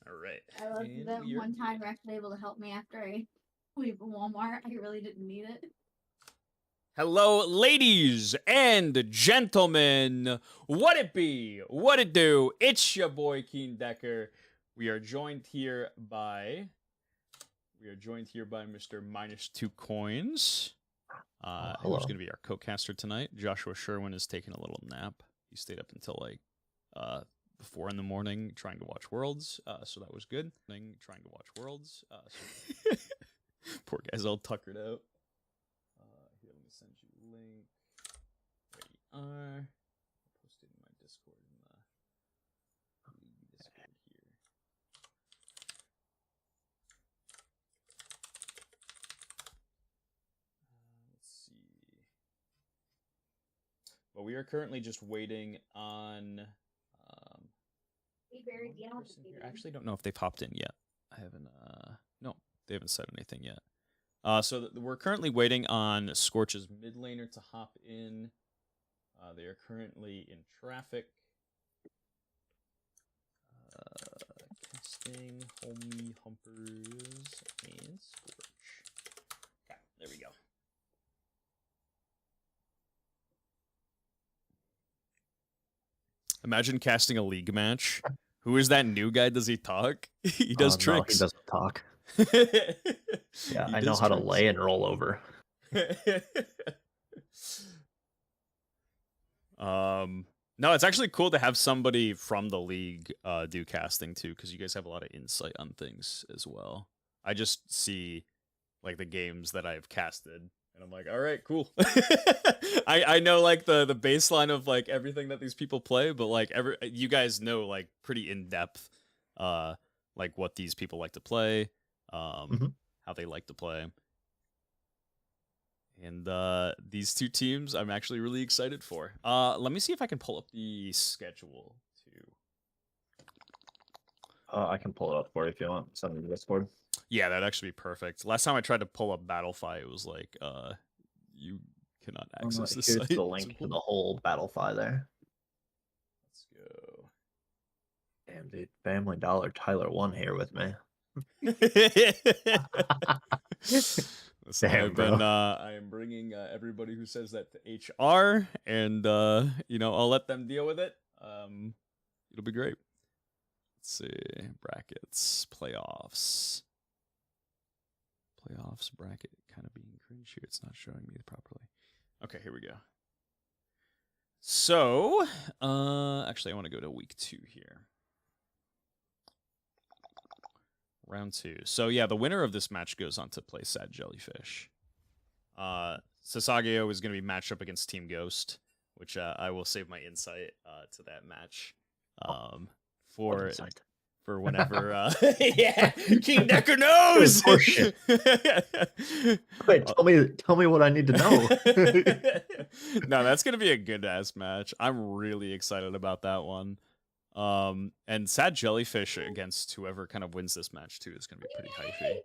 All right. I love that one time you're actually able to help me after I leave Walmart. I really didn't need it. Hello, ladies and gentlemen. What it be? What it do? It's your boy Keen Decker. We are joined here by Mr. Minus 2 Coins. Who's going to be our co-caster tonight? Joshua Sherwin is taking a little nap. He stayed up until 4 in the morning trying to watch Worlds, so that was good. Poor guy's all tuckered out. Here, let me send you a link. There you are. I'll post it in my Discord Discord here. Let's see. But we are currently just waiting on. I actually don't know if they've hopped in yet. I haven't. No, they haven't said anything yet. So we're currently waiting on Scorch's mid laner to hop in. They are currently in traffic. Casting, homie, Humpers, and Scorch. Okay, there we go. Imagine casting a league match. Who is that new guy? Does he talk? He does tricks. No, he doesn't talk. Yeah, I know how to lay and roll over. No, it's actually cool to have somebody from the league do casting too, because you guys have a lot of insight on things as well. I just see like the games that I've casted, and I'm like, all right, cool. I know like the baseline of like everything that these people play, but like you guys know like pretty in depth, like what these people like to play, how they like to play. And these two teams I'm actually really excited for. Let me see if I can pull up the schedule too. I can pull it up for you if you want. Send me the Discord. Yeah, that'd actually be perfect. Last time I tried to pull up Battlefy, it was like, you cannot access this Here's site. the link to the whole Battlefy there. Let's go. Damn, dude. Family Dollar Tyler won here with me. Listen, Damn, I am bringing everybody who says that to HR, and I'll let them deal with it. It'll be great. Let's see, brackets, playoffs, bracket, kind of being cringe here. It's not showing me properly. Okay, here we go. So, actually, I want to go to week 2 here. Round 2. So yeah, the winner of this match goes on to play Sad Jellyfish. Sasageo is going to be matched up against Team Ghost, which I will save my insight to that match for whenever. Yeah, King Decker knows. Wait, tell me what I need to know. No, that's going to be a good ass match. I'm really excited about that one. And Sad Jellyfish against whoever kind of wins this match too is going to be pretty hypey.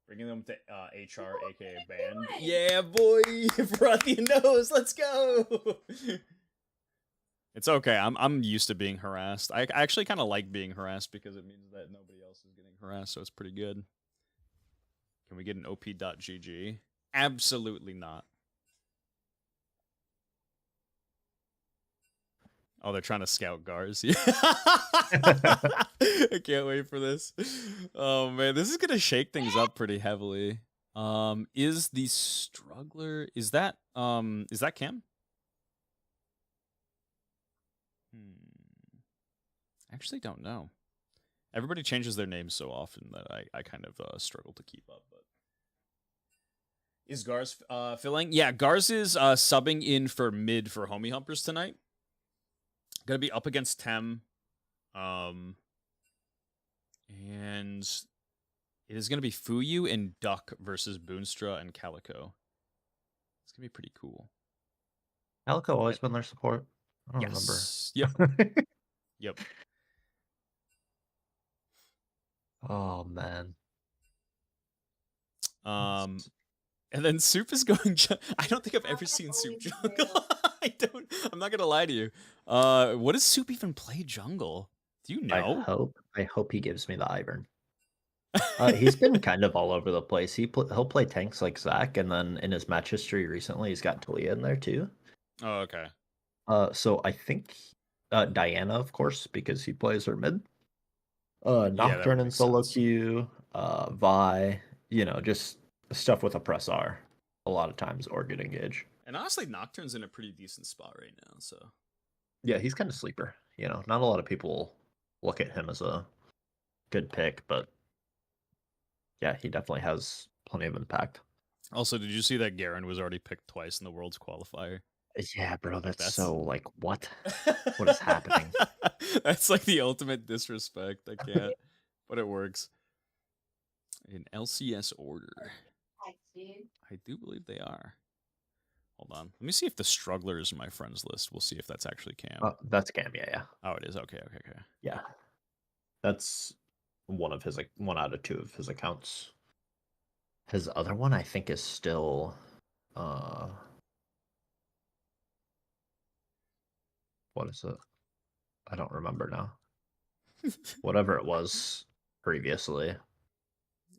Bringing them to HR, aka band. Yeah, boy, frothy nose. Let's go. It's okay. I'm used to being harassed. I actually kind of like being harassed because it means that nobody else is getting harassed, so it's pretty good. Can we get an op.gg? Absolutely not. Oh, they're trying to scout Gars. Yeah. I can't wait for this. Oh man, this is gonna shake things up pretty heavily. Is the struggler? Is that Cam? Actually, don't know. Everybody changes their names so often that I kind of struggle to keep up. But is Gars filling? Yeah, Gars is subbing in for mid for Homie Humpers tonight. Gonna be up against Tem. And it is gonna be Fuyu and Duck versus Boonstra and Calico. It's gonna be pretty cool. Calico always been their support. I don't remember. Yep. Yep. Oh man. And then Soup is going. I don't think I've ever seen Soup jungle. I'm not gonna lie to you. What does Soup even play jungle? Do you know? I hope he gives me the Ivern. He's been kind of all over the place. He'll play tanks like Zach, and then in his match history recently, he's got Talia in there too. Oh, okay. So I think Diana, of course, because he plays her mid. Yeah, that would Nocturne and make solo sense. queue, Vi, just stuff with a press R a lot of times, or good engage. And honestly, Nocturne's in a pretty decent spot right now, so. Yeah, he's kind of sleeper. Not a lot of people look at him as a good pick, but yeah, he definitely has plenty of impact. Also, did you see that Garen was already picked twice in the World's Qualifier? Yeah, bro, Like, that's that's so what? What is happening? That's like the ultimate disrespect. I can't, but it works. In LCS order, Thanks, dude. I do believe they are. Hold on, let me see if the Struggler is in my friends list. We'll see if that's actually Cam. That's Cam, yeah. Oh, it is. Okay. Yeah. That's one out of two of his accounts. His other one, I think, is still what is it? I don't remember now. Whatever it was previously.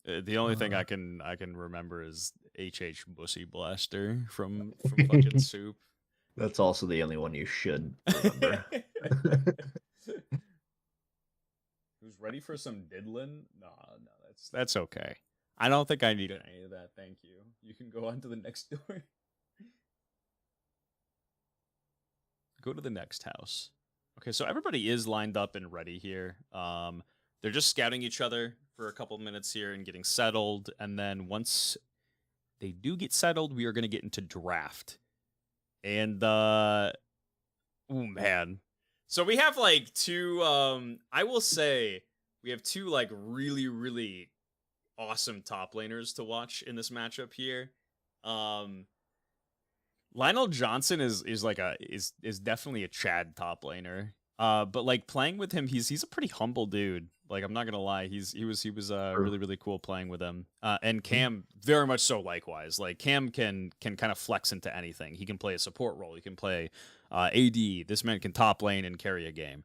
The only thing I can remember is HH Bussy Blaster from fucking Soup. That's also the only one you should remember. Who's ready for some diddlin? No, that's okay. I don't think I need any of that. Thank you. You can go on to the next door. Go to the next house. Okay, so everybody is lined up and ready here. They're just scouting each other for a couple minutes here and getting settled, and then once they do get settled, we are going to get into draft. And oh man. So we have like two I will say we have two like really really awesome top laners to watch in this matchup here. Lionel Johnson is definitely a Chad top laner. But like playing with him, he's a pretty humble dude. Like I'm not gonna lie, he was really really cool playing with him. And Cam very much so likewise. Like Cam can kind of flex into anything. He can play a support role. He can play AD. This man can top lane and carry a game.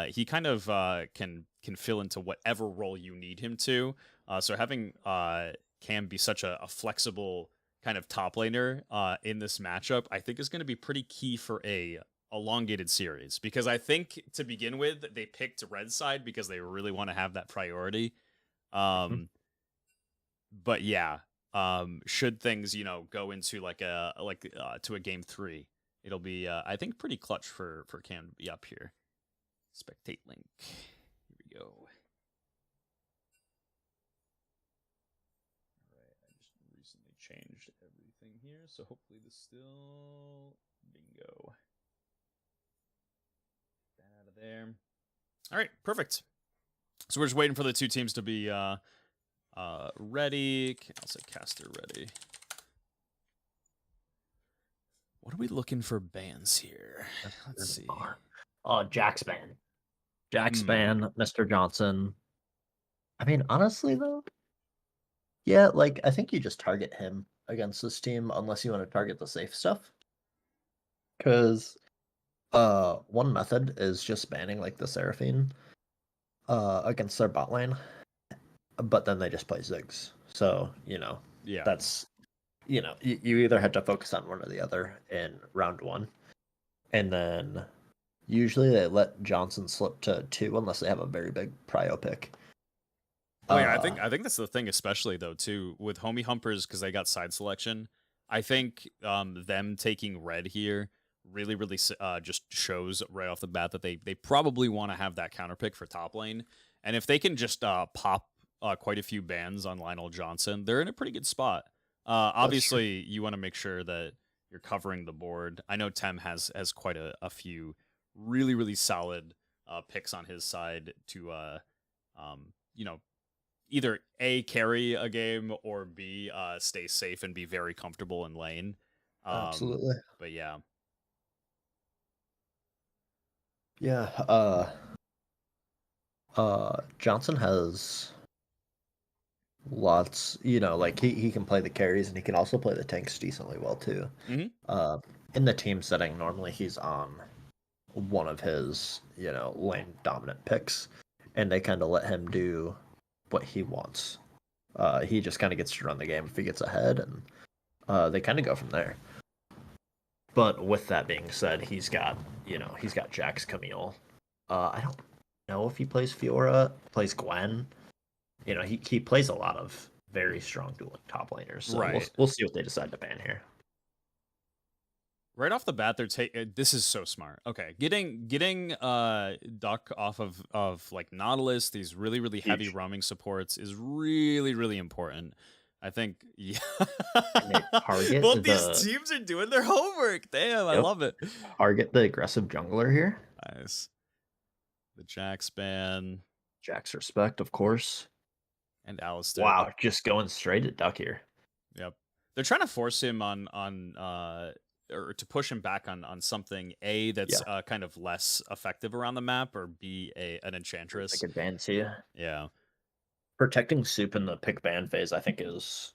He kind of can fill into whatever role you need him to. So having Cam be such a flexible kind of top laner in this matchup, I think is going to be pretty key for a elongated series, because I think to begin with they picked red side because they really want to have that priority. But yeah, should things go into like to a game 3, it'll be I think pretty clutch for Cam to be up here. Spectate link. Here we go. Changed everything here, so hopefully this still bingo. Get that out of there. All right, perfect. So we're just waiting for the two teams to be ready. I'll say caster ready. What are we looking for bans here? Let's see. Jack's ban. Jack's ban, Mr. Johnson. I mean, honestly though, yeah, like I think you just target him against this team unless you want to target the safe stuff. Because one method is just banning like the Seraphine against their bot lane, but then they just play Ziggs. So, yeah, that's you either have to focus on one or the other in round 1. And then usually they let Johnson slip to 2 unless they have a very big prio pick. Oh yeah, I think that's the thing, especially though too with Homie Humpers, because they got side selection. I think them taking red here really just shows right off the bat that they probably want to have that counter pick for top lane, and if they can just pop quite a few bans on Lionel Johnson, they're in a pretty good spot. Obviously, you want to make sure that you're covering the board. I know Tem has quite a few really really solid picks on his side to either A, carry a game, or B, stay safe and be very comfortable in lane. Absolutely. But yeah. Yeah, Johnson has lots, like he can play the carries and he can also play the tanks decently well too. Mm-hmm. In the team setting, normally he's on one of his, lane dominant picks, and they kind of let him do what he wants. He just kind of gets to run the game if he gets ahead, and they kind of go from there. But with that being said, he's got Jax Camille. I don't know if he plays Fiora, plays Gwen. He plays a lot of very strong dueling top laners. So Right. we'll see what they decide to ban here. Right off the bat, they're taking. This is so smart. Okay, getting Duck off of like Nautilus, these really heavy Huge. roaming supports is really important. I think, yeah. Target Both these teams are doing their homework. Damn, I love it. Target the aggressive jungler here. Nice. The Jax ban. Jax respect, of course. And Alistair. Wow, just going straight at Duck here. Yep. They're trying to force him on or to push him back on something that's kind of less effective around the map, or B an enchantress. Like advance here. Yeah. Protecting Soup in the pick ban phase, I think, is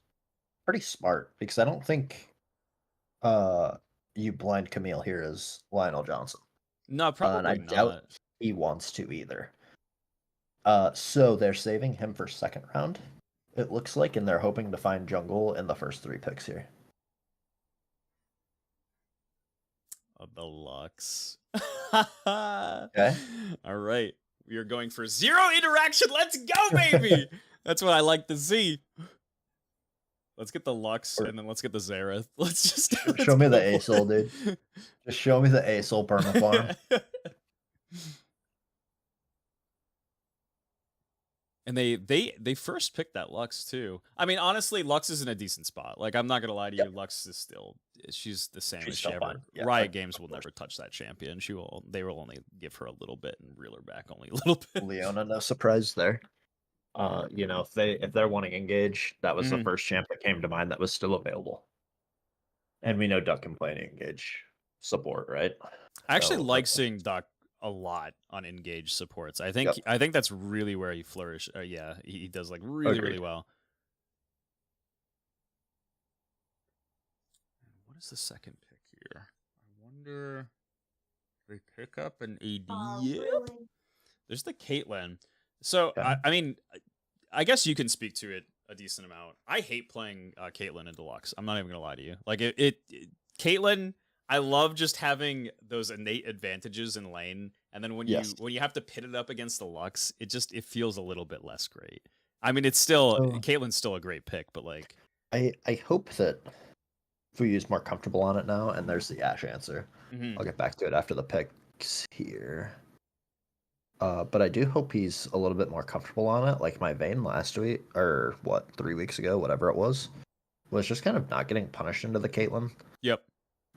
pretty smart, because I don't think you blind Camille here as Lionel Johnson. No, probably and I not. doubt he wants to either. So they're saving him for second round, it looks like, and they're hoping to find jungle in the first 3 picks here. The Lux. Okay. All right. We are going for 0 interaction. Let's go, baby. That's what I like to see. Let's get the Lux and then let's get the Xerath. Let's just show me the ASOL, dude. Just show me the ASOL permafarm. And they first picked that Lux too. I mean, honestly, Lux is in a decent spot. Like, I'm not gonna lie to you, Lux is she's the same as she ever. Yeah, Riot Games will never touch that champion. They will only give her a little bit and reel her back only a little bit. Leona, no surprise there. If they're wanting Engage, that was the first champ that came to mind that was still available. And we know Duck can play an Engage support, right? I actually like seeing Duck a lot on Engage supports. I think that's really where he flourished. Yeah, he does like really well. What is the second pick here? I wonder if they pick up an AD. Really? There's the Caitlyn. So I mean, I guess you can speak to it a decent amount. I hate playing Caitlyn in Deluxe. I'm not even gonna lie to you. Like Caitlyn, I love just having those innate advantages in lane, and then when you have to pit it up against the Lux, it feels a little bit less great. I mean, it's still Caitlyn's still a great pick, but like I hope that Fuyu's more comfortable on it now, and there's the Ashe answer. I'll get back to it after the picks here. But I do hope he's a little bit more comfortable on it. Like my Vayne last week, or 3 weeks ago, whatever it was just kind of not getting punished into the Caitlyn. Yep.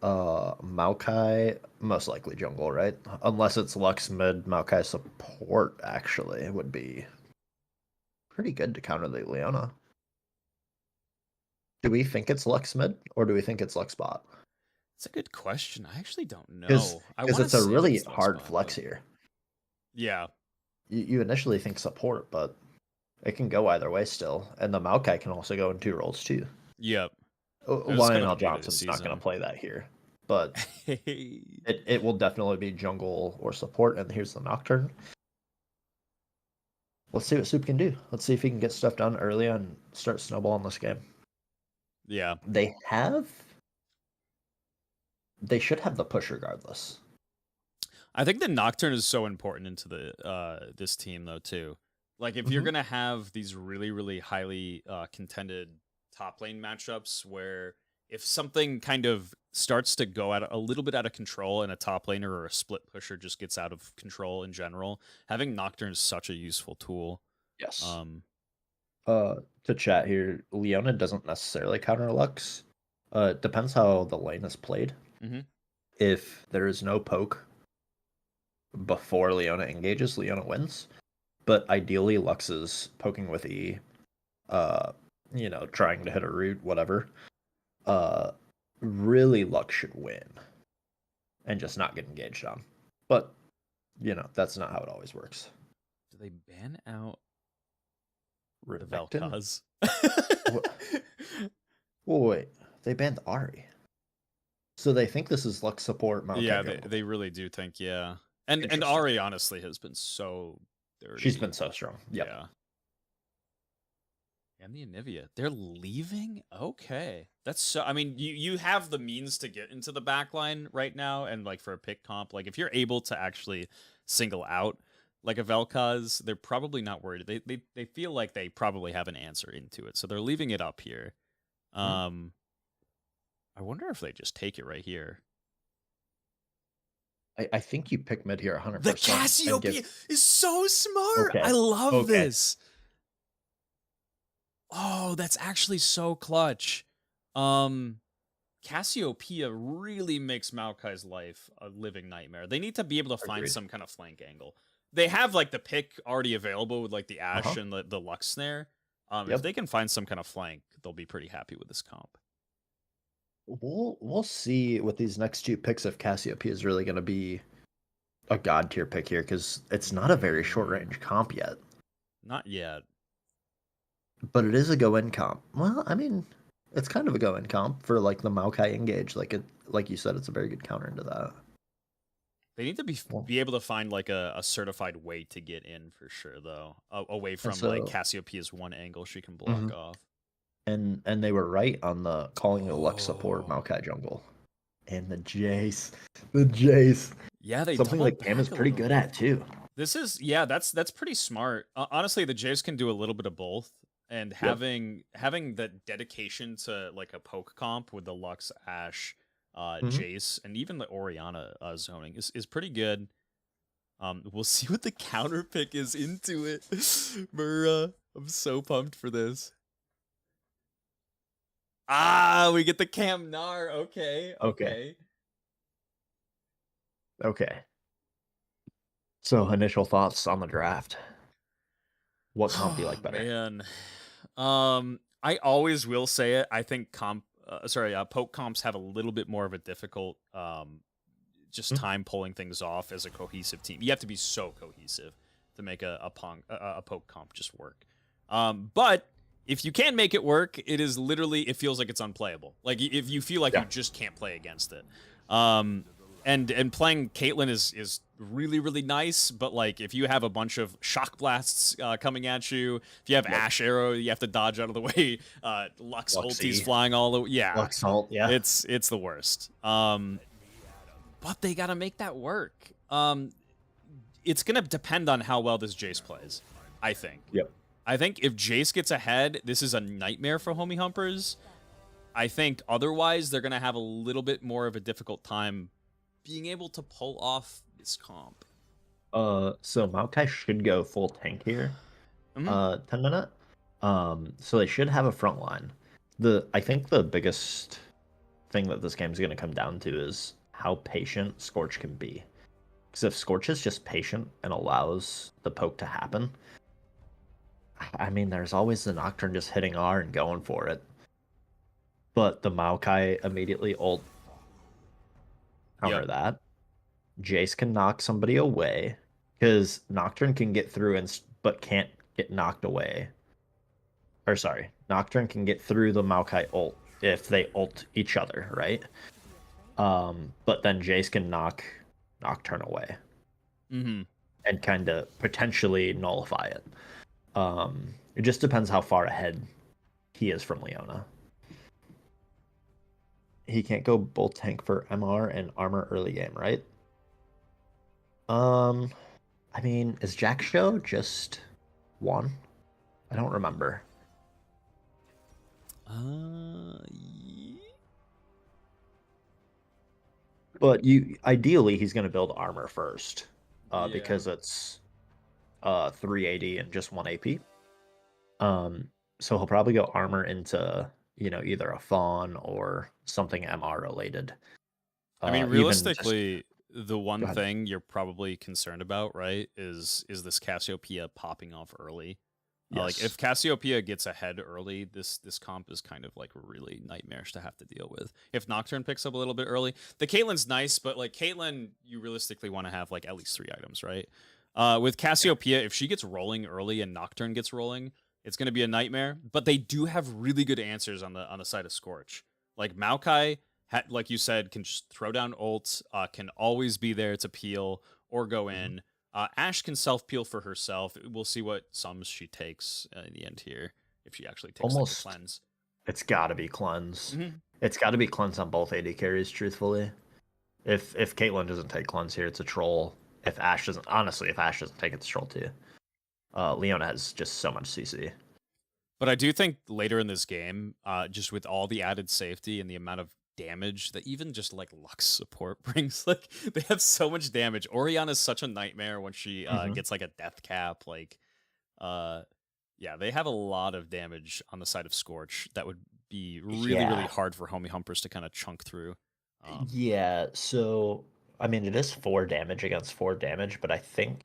Maokai, most likely jungle, right? Unless it's Lux mid, Maokai support actually would be pretty good to counter the Leona. Do we think it's Lux mid, or do we think it's Lux bot? It's a good question. I actually don't know. Because it's a really hard flex here. Yeah. You initially think support, but it can go either way still. And the Maokai can also go in 2 roles too. Yep. Lionel Johnson's not going to play that here. But it will definitely be jungle or support. And here's the Nocturne. Let's see what Soup can do. Let's see if he can get stuff done early and start snowballing this game. Yeah. They should have the push regardless. I think the Nocturne is so important into the this team though too. Like if you're gonna have these really highly contended top lane matchups where if something kind of starts to go a little bit out of control and a top laner or a split pusher just gets out of control in general, having Nocturne is such a useful tool. Yes. To chat here, Leona doesn't necessarily counter Lux. It depends how the lane is played. If there is no poke before Leona engages, Leona wins. But ideally, Lux is poking with E, trying to hit a root, whatever. Really, Lux should win and just not get engaged on. But, that's not how it always works. Do they ban out the Revectin? Vel'Koz? Wait, they banned Ahri. So they think this is Lux support Maokai Yeah, jungle. they really do think, yeah. And Interesting. Ari honestly has been so dirty. She's been so strong. Yep. Yeah. And the Anivia. They're leaving? Okay. That's so I mean, you have the means to get into the backline right now, and like for a pick comp, like if you're able to actually single out like a Vel'Koz, they're probably not worried. They feel like they probably have an answer into it. So they're leaving it up here. I wonder if they just take it right here. I think you pick mid here 100%. The Cassiopeia is so smart. Okay. I love Okay. this. Oh, that's actually so clutch. Cassiopeia really makes Maokai's life a living nightmare. They need to be able to find Agreed. some kind of flank angle. They have like the pick already available with like the Ash Uh-huh. and the Lux snare. If Yep. they can find some kind of flank, they'll be pretty happy with this comp. We'll see with these next 2 picks if Cassiopeia is really going to be a god tier pick here, because it's not a very short range comp yet. Not yet. But it is a go in comp. Well, I mean, it's kind of a go in comp for like the Maokai engage. Like you said, it's a very good counter into that. They need to be able to find like a certified way to get in for sure, though, away from like Cassiopeia's one angle she can block off. And they were right on the calling it Lux support Maokai jungle. And the Jace. Yeah, they something like Cam is pretty good at too. This is that's pretty smart. Honestly, the Jace can do a little bit of both, and having the dedication to like a poke comp with the Lux Ash, Jace, and even the Orianna zoning is pretty good. We'll see what the counter pick is into it. Murrah, I'm so pumped for this. We get the Cam Nar. Okay. So initial thoughts on the draft. What comp do you like better? Man. I always will say it. I think poke comps have a little bit more of a difficult just time pulling things off as a cohesive team. You have to be so cohesive to make a poke comp just work. But if you can make it work, it feels like it's unplayable. Like if you feel like you just can't play against it. And playing Caitlyn is really, really nice, but like if you have a bunch of shock blasts coming at you, if you have Ash Arrow, you have to dodge out of the way. Lux ulti's flying all the way. Yeah, Lux ult, yeah. It's the worst. But they gotta make that work. It's gonna depend on how well this Jace plays, I think. Yep. I think if Jace gets ahead, this is a nightmare for Homie Humpers. I think otherwise they're gonna have a little bit more of a difficult time being able to pull off this comp. So Maokai should go full tank here. 10 minute. So they should have a front line. I think the biggest thing that this game is going to come down to is how patient Scorch can be. Because if Scorch is just patient and allows the poke to happen, I mean, there's always the Nocturne just hitting R and going for it. But the Maokai immediately ult counter that. Jace can knock somebody away because Nocturne can get through but can't get knocked away. Or sorry, Nocturne can get through the Maokai ult if they ult each other, right? But then Jace can knock Nocturne away. And kind of potentially nullify it. It just depends how far ahead he is from Leona. He can't go both tank for MR and armor early game, right? I mean, is Jack Show just one? I don't remember. Yeah. But ideally he's gonna build armor first. Because it's 380 and just 1 AP. So he'll probably go armor into either a fawn or something MR related. I mean, realistically, the one thing you're probably concerned about, right, is this Cassiopeia popping off early. Yes. Like if Cassiopeia gets ahead early, this comp is kind of like really nightmarish to have to deal with. If Nocturne picks up a little bit early, the Caitlyn's nice, but like Caitlyn, you realistically want to have like at least 3 items, right? With Cassiopeia, if she gets rolling early and Nocturne gets rolling, it's going to be a nightmare. But they do have really good answers on the side of Scorch. Like Maokai like you said, can just throw down ult, can always be there to peel or go in. Ashe can self-peel for herself. We'll see what sums she takes in the end here, if she actually takes like, the Almost. cleanse. It's got to be cleanse. Mm-hmm. It's got to be cleanse on both AD carries, truthfully. If Caitlyn doesn't take cleanse here, it's a troll. If Ashe doesn't take it, it's a troll too. Leona has just so much CC. But I do think later in this game, just with all the added safety and the amount of damage that even just like Lux support brings, like they have so much damage. Orianna's such a nightmare when she gets like a death cap. Like, yeah, they have a lot of damage on the side of Scorch that would be really hard for Homie Humpers to kind of chunk through. Yeah, so I mean it is 4 damage against 4 damage, but I think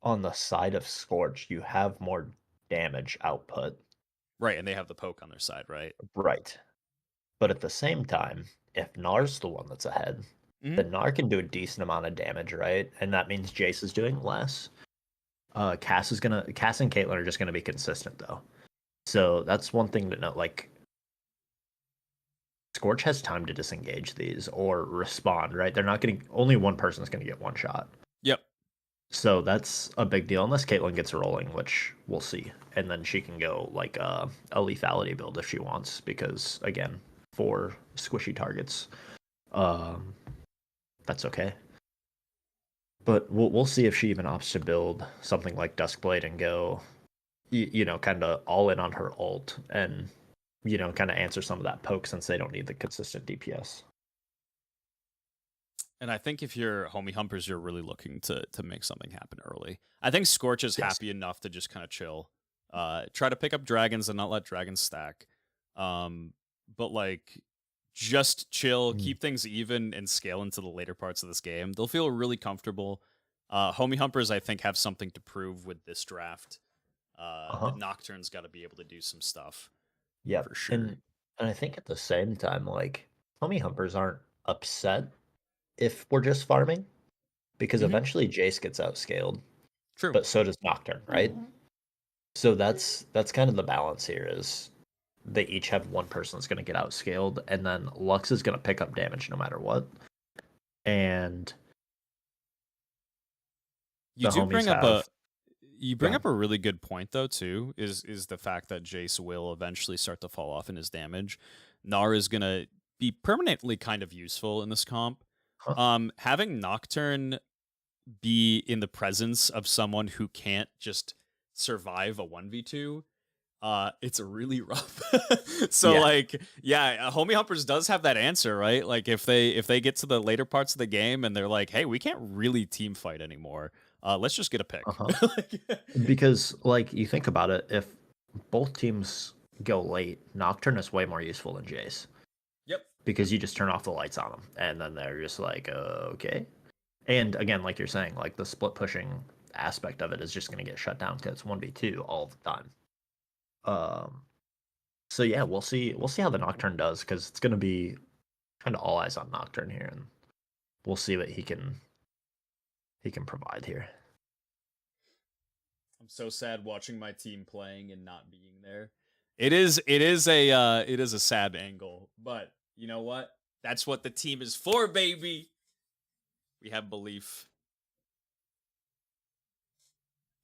on the side of Scorch you have more damage output. Right, and they have the poke on their side, right? Right. But at the same time, if Gnar's the one that's ahead, then Gnar can do a decent amount of damage, right? And that means Jace is doing less. Cass and Caitlyn are just gonna be consistent though. So that's one thing to note. Like Scorch has time to disengage these or respond, right? They're not getting only one person's gonna get one shot. Yep. So that's a big deal unless Caitlyn gets rolling, which we'll see. And then she can go like a lethality build if she wants, because again, 4 squishy targets. That's okay. But we'll see if she even opts to build something like Duskblade and go, you know, kind of all in on her ult and, you know, kind of answer some of that poke since they don't need the consistent DPS. And I think if you're Homie Humpers, you're really looking to make something happen early. I think Scorch is happy enough to just kind of chill. Try to pick up dragons and not let dragons stack. But like just chill, keep things even, and scale into the later parts of this game. They'll feel really comfortable. Homie Humpers, I think, have something to prove with this draft. The Nocturne's got to be able to do some stuff. Yeah, for sure. And I think at the same time, like, Homie Humpers aren't upset if we're just farming, because eventually Jace gets outscaled. True. But so does Nocturne, right? So that's kind of the balance here is they each have one person that's going to get outscaled, and then Lux is going to pick up damage no matter what. And you do bring up a really good point though too, is the fact that Jace will eventually start to fall off in his damage. Gnar is going to be permanently kind of useful in this comp. Having Nocturne be in the presence of someone who can't just survive a 1v2, it's really rough. So Homie Humpers does have that answer, right? Like if they get to the later parts of the game and they're like, hey, we can't really team fight anymore, let's just get a pick. Because like you think about it, if both teams go late, Nocturne is way more useful than Jace. Yep. Because you just turn off the lights on them and then they're just like, okay. And again, like you're saying, like the split pushing aspect of it is just going to get shut down because it's 1v2 all the time. So yeah, we'll see how the Nocturne does, because it's going to be kind of all eyes on Nocturne here, and we'll see what he can provide here. I'm so sad watching my team playing and not being there. It is a sad angle, but you know what? That's what the team is for, baby. We have belief.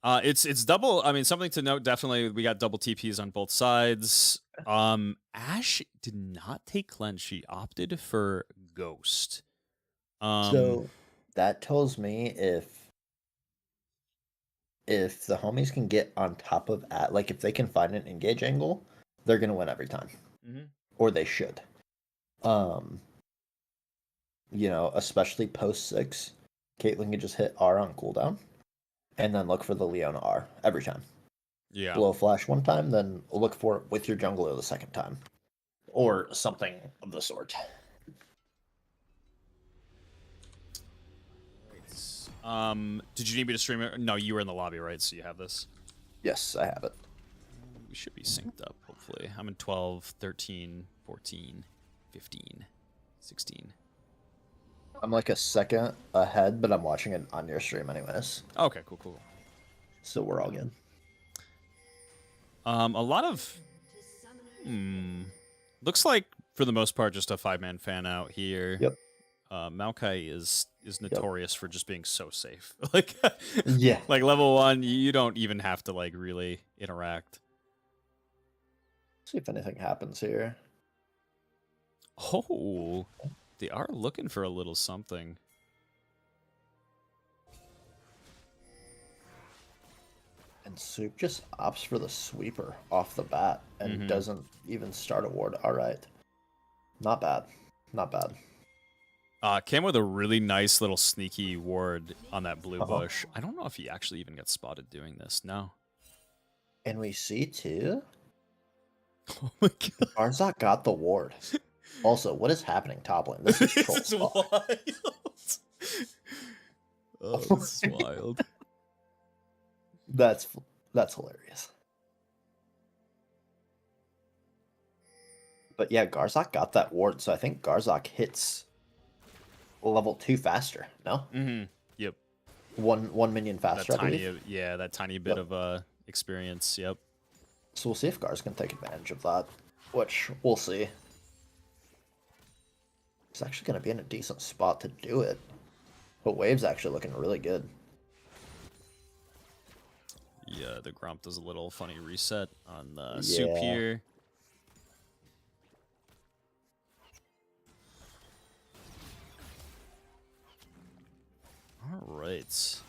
It's double. I mean, something to note, definitely, we got double TPs on both sides. Ashe did not take cleanse. She opted for ghost. So that tells me if the homies can get on top of like if they can find an engage angle, they're gonna win every time. Or they should. You know, especially post 6, Caitlyn can just hit R on cooldown and then look for the Leona R every time. Yeah. Blow flash one time, then look for it with your jungler the second time. Or something of the sort. Did you need me to stream it? No, you were in the lobby, right? So you have this? Yes, I have it. We should be synced up, hopefully. I'm in 12, 13, 14, 15, 16. I'm like a second ahead, but I'm watching it on your stream anyways. Okay, cool. So we're all good. A lot of... Looks like for the most part, just a 5-man fan out here. Yep. Maokai is notorious for just being so safe. Like, Yeah. like level 1, you don't even have to like really interact. See if anything happens here. Oh, they are looking for a little something. And Soup just opts for the sweeper off the bat and Mhm. doesn't even start a ward. All right. Not bad. Not bad. Came with a really nice little sneaky ward on that blue Uh-huh. bush. I don't know if he actually even got spotted doing this. No. And we see too, Oh my god. Arzak got the ward. Also, what is happening top lane? This is troll This is spot. wild. Oh, this is wild. That's hilarious. But yeah, Garzak got that ward, so I think Garzak hits level 2 faster. No, Mm-hmm. Yep. one minion faster. That I tiny, believe. yeah, that tiny bit Yep. of experience. Yep. So we'll see if Garz can take advantage of that, which we'll see. He's actually going to be in a decent spot to do it. But Wave's actually looking really good. Yeah, the Gromp does a little funny reset on Soup Yeah. here. All right.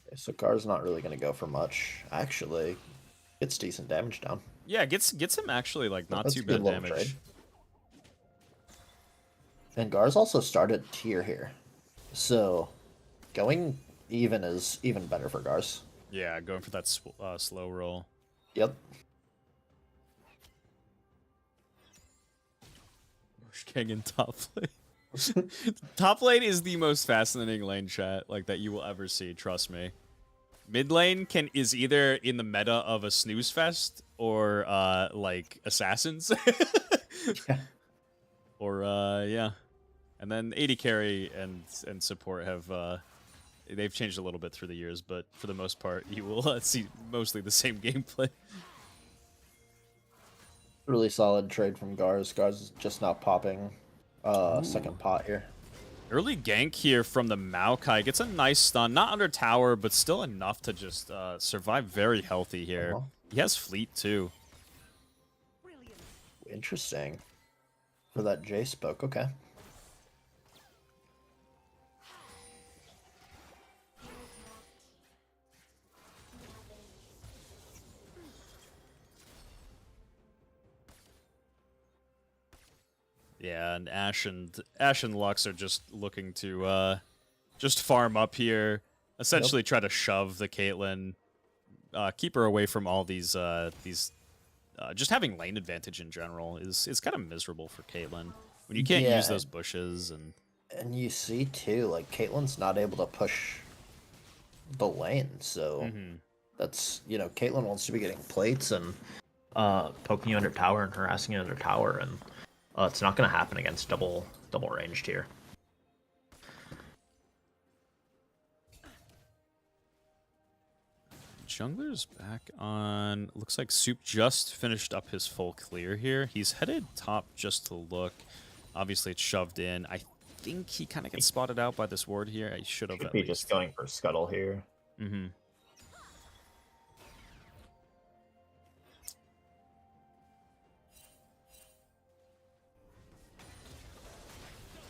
Okay, so Gar's not really going to go for much. Actually, it's decent damage down. Yeah, gets him actually like not That's too a good bad little damage. trade. And Gar's also started tier here. So going even is even better for Gar's. Yeah, going for that slow roll. Yep. Bush King in top lane. Top lane is the most fascinating lane chat like that you will ever see. Trust me. Mid lane is either in the meta of a snooze fest or like assassins. Yeah. Or yeah. And then AD carry and support have they've changed a little bit through the years, but for the most part, you will see mostly the same gameplay. Really solid trade from Garz. Garz is just now popping second pot here. Early gank here from the Maokai. Gets a nice stun. Not under tower, but still enough to just survive very healthy here. Uh-huh. He has fleet too. Interesting. For that J spoke, okay. Yeah, and Ashe and Lux are just looking to just farm up here. Essentially try to shove the Caitlyn. Keep her away from all these just having lane advantage in general is kind of miserable for Caitlyn. When you can't Yeah. use those bushes And you see too, like Caitlyn's not able to push the lane, so Mhm. that's Caitlyn wants to be getting plates and poking you under tower and harassing you under tower, and it's not going to happen against double ranged here. Jungler's back on. Looks like Soup just finished up his full clear here. He's headed top just to look. Obviously, it's shoved in. I think he kind of gets spotted out by this ward here. I should have Should at be least. just going for scuttle here. Mm-hmm.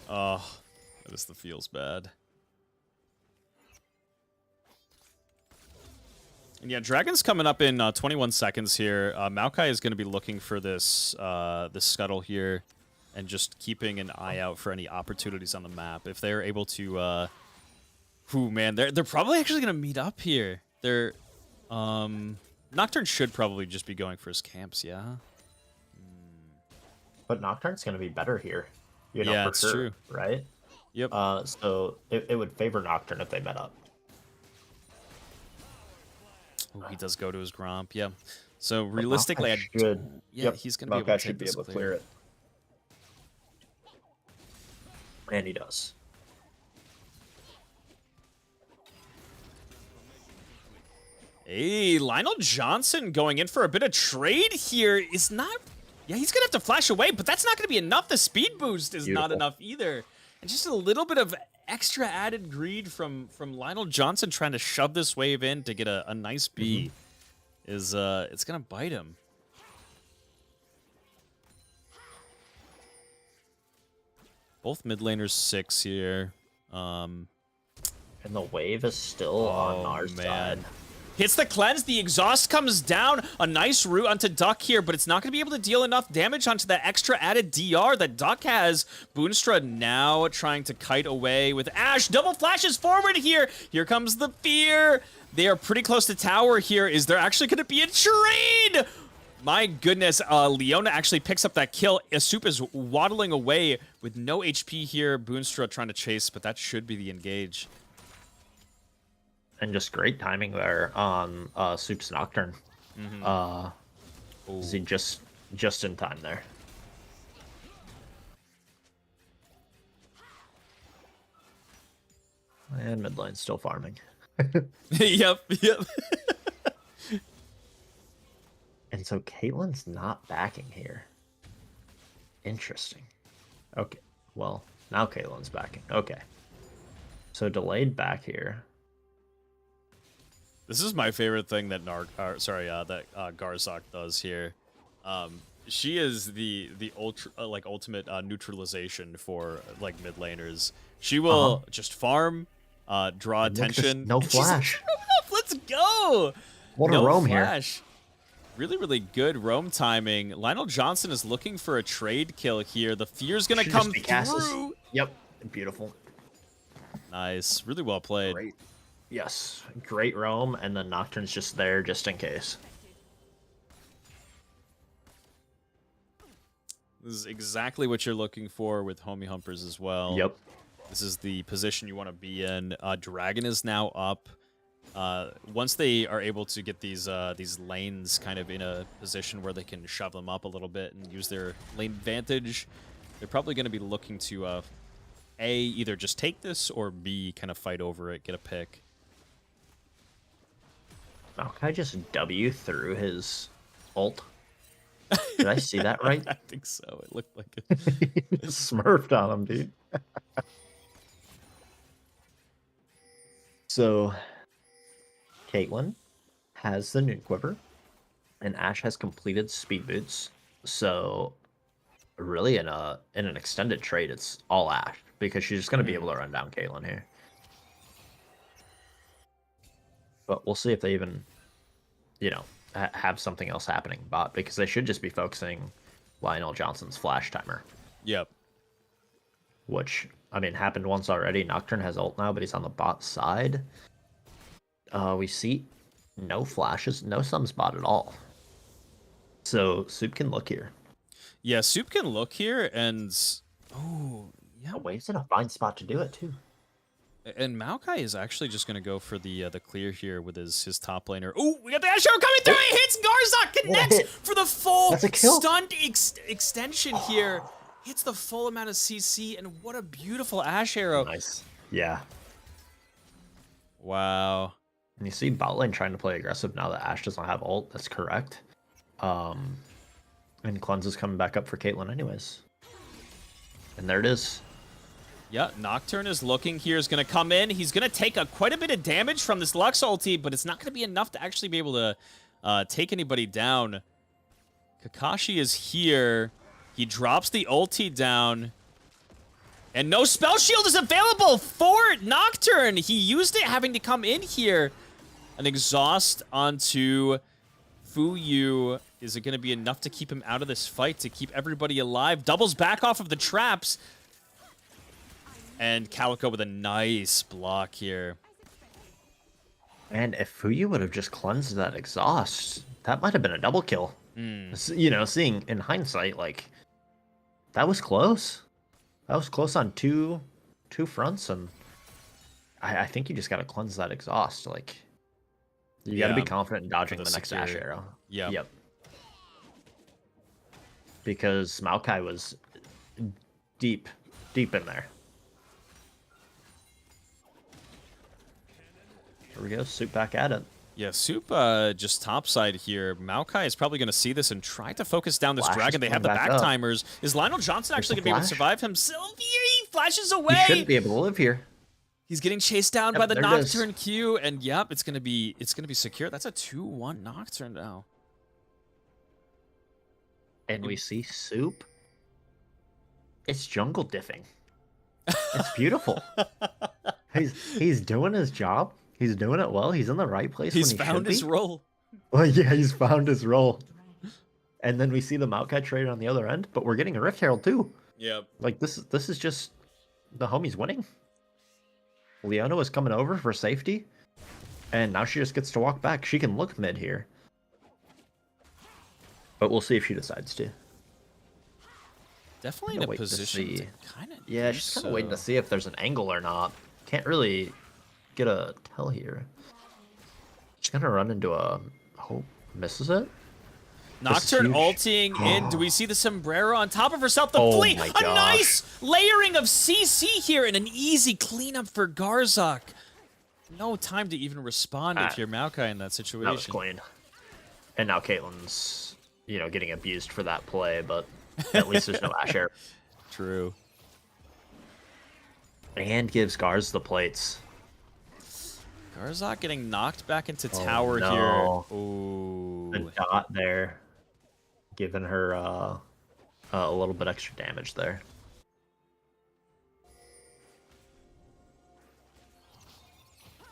Oh, that just feels bad. And yeah, Dragon's coming up in 21 seconds here. Maokai is going to be looking for this scuttle here and just keeping an eye out for any opportunities on the map. If they're able to... man, they're probably actually going to meet up here. They're... Nocturne should probably just be going for his camps, yeah? But Nocturne's going to be better here. Yeah, for it's sure, true. right? Yep. So it would favor Nocturne if they met up. Ooh, he does go to his Gromp, yeah. So realistically, I should. yeah, Yep, he's going to be able to Maokai take should be this able to clear it. And he does. Hey, Lionel Johnson going in for a bit of trade here is not Yeah, he's gonna have to flash away, but that's not gonna be enough. The speed boost is not Beautiful. enough either. And just a little bit of extra added greed from Lionel Johnson trying to shove this wave in to get a nice B is it's gonna bite him. Both mid laners 6 here. And the wave is still on our side. Hits the cleanse, the exhaust comes down. A nice root onto Duck here, but it's not going to be able to deal enough damage onto that extra added DR that Duck has. Boonstra now trying to kite away with Ashe. Double flashes forward here. Here comes the fear. They are pretty close to tower here. Is there actually going to be a trade? My goodness, Leona actually picks up that kill. Asup is waddling away with no HP here. Boonstra trying to chase, but that should be the engage. And just great timing there on Soup's Nocturne. Is he just in time there? And mid lane's still farming. Yep. And so Caitlyn's not backing here. Interesting. Okay. Well, now Caitlyn's backing. Okay. So delayed back here. This is my favorite thing that Garzak does here. She is the ultimate neutralization for like mid laners. She will just farm, draw attention. No flash. Let's go. What a roam here. Really, really good roam timing. Lionel Johnson is looking for a trade kill here. The fear's gonna come through. Yep. Beautiful. Nice. Really well played. Great. Yes, great roam, and then Nocturne's just there just in case. This is exactly what you're looking for with Homie Humpers as well. Yep. This is the position you want to be in. Dragon is now up. Once they are able to get these lanes kind of in a position where they can shove them up a little bit and use their lane advantage, they're probably going to be looking to A, either just take this, or B, kind of fight over it, get a pick. Oh, can I just W through his ult? Did I see that right? I think so. It looked like it. Smurfed on him, dude. So, Caitlyn has the Noon Quiver, and Ashe has completed Speed Boots. So, really, in an extended trade, it's all Ashe, because she's just going to be able to run down Caitlyn here. But we'll see if they even, have something else happening bot, because they should just be focusing Lionel Johnson's flash timer. Yep. Which, happened once already. Nocturne has ult now, but he's on the bot side. We see no flashes, no sums bot at all. So Soup can look here. Yeah, Soup can look here, and oh, yeah, Wave's in a fine spot to do it too. And Maokai is actually just going to go for the clear here with his top laner. Oh, we got the Ashe arrow coming through. He hits Garzak, connects for the full stunned extension here. Hits the full amount of CC, and what a beautiful Ashe arrow. Nice. Yeah. Wow. And you see bot lane trying to play aggressive now that Ashe doesn't have ult. That's correct. And Cleanse is coming back up for Caitlyn anyways. And there it is. Yeah, Nocturne is looking here, is going to come in. He's going to take quite a bit of damage from this Lux ulti, but it's not going to be enough to actually be able to take anybody down. Kakashi is here. He drops the ulti down. And no spell shield is available for Nocturne. He used it having to come in here. An exhaust onto Fuyu. Is it going to be enough to keep him out of this fight, to keep everybody alive? Doubles back off of the traps. And Calico with a nice block here. And if Fuyu would have just cleansed that exhaust, that might have been a double kill. Seeing in hindsight, that was close. That was close on two fronts, and I think you just got to cleanse that exhaust. You got to be confident in dodging the next Ashe arrow. Yep. Because Maokai was deep in there. Here we go, Soup back at it. Yeah, Soup just topside here. Maokai is probably going to see this and try to focus down this Flash dragon. is They have the coming back back up. timers. Is Lionel Johnson actually going to be able to Flash. survive himself here? He flashes He away. shouldn't be able to live here. He's getting chased down Yep, by the there it is. Nocturne Q, and yep, it's gonna be secure. That's a 2-1 Nocturne now. And we see Soup. It's jungle diffing. It's beautiful. he's doing his job. He's doing it well. He's in the right place. He's when he found should his be. role. Well, yeah, he's found his role. And then we see the Maokai trade on the other end, but we're getting a Rift Herald too. Yep. Like this is just the homies winning. Leona was coming over for safety, and now she just gets to walk back. She can look mid here, but we'll see if she decides to. Definitely in Gonna a wait to position to see. kind of. Yeah, she's kind of waiting to see if there's an angle or not. Can't really get a tell here. She's gonna run into a hope. Misses it. Nocturne huge. ulting in. Do we see the sombrero on top of herself? The Oh fleet. my A gosh. nice layering of CC here and an easy cleanup for Garzak. No time to even respond if you're Maokai in that situation. That was clean. And now Caitlyn's, getting abused for that play, but at least there's no Asher. True. And gives Garz the plates. Garzak getting knocked back into Oh, tower no. here. Ooh. The dot there, giving her a little bit extra damage there.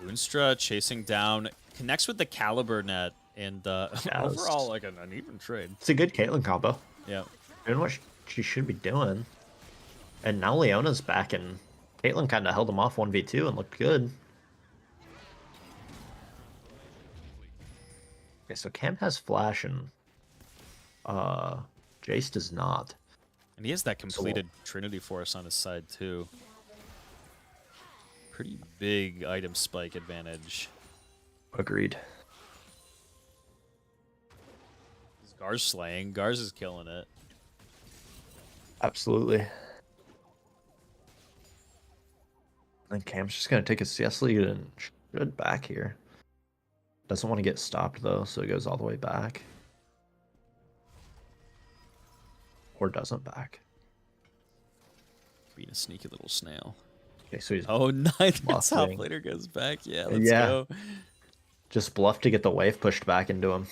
Boonstra chasing down, connects with the Caliber net, and overall like an uneven trade. It's a good Caitlyn combo. Yeah. Doing what she should be doing. And now Leona's back, and Caitlyn kind of held him off 1v2 and looked good. Okay, so Cam has flash and Jace does not. And he has that completed Trinity Force on his side too. Pretty big item spike advantage. Agreed. Is Garz slaying? Garz is killing it. Absolutely. And Cam's just gonna take a CS lead and should back here. Doesn't want to get stopped though, so he goes all the way back. Or doesn't back. Being a sneaky little snail. Okay, so he's Oh, nice. Top bluffing. laner goes back. Yeah, let's Yeah. go. Just bluffed to get the wave pushed back into him.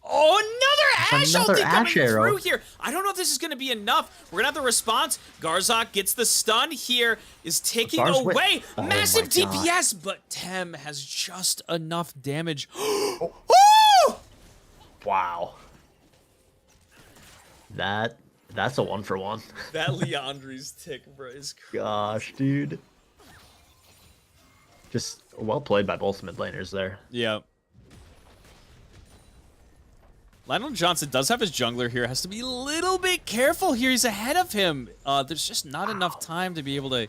Oh, another Ash Another ulti coming Ash arrow. through here. I don't know if this is going to be enough. We're going to have the response. Garzak gets the stun here, is taking Garz with- away Oh my massive God. DPS, but Tem has just enough damage. Woo! Wow. That's a 1-for-1. That Leandri's tick, bro, is crazy. Gosh, dude. Just well played by both mid laners there. Yeah. Lionel Johnson does have his jungler here. Has to be a little bit careful here. He's ahead of him. There's just not enough time to be able to...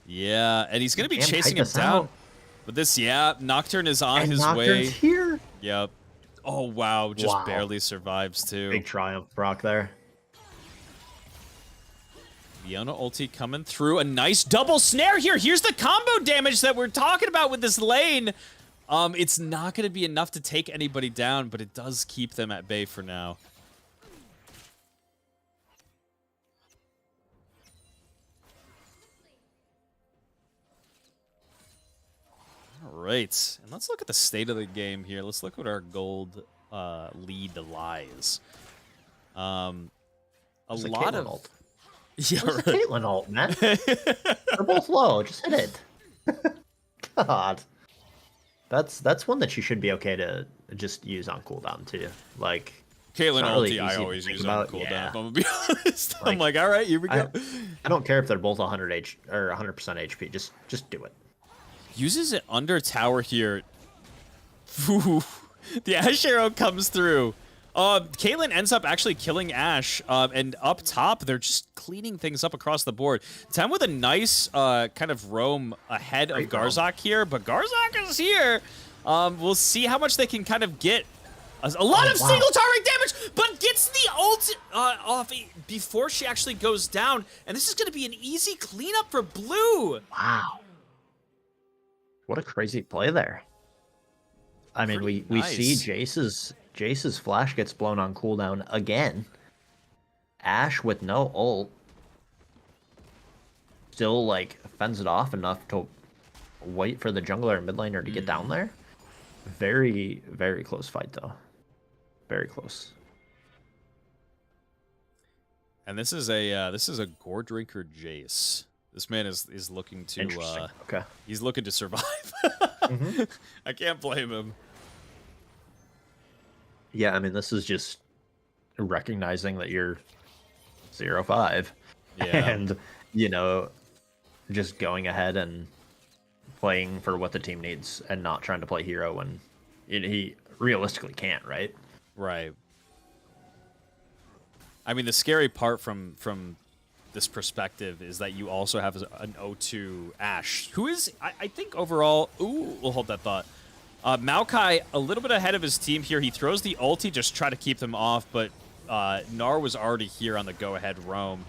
Yeah, and he's going to be Damn, chasing kite him us down. out. But this, yeah, Nocturne is on And his Nocturne's way. here. Yep. Oh, wow. Just Wow. barely survives, too. Big triumph, Brock there. Fiona ulti coming through. A nice double snare here. Here's the combo damage that we're talking about with this lane. It's not going to be enough to take anybody down, but it does keep them at bay for now. All right, and let's look at the state of the game here. Let's look what our gold lead lies. A It's a lot Caitlyn of ult. yeah, Where's the right. Caitlyn ult, man? They're both low. Just hit it. God. That's one that you should be okay to just use on cooldown too. Like Caitlyn not really ulti, I easy to always think use on about, cooldown. yeah. If I'm gonna be honest, I'm Like, like, all right, here we go. I don't care if they're both 100 or 100% HP. Just do it. Uses it under tower here. Ooh, the Ash arrow comes through. Caitlyn ends up actually killing Ash, and up top, they're just cleaning things up across the board. Tem with a nice kind of roam ahead Great of Garzak here, but Garzak is here. We'll see how much they can kind of get. A lot of wow. single target damage, but gets the ult off before she actually goes down. And this is going to be an easy cleanup for Blue. Wow. What a crazy play there. I mean, Pretty we see nice. Jace's flash gets blown on cooldown again. Ashe with no ult still like fends it off enough to wait for the jungler and mid laner to get down there. Very, very close fight though. Very close. And this is a gore drinker Jace. This man is looking to Interesting. Okay. he's looking to survive. I can't blame him. Yeah, I mean, this is just recognizing that you're 0-5. Yeah. And, you know, just going ahead and playing for what the team needs and not trying to play hero when he realistically can't, right? Right. I mean, the scary part from this perspective is that you also have an O2 Ashe, who is, I think, overall... Ooh, we'll hold that thought. Maokai, a little bit ahead of his team here. He throws the ulti, just try to keep them off, but Gnar was already here on the go-ahead roam.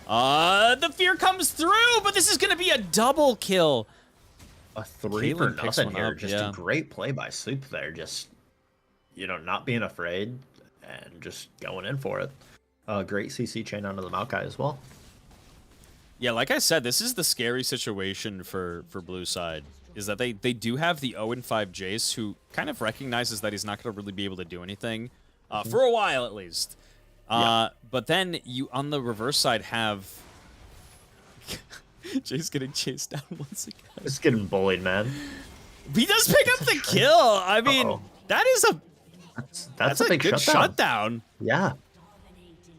The fear comes through, but this is going to be a double kill. A 3 for Caitlyn picks nothing one here. up, Just yeah. a great play by Soup there. Just, you know, not being afraid and just going in for it. Great CC chain onto the Maokai as well. Yeah, like I said, this is the scary situation for Blue side, is that they do have the 0-5 Jace, who kind of recognizes that he's not going to really be able to do anything, for a while at least. But then you, on the reverse side, have Jace getting chased down once again. It's getting bullied, man. He does pick up the kill. I mean, that is That's a big good shutdown. Yeah.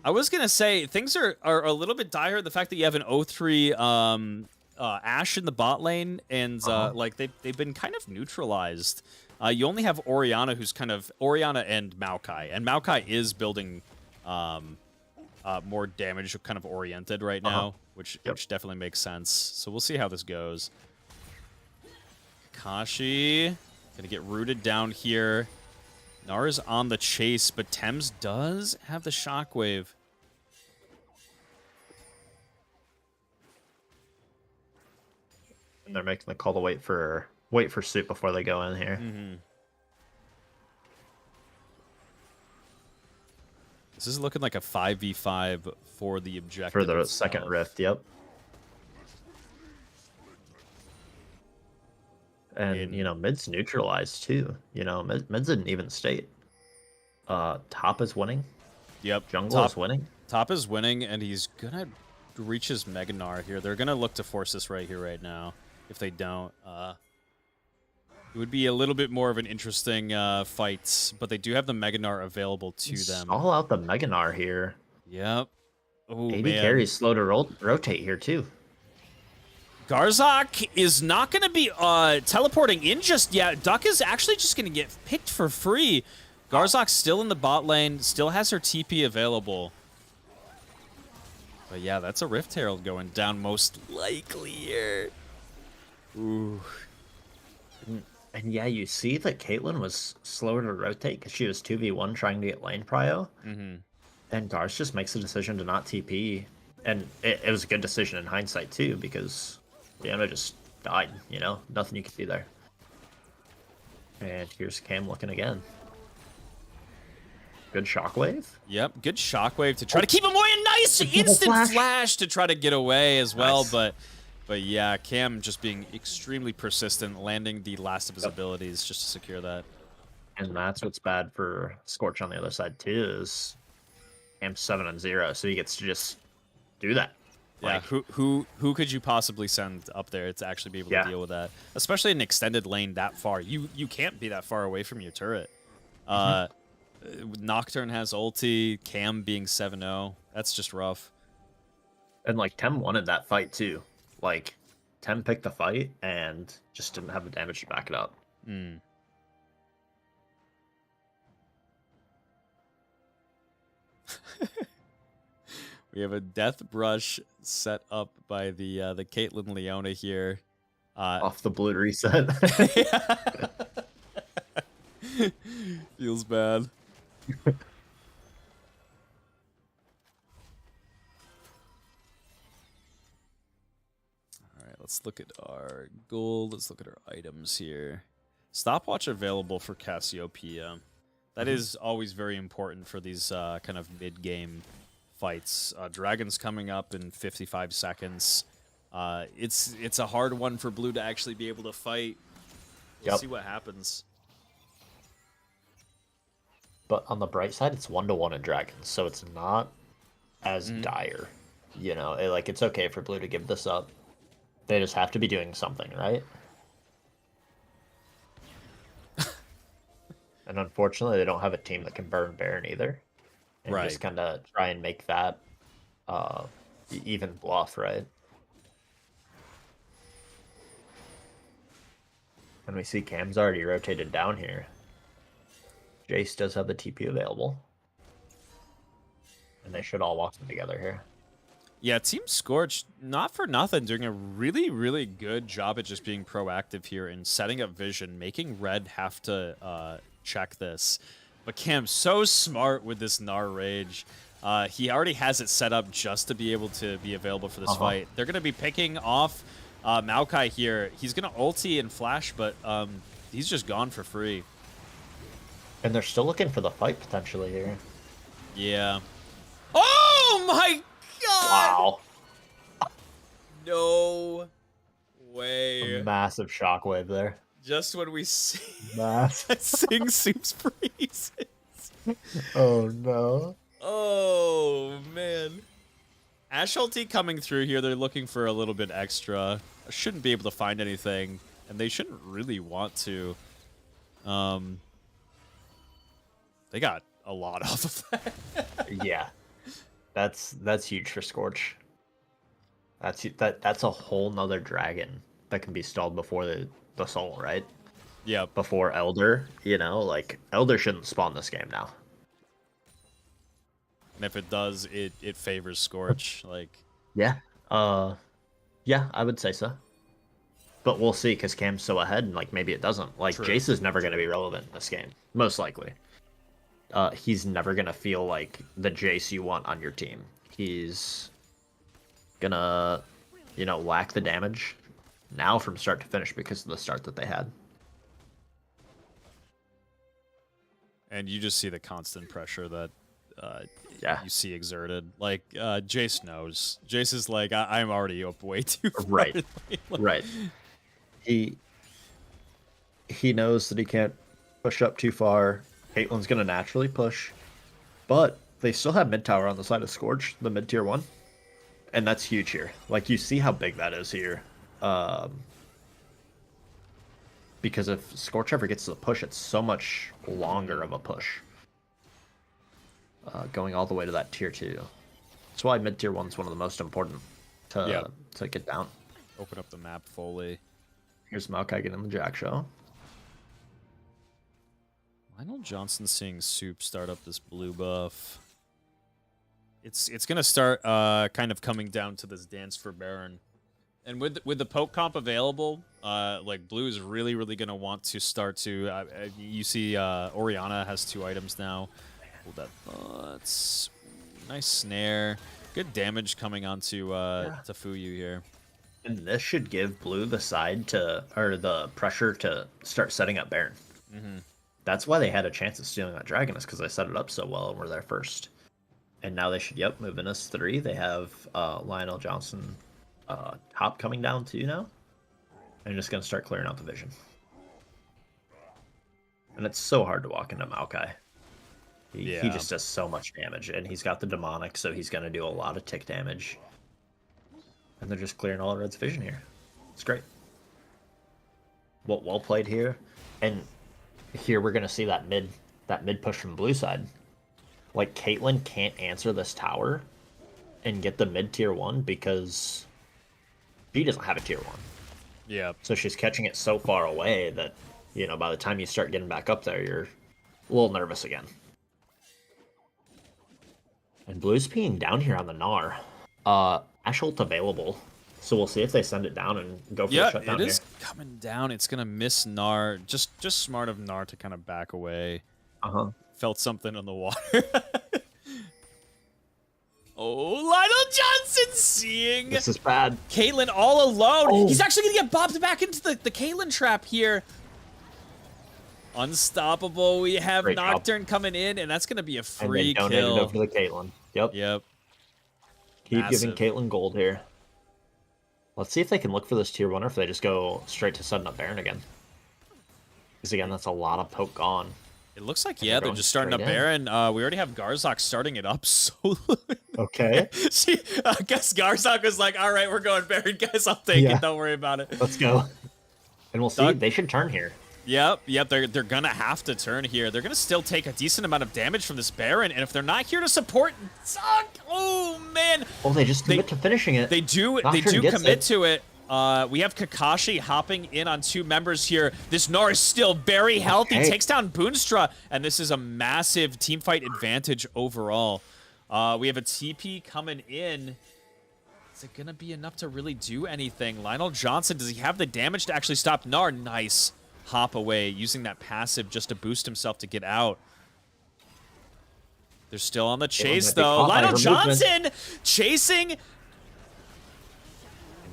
I was gonna say things are a little bit dire. The fact that you have an 0-3 Ashe in the bot lane, and like they've been kind of neutralized. You only have Orianna, who's kind of Orianna and Maokai is building more damage, kind of oriented right now, which definitely makes sense. So we'll see how this goes. Kashi gonna get rooted down here. Nara's on the chase, but Thames does have the shockwave. And they're making the call to wait for Soup before they go in here. This is looking like a 5v5 for the objective. For the itself. second rift, yep. And, you know, mid's neutralized, too. You know, mid's in an even state. Top is winning. Yep. Jungle is winning. Top is winning, and he's going to reach his Mega Gnar here. They're going to look to force this right here, right now. If they don't, it would be a little bit more of an interesting fight, but they do have the Mega Gnar available to them. All out the Mega Gnar here. Yep. Oh, 80 man. carries slow to rotate here, too. Garzak is not going to be teleporting in just yet. Duck is actually just going to get picked for free. Garzak's still in the bot lane, still has her TP available. But yeah, that's a Rift Herald going down most likely here. Ooh. And yeah, you see that Caitlyn was slower to rotate because she was 2v1 trying to get lane prio. And Garth just makes the decision to not TP. And it was a good decision in hindsight, too, because Diana just died, you know? Nothing you could do there. And here's Cam looking again. Good shockwave. Yep, good shockwave to try to keep him away. A nice instant flash to try to get away as well, but yeah, Cam just being extremely persistent, landing the last of his abilities just to secure that. And that's what's bad for Scorch on the other side, too, is Cam's 7-0, so he gets to just do that. Yeah, like, who could you possibly send up there to actually be able to deal with that? Especially an extended lane that far. You can't be that far away from your turret. Nocturne has ulti, Cam being 7-0. That's just rough. And like Tem wanted that fight too. Like Tem picked the fight and just didn't have the damage to back it up. We have a death brush set up by the Caitlyn Leona here. Off the blue reset. Feels bad. All right, let's look at our gold. Let's look at our items here. Stopwatch available for Cassiopeia. That is always very important for these kind of mid-game fights. Dragon's coming up in 55 seconds. It's a hard one for Blue to actually be able to fight. We'll see what happens. But on the bright side, it's 1-1 in Dragons, so it's not as dire. You know, it's okay for Blue to give this up. They just have to be doing something, right? And unfortunately, they don't have a team that can burn Baron either. And just kind of try and make that even bluff, right? And we see Cam's already rotated down here. Jace does have the TP available. And they should all walk in together here. Yeah, Team Scorch, not for nothing, doing a really, really good job at just being proactive here and setting up vision, making Red have to check this. But Cam's so smart with this Gnar Rage. He already has it set up just to be able to be available for this fight. They're going to be picking off Maokai here. He's going to ulti and flash, but he's just gone for free. And they're still looking for the fight potentially here. Yeah. Oh my god! Wow. No way. A massive shockwave there. Just when we see Massive. Sing Soup's freezes. Oh no. Oh man. Ash ulti coming through here. They're looking for a little bit extra. Shouldn't be able to find anything, and they shouldn't really want to. They got a lot off of that. Yeah. That's huge for Scorch. That's a whole nother dragon that can be stalled before the soul, right? Yeah. Before Elder, you know, like Elder shouldn't spawn this game now. And if it does, it favors Scorch. Like, yeah. Yeah, I would say so. But we'll see, because Cam's so ahead, and like maybe it doesn't. Like True. Jace is never going to be relevant in this game, most likely. He's never going to feel like the Jace you want on your team. He's gonna, you know, lack the damage now from start to finish because of the start that they had. and you just see the constant pressure that Yeah. you see exerted. Like, Jace knows. Jace is like, I'm already up way too far. Right. Like, Right. He knows that he can't push up too far. Caitlyn's gonna naturally push, but they still have mid tower on the side of Scorch, the mid tier 1, and that's huge here. Like, you see how big that is here. Because if Scorch ever gets to the push, it's so much longer of a push. Going all the way to that tier 2. That's why mid tier 1 is one of the most important to get down. open up the map fully. Here's Maokai getting the Jack Show. Lionel Johnson seeing Soup start up this blue buff. It's gonna start kind of coming down to this dance for Baron. And with the poke comp available, like Blue is really gonna want to start to. You see, Orianna has 2 items now. Hold that butts. Nice snare. Good damage coming onto to Fuyu here. And this should give Blue the side to, or the pressure to start setting up Baron. Mm-hmm. That's why they had a chance of stealing that dragon, is because they set it up so well and were there first. And now they should, move in as 3. They have Lionel Johnson top coming down too now. And just going to start clearing out the vision. And it's so hard to walk into Maokai. He just does so much damage. And he's got the demonic, so he's going to do a lot of tick damage. And they're just clearing all of Red's vision here. It's great. Well played here. And here we're going to see that mid push from Blue side. Like, Caitlyn can't answer this tower and get the mid tier 1 because she doesn't have a tier 1. Yeah. So she's catching it so far away that, by the time you start getting back up there, you're a little nervous again. And Blue's peeing down here on the Gnar. Ash ult available. So we'll see if they send it down and go for the shutdown it here. is coming down. It's gonna miss Gnar. Just smart of Gnar to kind of back away. Uh-huh. Felt something on the water. Oh, Lionel Johnson seeing This is bad. Caitlyn all alone. Oh. He's actually going to get bobbed back into the Caitlyn trap here. Unstoppable. We have Great job. Nocturne coming in, and that's going to be a free And they donated kill. over to the Caitlyn. Yep. Yep. Keep giving Massive. Caitlyn gold here. Let's see if they can look for this tier 1 or if they just go straight to setting up Baron again. Because again, that's a lot of poke gone. It looks like, And yeah, they're they're going just starting up straight in. Baron. We already have Garzok starting it up solo. Okay. See, I guess Garzok was like, all right, we're going Baron, guys. I'll take Yeah. it. Don't worry about it. Let's go. And we'll see. Doug- They should turn here. Yep, they're going to have to turn here. They're going to still take a decent amount of damage from this Baron, and if they're not here to support Zuck, oh, man. Oh, they just commit to finishing it. They do Nocturne gets commit it. to it. We have Kakashi hopping in on 2 members here. This Gnar is still very healthy. Okay. Takes down Boonstra, and this is a massive team fight advantage overall. We have a TP coming in. Is it going to be enough to really do anything? Lionel Johnson, does he have the damage to actually stop Gnar? Nice hop away, using that passive just to boost himself to get out. They're still on the chase, might be though. caught by Lionel her movement. Johnson chasing.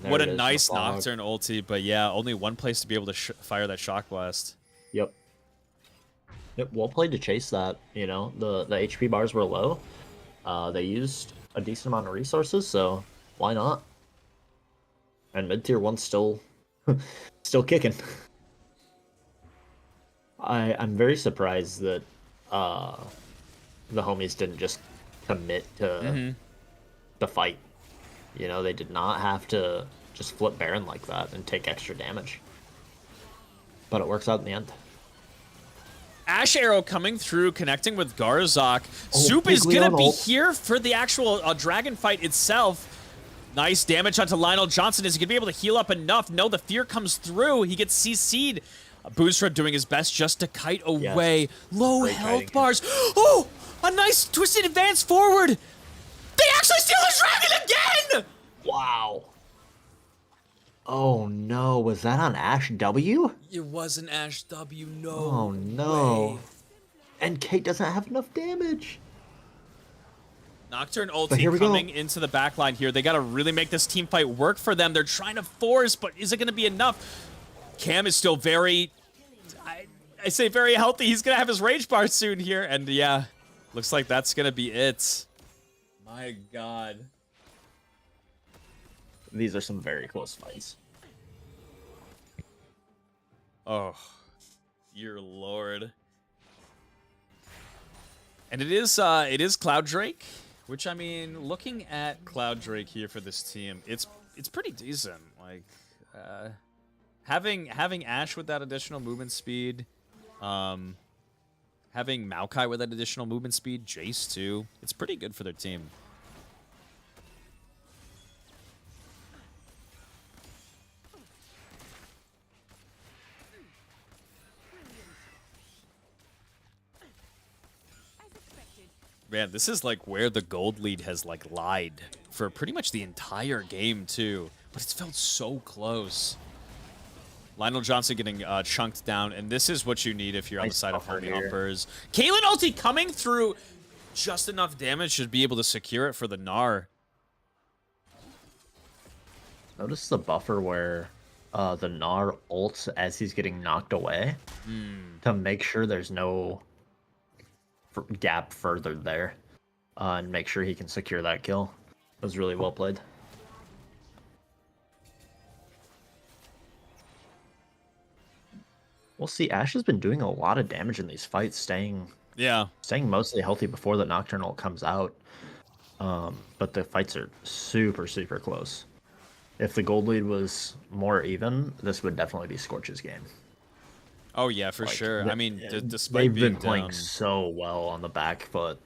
There What it a is, nice the fog. Nocturne ulti, but yeah, only one place to be able to fire that Shock Blast. Yep. Yep, well played to chase that. You know, the HP bars were low. They used a decent amount of resources, so why not? And mid tier 1's still still kicking. I'm very surprised that the homies didn't just commit to the fight. You know, they did not have to just flip Baron like that and take extra damage. But it works out in the end. Ash Arrow coming through, connecting with Garzok. Oh, Soup big is going to Leon be ult. here for the actual dragon fight itself. Nice damage onto Lionel Johnson. Is he going to be able to heal up enough? No, the fear comes through. He gets CC'd. Boonstra doing his best just to kite away. Low Great health kiting. bars. Oh, a nice twisted advance forward. They actually steal the dragon again! Wow. Oh no, was that on Ash W? It was an Ash W, no Oh no. way. And Kate doesn't have enough damage. Nocturne But here ulti we go. coming into the backline here. They got to really make this team fight work for them. They're trying to force, but is it going to be enough? Cam is still very, I say very healthy. He's going to have his rage bar soon here. And yeah, looks like that's going to be it. My God. These are some very close fights. Oh, your lord. And it is Cloud Drake, which, I mean, looking at Cloud Drake here for this team, it's pretty decent. Like having Ashe with that additional movement speed, having Maokai with that additional movement speed, Jace too. It's pretty good for their team. Man, this is like where the gold lead has like lied for pretty much the entire game too. But it's felt so close. Lionel Johnson getting chunked down, and this is what you need if you're on the Nice side of buffer Homie here. Humpers. Caitlyn ulti coming through, just enough damage should be able to secure it for the Gnar. Notice the buffer where the Gnar ults as he's getting knocked away to make sure there's no gap further there and make sure he can secure that kill. It was really well played. We'll see. Ashe has been doing a lot of damage in these fights, staying mostly healthy before the Nocturnal comes out. But the fights are super, super close. If the gold lead was more even, this would definitely be Scorch's game. Oh yeah, for Like, sure. I mean, despite they've being been playing down, so well on the back foot.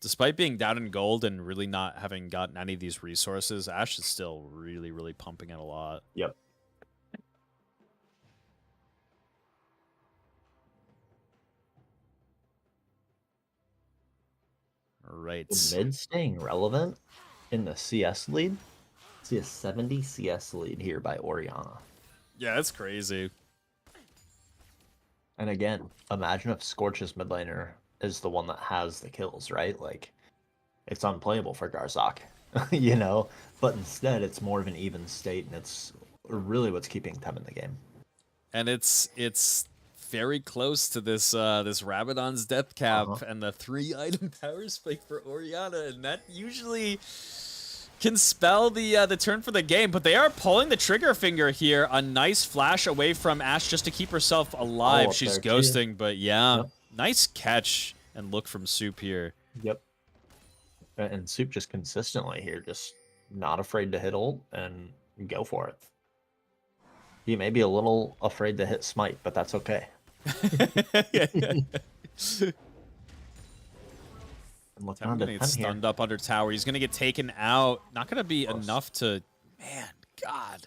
despite being down in gold and really not having gotten any of these resources, Ashe is still really, really pumping it a lot. Yep. All right. The mid staying relevant in the CS lead. See a 70 CS lead here by Orianna. Yeah, that's crazy. And again, imagine if Scorch's mid laner is the one that has the kills, right? Like, it's unplayable for Garzak, you know. But instead, it's more of an even state, and it's really what's keeping them in the game. And it's very close to this this Rabadon's death cap and the 3-item power spike for Orianna, and that usually can spell the turn for the game. But they are pulling the trigger finger here. A nice flash away from Ashe just to keep herself alive. Oh, She's there, ghosting, too. but yeah, Yep. nice catch and look from Soup here. Yep. And Soup just consistently here, just not afraid to hit ult and go for it. He may be a little afraid to hit smite, but that's okay. And look I'm on to gonna get 10 stunned here. up under tower. He's gonna get taken out. Not gonna be enough to, man, God.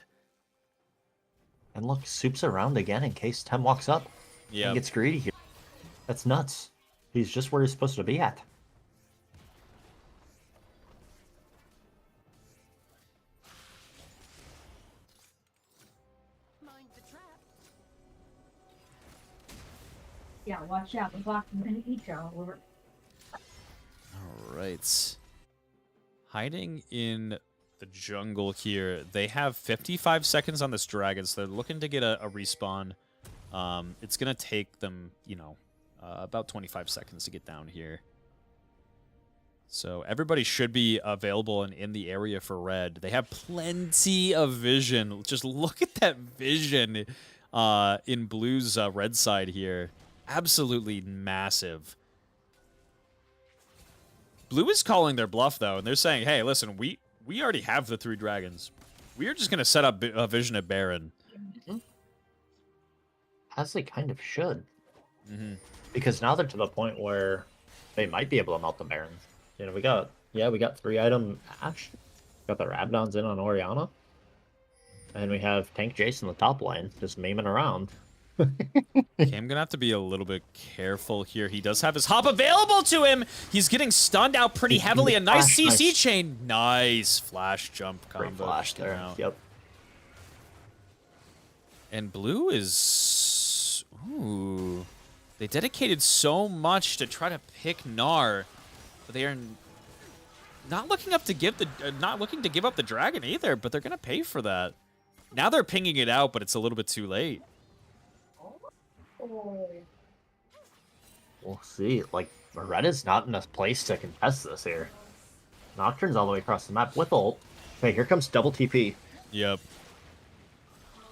And look, Soup's around again in case Tem walks up Yeah. and gets greedy here. That's nuts. He's just where he's supposed to be at. Yeah, watch out. The box is gonna eat y'all. All right. Hiding in the jungle here. They have 55 seconds on this dragon, so they're looking to get a respawn. It's going to take them, you know, about 25 seconds to get down here. So everybody should be available and in the area for red. They have plenty of vision. Just look at that vision in blue's red side here. Absolutely massive. Blue is calling their bluff, though, and they're saying, hey, listen, we already have the 3 dragons. We are just going to set up a vision at Baron. As they kind of should. Mm-hmm. Because now they're to the point where they might be able to melt the Baron. You know, we got 3-item Ashe. Got the Rabdons in on Orianna. And we have Tank Jace in the top lane, just memeing around. Okay, I'm gonna have to be a little bit careful here. He does have his hop available to him. He's getting stunned out pretty heavily. A nice CC chain. Nice flash jump combo. Great flash there. Out. Yep. And blue is... Ooh. They dedicated so much to try to pick Gnar, but they are not looking up to give the not looking to give up the dragon either. But they're gonna pay for that. Now they're pinging it out, but it's a little bit too late. We'll see. Like, Moretta's not in a place to contest this here. Nocturne's all the way across the map with ult. Okay, here comes double TP. Yep.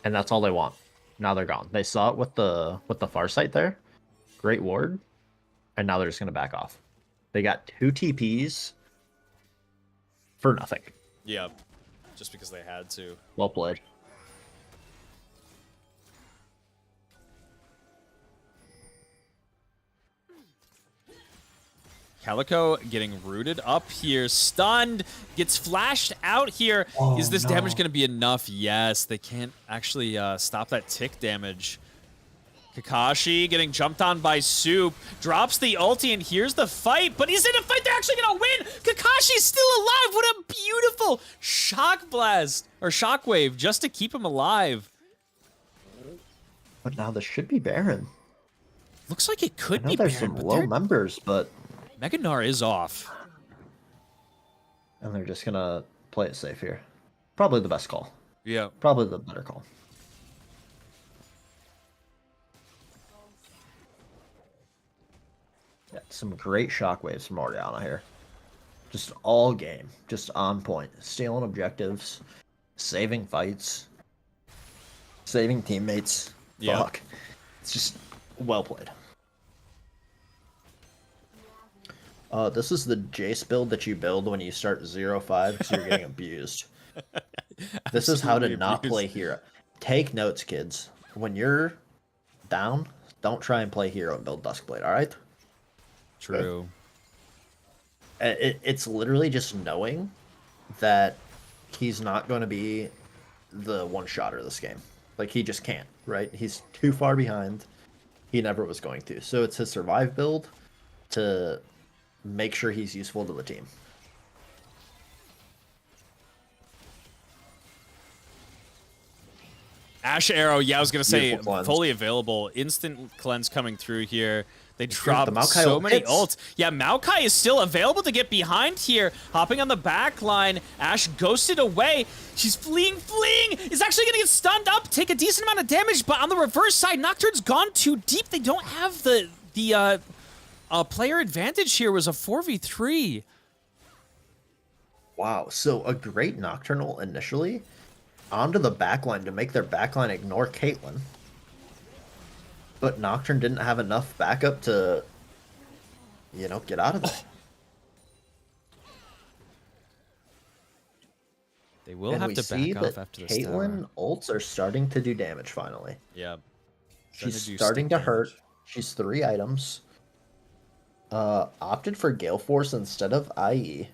And that's all they want. Now they're gone. They saw it with the Farsight there. Great ward. And now they're just gonna back off. They got 2 TPs for nothing. Yep. Just because they had to. Well played. Calico getting rooted up here, stunned, gets flashed out here. Oh, Is this no. damage going to be enough? Yes, they can't actually stop that tick damage. Kakashi getting jumped on by Soup, drops the ulti, and here's the fight, but he's in a fight, they're actually going to win! Kakashi's still alive! What a beautiful shock blast, or shockwave, just to keep him alive. But now this should be Baron. Looks like it could I know be there's Baron, some but low members, but... Mega Gnar is off. And they're just gonna play it safe here. Probably the best call. Yeah. Probably the better call. Yeah, some great shockwaves from Orianna here. Just all game. Just on point. Stealing objectives. Saving fights. Saving teammates. Yeah. Fuck. It's just well played. This is the Jace build that you build when you start 0-5 because you're getting abused. This is how to Absolutely not abused. play hero. Take notes, kids. When you're down, don't try and play hero and build Duskblade, alright? True. It's literally just knowing that he's not going to be the one-shotter this game. Like, he just can't, right? He's too far behind. He never was going to. So it's his survive build to make sure he's useful to the team. Ash Arrow, yeah, I was gonna say Beautiful cleanse. fully available. Instant cleanse coming through here. They Here's dropped the Maokai so ult many hits. ults. Yeah, Maokai is still available to get behind here. Hopping on the back line. Ash ghosted away. She's fleeing. Is actually gonna get stunned up, take a decent amount of damage, but on the reverse side, Nocturne's gone too deep. They don't have the player advantage here. Was a 4v3. Wow, so a great Nocturnal initially onto the backline to make their backline ignore Caitlyn. But Nocturne didn't have enough backup to, you know, get out of there. They will And have we to see back off that after this Caitlyn tower. ults are starting to do damage finally. Yeah. She's to do starting stick to hurt. damage. She's 3 items. Opted for Gale Force instead of IE.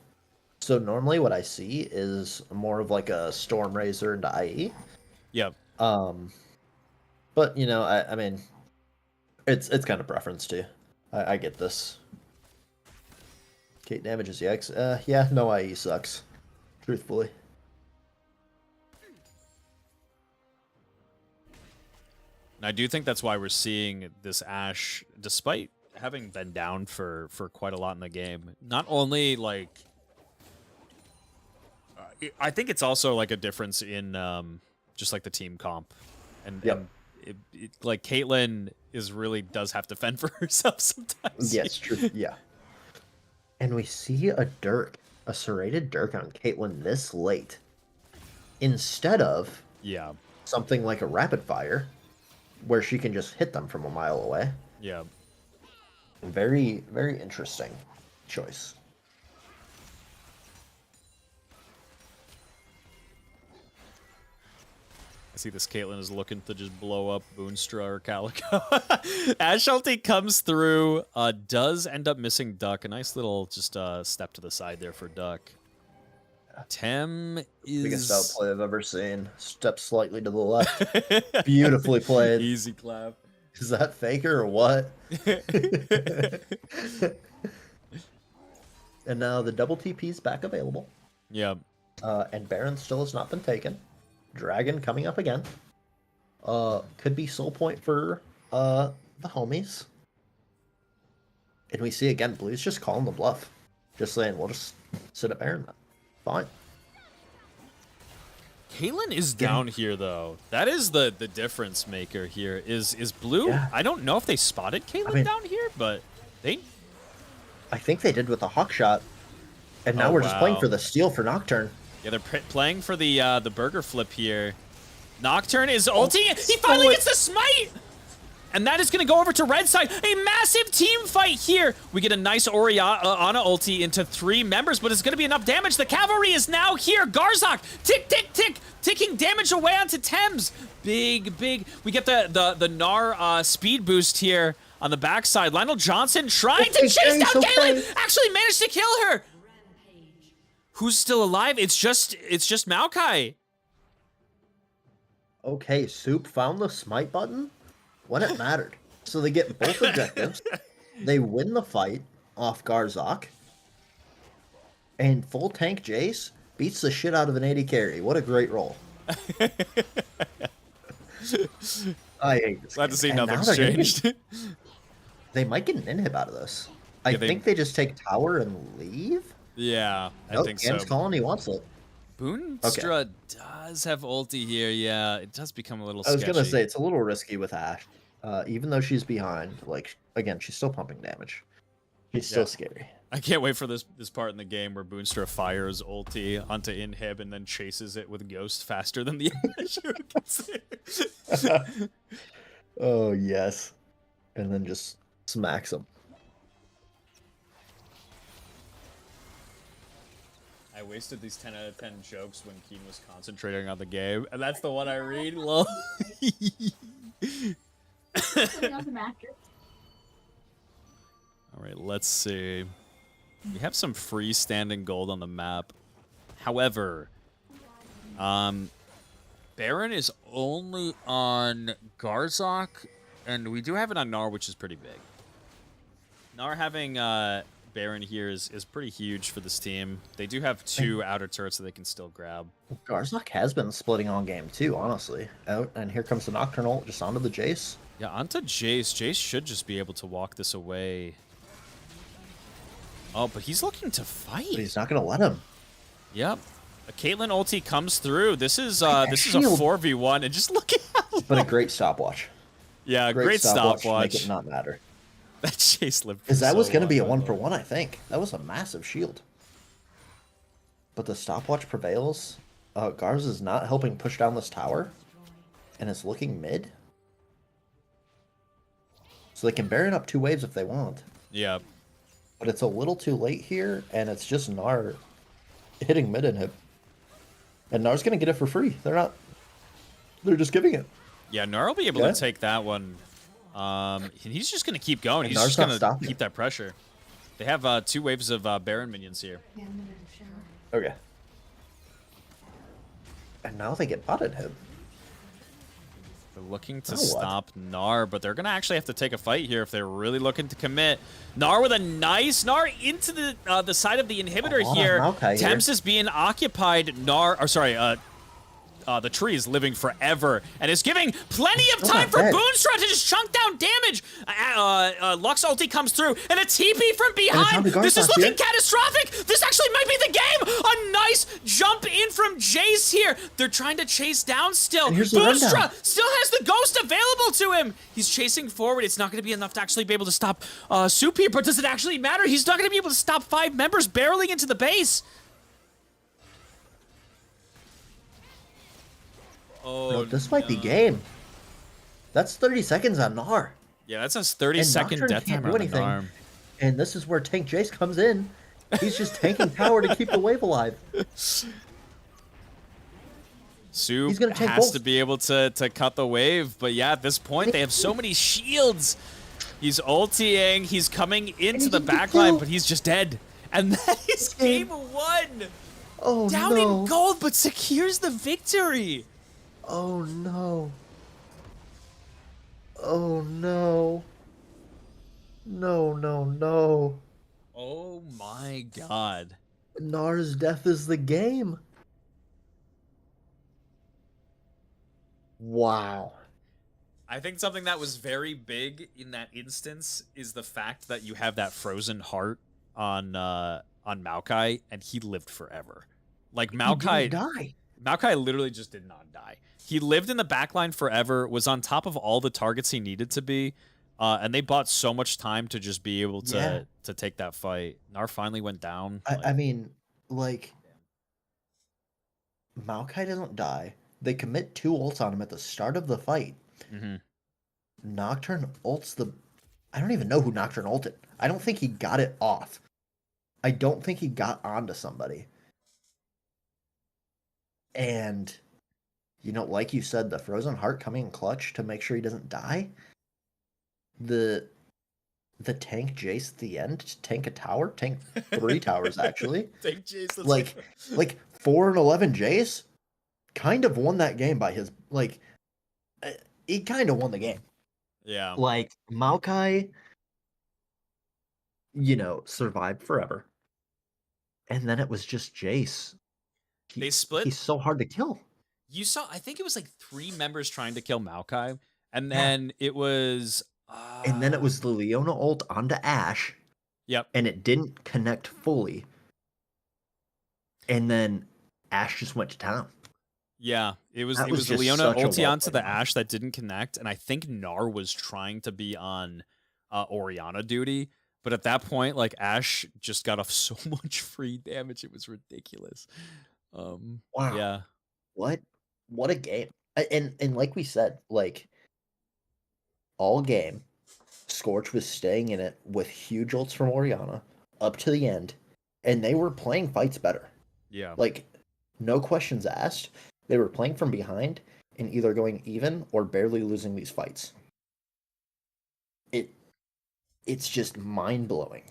So normally what I see is more of like a Storm Razor into IE. Yep. But you know, I mean, it's kind of preference too. I get this. Kate damages EX. Yeah, no IE sucks. Truthfully. And I do think that's why we're seeing this Ashe, despite having been down for quite a lot in the game. Not only like, I think it's also like a difference in just like the team comp, and, Yep. and like Caitlyn does have to fend for herself sometimes. Yes, true. Yeah. And we see a Dirk, a serrated Dirk on Caitlyn this late, instead of Yeah. something like a rapid fire, where she can just hit them from a mile away. Yeah. Very, very interesting choice. I see this Caitlyn is looking to just blow up Boonstra or Calico. Ashe ulti comes through, does end up missing Duck. A nice little just step to the side there for Duck. Tem is... Biggest outplay I've ever seen. Step slightly to the left. Beautifully played. Easy clap. Is that Faker or what? And now the double TP's back available. Yeah. And Baron still has not been taken. Dragon coming up again. Could be soul point for the homies. And we see again, Blue's just calling the bluff. Just saying, we'll just sit at Baron then. Fine. Caitlyn is down here though. That is the difference maker here. Is Blue? Yeah. I don't know if they spotted Caitlyn down here, but they... I think they did with the hawk shot. And now Oh, we're just playing wow. for the steal for Nocturne. Yeah, they're playing for the burger flip here. Nocturne is ulting. He finally gets the smite! And that is going to go over to red side. A massive team fight here. We get a nice Orianna ulti into 3 members, but it's going to be enough damage. The cavalry is now here. Garzak, tick, tick, tick, ticking damage away onto Thames. Big. We get the Gnar speed boost here on the backside. Lionel Johnson trying to chase down Caitlyn. Actually managed to kill her. Who's still alive? It's just Maokai. Okay, Soup found the smite button when it mattered. So they get both objectives. They win the fight off Garzak. And full tank Jace beats the shit out of an AD carry. What a great roll. I hate this Glad game. to see And now nothing's they're gonna changed. They might get an inhib out of this. I Yeah, think they just take tower and leave. Yeah, I Nope, think so. Gam's calling, he wants it. Boonstra does have ulti here. Yeah, it does become a little I was sketchy. gonna say it's a little risky with Ashe. Even though she's behind, like again, she's still pumping damage. She's still scary. I can't wait for this part in the game where Boonstra fires ulti onto inhib and then chases it with Ghost faster than the Ashe. Oh yes, and then just smacks him. I wasted these 10 out of 10 jokes when Keen was concentrating on the game, and that's the one I read. Lol. Nothing after. All right, let's see. We have some freestanding gold on the map. However, Baron is only on Garzak, and we do have it on Gnar, which is pretty big. Gnar having Baron here is pretty huge for this team. They do have 2 outer turrets that they can still grab. Garzak has been splitting on game too, honestly. Out, and here comes the Nocturnal just onto the Jace. Yeah, onto Jace. Jace should just be able to walk this away. Oh, but he's looking to fight. But he's not going to let him. Yep. A Caitlyn ulti comes through. This is a 4v1, and just look at how But a great stopwatch. Yeah, great stopwatch. Make it not matter. That Chase lived. Because that so was going to be a long, 1-for-1, I think. That was a massive shield. But the stopwatch prevails. Garz is not helping push down this tower. And it's looking mid. So they can Baron up 2 waves if they want. Yeah. But it's a little too late here, and it's just Gnar hitting mid inhib. And Gnar's going to get it for free. They're just giving it. Yeah, Gnar will be able to take that one. He's just going to keep going. And He's Gnar's just going not to keep that pressure. They have 2 waves of Baron minions here. Yeah, I'm gonna shower. Okay. And now they get botted him. They're looking to stop Gnar, but they're going to actually have to take a fight here if they're really looking to commit. Gnar with a nice Gnar into the side of the inhibitor here. Thames is being occupied. Gnar, or sorry, the tree is living forever and is giving plenty of time for Boonstra to just chunk down damage. Lux ulti comes through and a TP from behind. This is looking catastrophic. This actually might be the game. A nice jump in from Jace here. They're trying to chase down still. Boonstra still has the ghost available to him. He's chasing forward. It's not going to be enough to actually be able to stop Soup here, but does it actually matter? He's not going to be able to stop 5 members barreling into the base. Oh, no, this might be game. That's 30 seconds on Gnar. Yeah, that's a 30-second death timer on Gnar. And this is where Tank Jace comes in. He's just tanking power to keep the wave alive. Soup has to be able to cut the wave, but yeah, at this point, they have so many shields. He's ultiing, he's coming into the backline, but he's just dead. And that is game 1. Oh, down in gold, but secures the victory. Oh no. Oh no. No. Oh my god. Gnar's death is the game. Wow. I think something that was very big in that instance is the fact that you have that frozen heart on Maokai, and he lived forever. Like Maokai didn't die. Maokai literally just did not die. He lived in the backline forever, was on top of all the targets he needed to be, and they bought so much time to just be able to take that fight. Gnar finally went down. I mean, like, Maokai doesn't die. They commit 2 ults on him at the start of the fight. Mm-hmm. Nocturne ults the... I don't even know who Nocturne ulted. I don't think he got it off. I don't think he got onto somebody. And, you know, like you said, the Frozen Heart coming in clutch to make sure he doesn't die. The tank Jace at the end to tank a tower, tank 3 towers actually. Tank Jace, like 4 and 11 Jace kind of won that game by his he kind of won the game. Yeah. Like Maokai, you know, survived forever. And then it was just Jace. They split. He's so hard to kill. You saw, I think it was like 3 members trying to kill Maokai, and then it was... and then it was the Leona ult onto Ashe. Yep. And it didn't connect fully. And then Ashe just went to town. Yeah, it was the Leona ulti onto the Ashe that didn't connect, and I think Gnar was trying to be on Orianna duty, but at that point, like, Ashe just got off so much free damage, it was ridiculous. Wow. Yeah. What a game. And like we said, like, all game, Scorch was staying in it with huge ults from Orianna up to the end, and they were playing fights better. Yeah. Like, no questions asked. They were playing from behind and either going even or barely losing these fights. It's just mind-blowing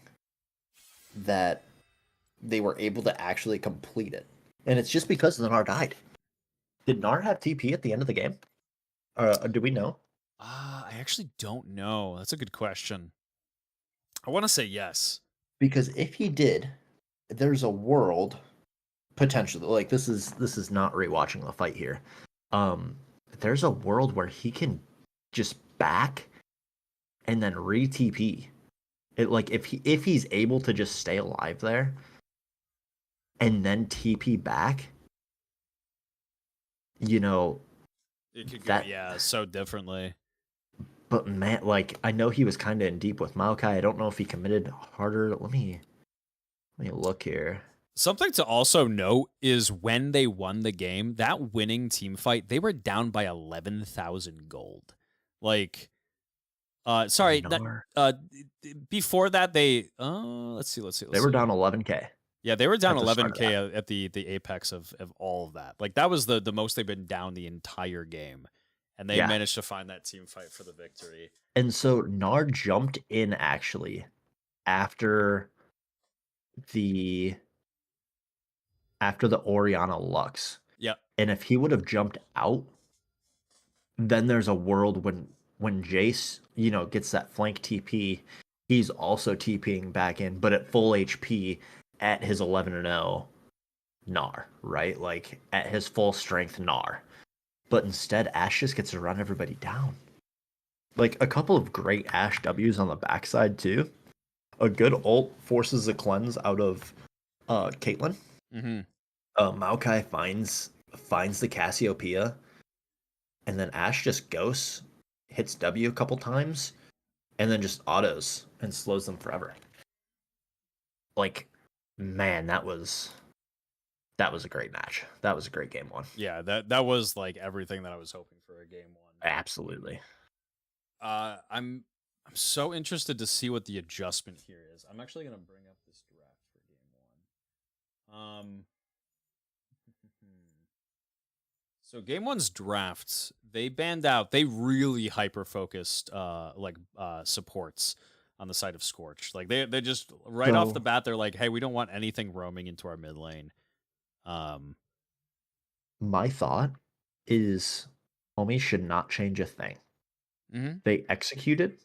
that they were able to actually complete it. And it's just because the Gnar died. Did Gnar have TP at the end of the game? Do we know? I actually don't know. That's a good question. I want to say yes. Because if he did, there's a world potentially, like this is not rewatching the fight here. Um, there's a world where he can just back and then re-TP. It like if he's able to just stay alive there and then TP back, you know, It could go, that yeah, so differently. but man, like I know he was kind of in deep with Maokai. I don't know if he committed harder. Let me look here. Something to also note is when they won the game, that winning team fight, they were down by 11,000 gold. Like, sorry, Gnar. before that they, let's see. They were down 11K. Yeah, they were down at the start of 11K at the apex of all of that. Like that was the most they've been down the entire game, and they Yeah. managed to find that team fight for the victory. And so Gnar jumped in actually after the Oriana Lux. Yep. And if he would have jumped out, then there's a world when Jace, you know, gets that flank TP, he's also TPing back in, but at full HP at his 11-0 Gnar, right? Like at his full strength Gnar. But instead, Ashe just gets to run everybody down. Like a couple of great Ashe W's on the backside too. A good ult forces a cleanse out of Caitlyn. Mm-hmm. Maokai finds the Cassiopeia, and then Ashe just ghosts, hits W a couple times, and then just autos and slows them forever. Like, man, that was a great match. That was a great game one. Yeah, that was like everything that I was hoping for a game one. Absolutely. I'm so interested to see what the adjustment here is. I'm actually gonna bring up this draft for game one. So game one's drafts, they banned out. They really hyper focused supports on the side of Scorch. Like they just right off the bat they're like, hey, we don't want anything roaming into our mid lane. My thought is Homie should not change a thing. Mm-hmm. They executed.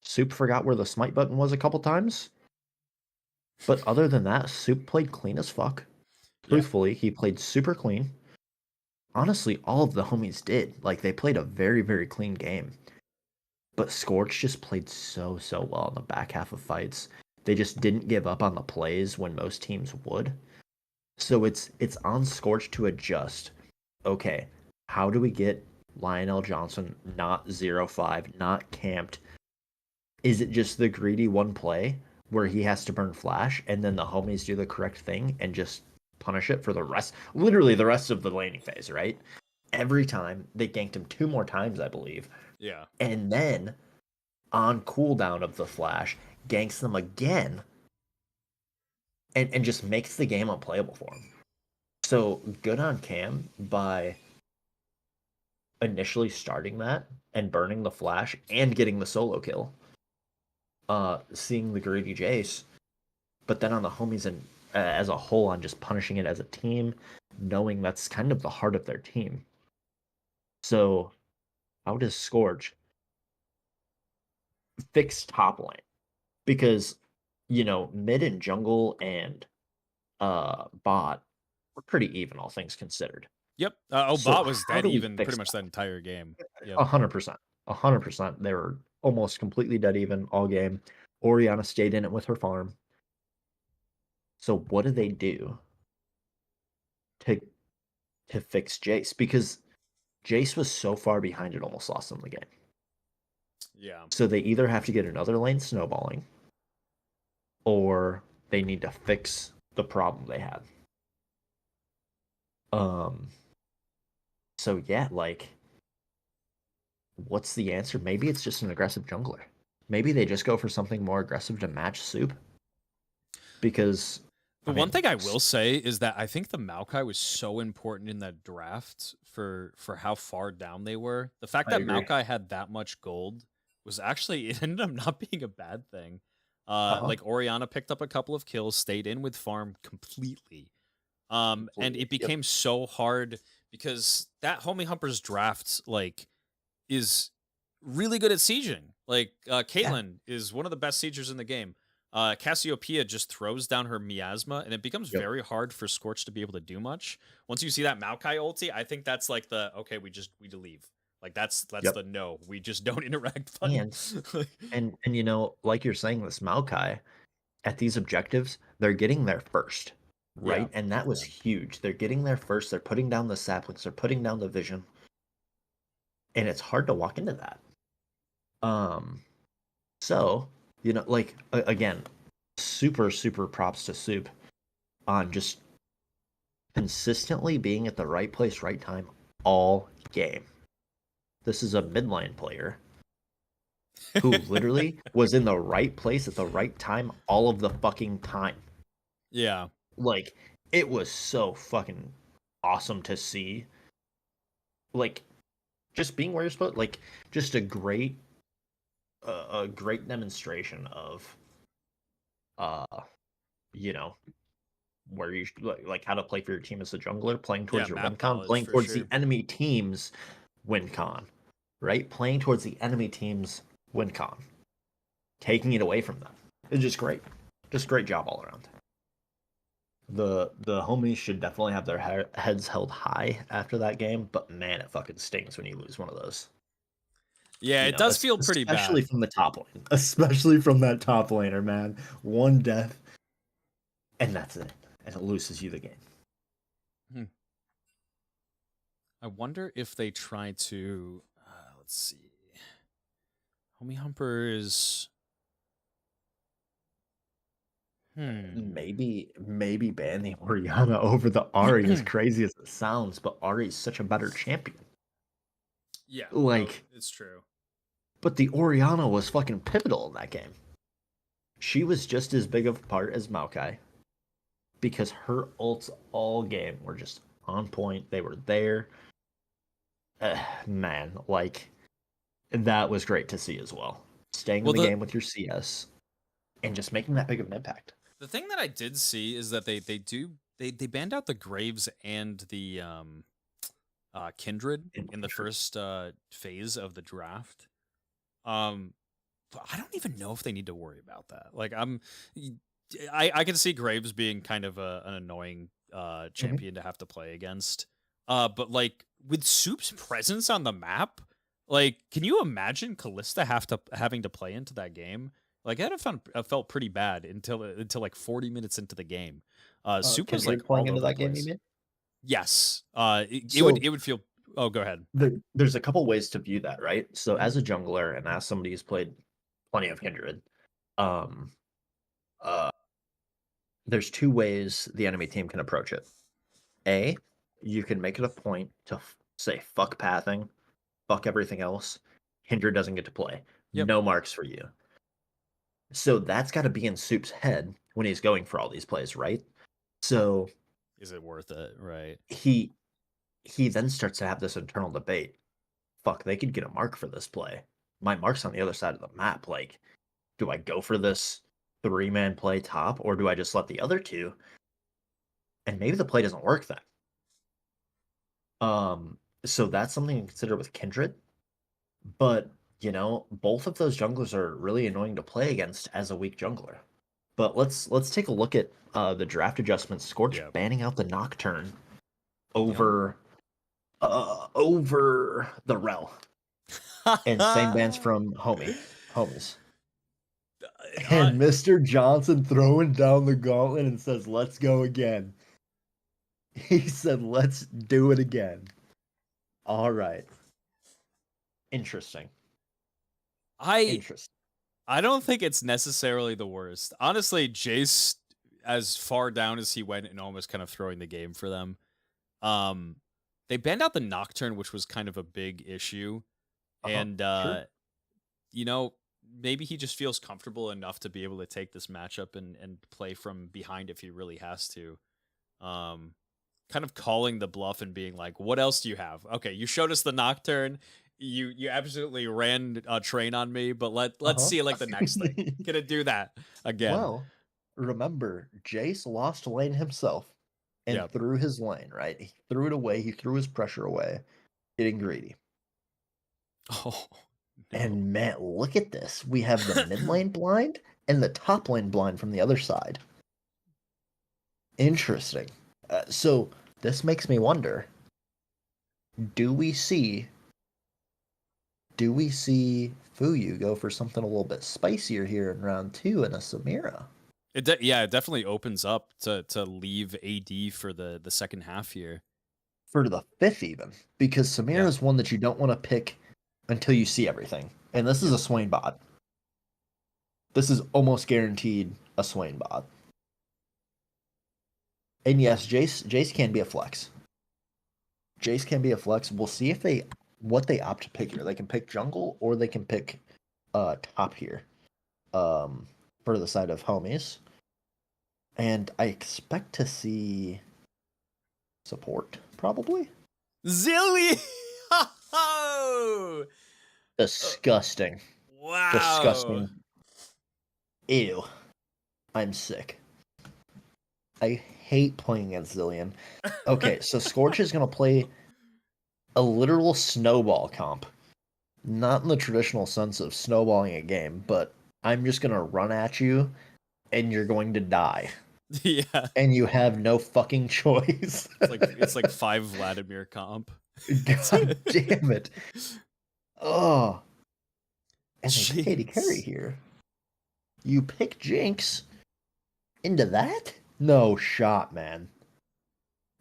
Soup forgot where the smite button was a couple times. But other than that, Soup played clean as fuck. Truthfully, he played super clean. Honestly, all of the homies did. Like, they played a very, very clean game. But Scorch just played so well in the back half of fights. They just didn't give up on the plays when most teams would. So it's on Scorch to adjust. Okay, how do we get Lionel Johnson not 0-5, not camped? Is it just the greedy one play where he has to burn flash and then the homies do the correct thing and just punish it for the rest, literally the rest of the laning phase, right? Every time they ganked him 2 more times, I believe. Yeah. And then on cooldown of the flash, ganks them again and just makes the game unplayable for him. So good on Cam by initially starting that and burning the flash and getting the solo kill. Seeing the greedy Jace, but then on the homies and as a whole on just punishing it as a team, knowing that's kind of the heart of their team. So how does Scorch fix top lane? Because, you know, mid and jungle and bot were pretty even, all things considered. Yep. So bot was how dead do we even fix pretty much that? that entire game. Yep. 100%. 100%. They were almost completely dead even all game. Oriana stayed in it with her farm. So what do they do to fix Jace? Because Jace was so far behind it almost lost them the game. Yeah. So they either have to get another lane snowballing or they need to fix the problem they had. So yeah, like what's the answer? Maybe it's just an aggressive jungler. Maybe they just go for something more aggressive to match Soup. Because the one thing I will say is that I think the Maokai was so important in that draft for how far down they were. The fact that Maokai had that much gold was actually, it ended up not being a bad thing. Like Oriana picked up a couple of kills, stayed in with farm completely. And it became so hard because that homie Humpers draft like is really good at sieging. Like Caitlyn is one of the best siegers in the game. Cassiopeia just throws down her miasma, and it becomes Yep. very hard for Scorch to be able to do much. Once you see that Maokai ulti, I think that's like the okay, we leave. Like that's Yep. the no, we just don't interact button. And like you're saying, this Maokai at these objectives, they're getting there first, right? Yeah, And that was huge. They're getting there first. They're putting down the saplings. They're putting down the vision, and it's hard to walk into that. So like again, super props to Soup on just consistently being at the right place, right time all game. This is a midline player who literally was in the right place at the right time all of the fucking time. yeah. Like, it was so fucking awesome to see. Like, just being where you're supposed, like, just a great demonstration of, you know, where you like how to play for your team as a jungler, playing towards your Map win con, knowledge playing for towards sure. the enemy team's win con, right? Playing towards the enemy team's win con, taking it away from them. It's just great. Just great job all around. The homies should definitely have their heads held high after that game, but man, it fucking stings when you lose one of those. Yeah, it does feel pretty Especially bad. from the top lane. Especially from that top laner, man. One death, and that's it. And it loses you the game. I wonder if they try to let's see. Homie Humpers. Maybe ban the Orianna over the Ari, as crazy as it sounds, but Ari is such a better champion. Yeah, like it's true. But the Orianna was fucking pivotal in that game. She was just as big of a part as Maokai, because her ults all game were just on point. They were there. Man, like, that was great to see as well. Staying in the game with your CS and just making that big of an impact. The thing that I did see is that they banned out the Graves and the Kindred in the first phase of the draft. But I don't even know if they need to worry about that. Like I can see Graves being kind of an annoying champion to have to play against. But like with Soup's presence on the map, like can you imagine Callista having to play into that game? Like that felt pretty bad until like 40 minutes into the game. Soup was like playing all into over that the game, place. you mean? Yes. It would feel. Oh, go ahead. There's a couple ways to view that, right? So as a jungler and as somebody who's played plenty of Kindred, there's two ways the enemy team can approach it. A, you can make it a point to say fuck pathing, fuck everything else. Kindred doesn't get to play. Yep. No marks for you. So that's got to be in Soup's head when he's going for all these plays, right? So is it worth it? Right. He then starts to have this internal debate. Fuck, they could get a mark for this play. My mark's on the other side of the map. Like, do I go for this 3-man play top, or do I just let the other two? And maybe the play doesn't work then. So that's something to consider with Kindred. But, both of those junglers are really annoying to play against as a weak jungler. But let's take a look at the draft adjustments. Scorch banning out the Nocturne over the Rel. And same bans from homies. And Mr. Johnson throwing down the gauntlet and says, let's go again. He said, let's do it again. All right. Interesting. I don't think it's necessarily the worst. Honestly, Jace, as far down as he went and almost kind of throwing the game for them, they banned out the Nocturne, which was kind of a big issue. And, sure. Maybe he just feels comfortable enough to be able to take this matchup and play from behind if he really has to. Kind of calling the bluff and being like, what else do you have? Okay, you showed us the Nocturne. You absolutely ran a train on me, but let's see like the next thing. Gonna do that again. Well, remember, Jace lost lane himself and threw his lane, right? He threw it away. He threw his pressure away, getting greedy. Oh, no. And man, look at this. We have the mid lane blind, and the top lane blind from the other side. Interesting. So this makes me wonder, do we see Fuyu go for something a little bit spicier here in round 2 in a Samira? It definitely opens up to leave AD for the second half here. For the 5th even, because Samira Yeah. is one that you don't want to pick until you see everything. And this is a Swain bot. This is almost guaranteed a Swain bot. And yes, Jace can be a flex. Jace can be a flex. We'll see if what they opt to pick here. They can pick jungle or they can pick top here. For the side of homies. And I expect to see support, probably. Zilly! Oh! Disgusting. Wow. Disgusting. Ew. I'm sick. I hate playing against Zillion. Okay, so Scorch is going to play a literal snowball comp. Not in the traditional sense of snowballing a game, but I'm just going to run at you and you're going to die. Yeah. And you have no fucking choice. It's like 5 Vladimir comp. God damn it. Oh. And they pick AD carry Jeez. here. You pick Jinx into that? No shot, man.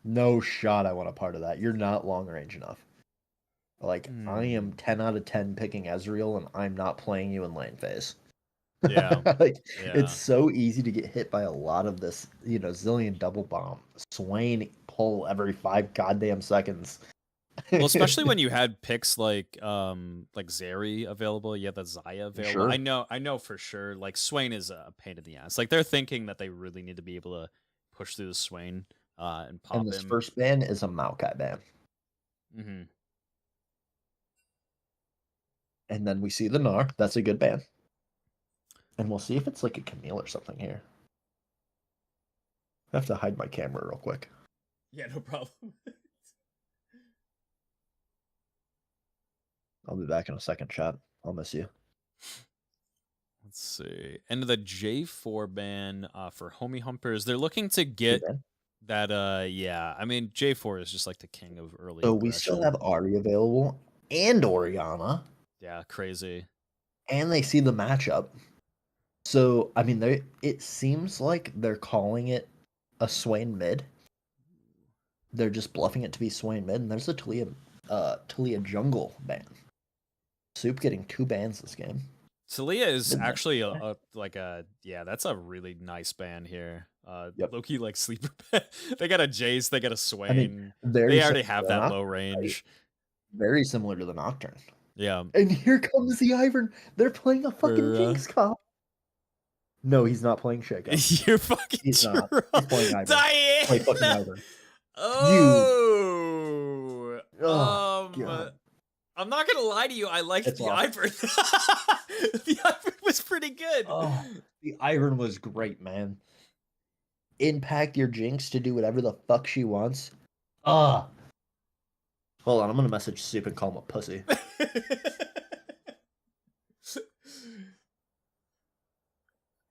No shot I want a part of that. You're not long range enough. Like, I am 10 out of 10 picking Ezreal, and I'm not playing you in lane phase. Yeah. It's so easy to get hit by a lot of this, Zillion double bomb. Swain pull every 5 goddamn seconds. Well, especially when you had picks like Zeri available, you had the Zaya available. Sure. I know for sure. Like Swain is a pain in the ass. Like they're thinking that they really need to be able to push through the Swain and pop And this him. first ban is a Maokai ban. Mm-hmm. And then we see the Gnar. That's a good ban. And we'll see if it's like a Camille or something here. I have to hide my camera real quick. Yeah, no problem. I'll be back in a second, chat. I'll miss you. Let's see. And the J4 ban for Homie Humpers, they're looking to get that. Yeah, I mean J4 is just like the king of early. So we still have Ahri available and Orianna. Yeah, crazy. And they see the matchup. So I mean, it seems like they're calling it a Swain mid. They're just bluffing it to be Swain mid, and there's a Talia jungle ban. Soup getting 2 bans this game. Talia is actually that's a really nice ban here. Yep. Loki like sleeper ban. They got a Jace, they got a Swain. I mean, they already have that low range. Very similar to the Nocturne. Yeah. And here comes the Ivern. They're playing a fucking Jinx comp. No, he's not playing Shake-Up. You're fucking He's not. He's playing Ivern. Diana! Play fucking Ivern. Oh! God. I'm not gonna lie to you, I liked the Ivern. The Ivern was pretty good. Oh, the Ivern was great, man. Impact your Jinx to do whatever the fuck she wants. Hold on, I'm gonna message Soup and call him a pussy.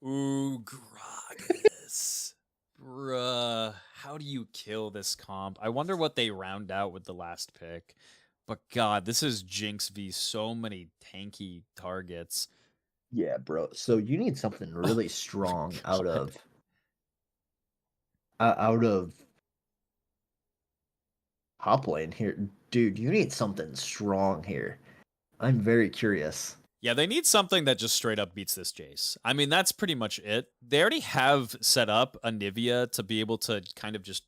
Ooh, Gragas. Bruh. How do you kill this comp? I wonder what they round out with the last pick. But God, this is Jinx v so many tanky targets. Yeah, bro. So you need something really strong out of top lane here. Dude, you need something strong here. I'm very curious. Yeah, they need something that just straight up beats this Jace. I mean, that's pretty much it. They already have set up a Nivea to be able to kind of just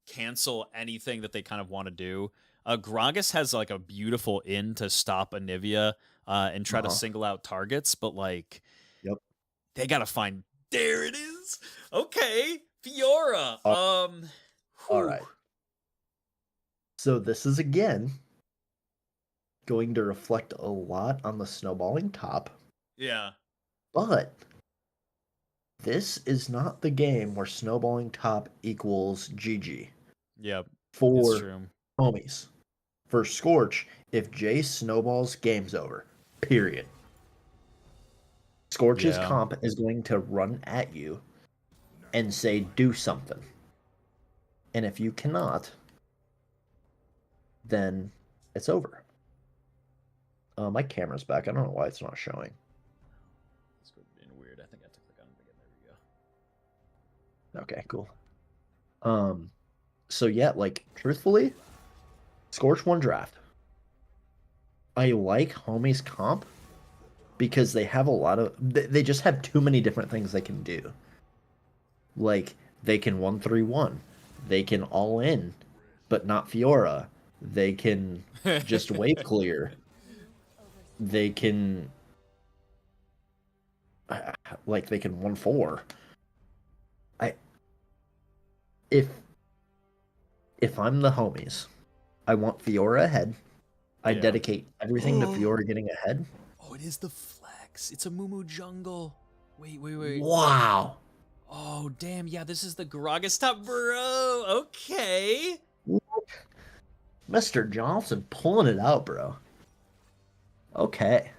cancel anything that they kind of want to do. Gragas has like a beautiful in to stop a Nivea and try to single out targets, but like, they gotta find. There it is. Okay, Fiora. All right. So this is again going to reflect a lot on the snowballing top. Yeah. But this is not the game where snowballing top equals GG. Yep. For homies. For Scorch, if Jace snowballs, game's over. Period. Scorch's Yeah. comp is going to run at you and say, do something. And if you cannot, then it's over. My camera's back. I don't know why it's not showing. It's being weird. I think I have to click on it again. There we go. Okay, cool. So yeah, like, truthfully, Scorch won draft. I like Homie's comp because they have a lot of... They just have too many different things they can do. Like, they can 1-3-1. They can all in, but not Fiora. They can just wave clear. They can... Like, they can 1-4. If I'm the homies, I want Fiora ahead. I Yeah. dedicate everything to Fiora getting ahead. Oh, it is the flex. It's a Mumu jungle. Wait. Wow. Oh, damn. Yeah, this is the Gragas top, bro. Okay. Mr. Johnson pulling it out, bro. Okay.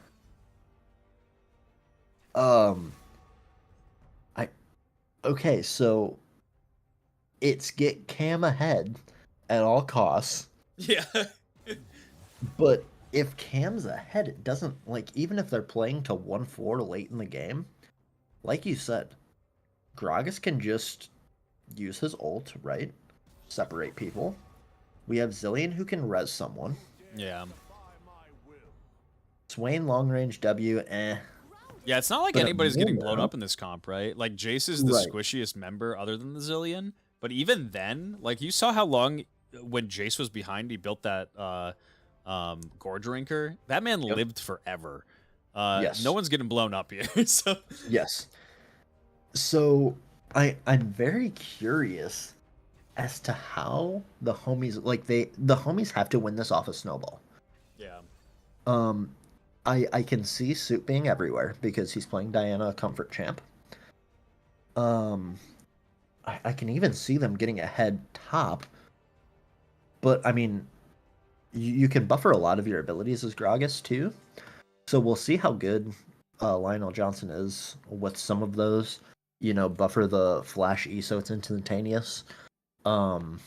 Okay, so it's get Cam ahead at all costs. Yeah. But if Cam's ahead, it doesn't, like, even if they're playing to 1-4 late in the game, like you said, Gragas can just use his ult, right? Separate people. We have Zillion who can res someone. Yeah. Swain long range W, Yeah, it's not like But at anybody's getting blown minimum- up in this comp, right? Like, Jace is the Right. squishiest member other than the Zillion. But even then, like, you saw how long when Jace was behind, he built that Gore Drinker. That man Yep. lived forever. Yes. No one's getting blown up here. So Yes. So I'm very curious as to how the homies, like, the homies have to win this off a snowball. yeah. I can see Suit being everywhere because he's playing Diana, comfort champ. I can even see them getting ahead top. But I mean, you can buffer a lot of your abilities as Gragas too. So we'll see how good Lionel Johnson is with some of those. You know, buffer the flash E so it's instantaneous. You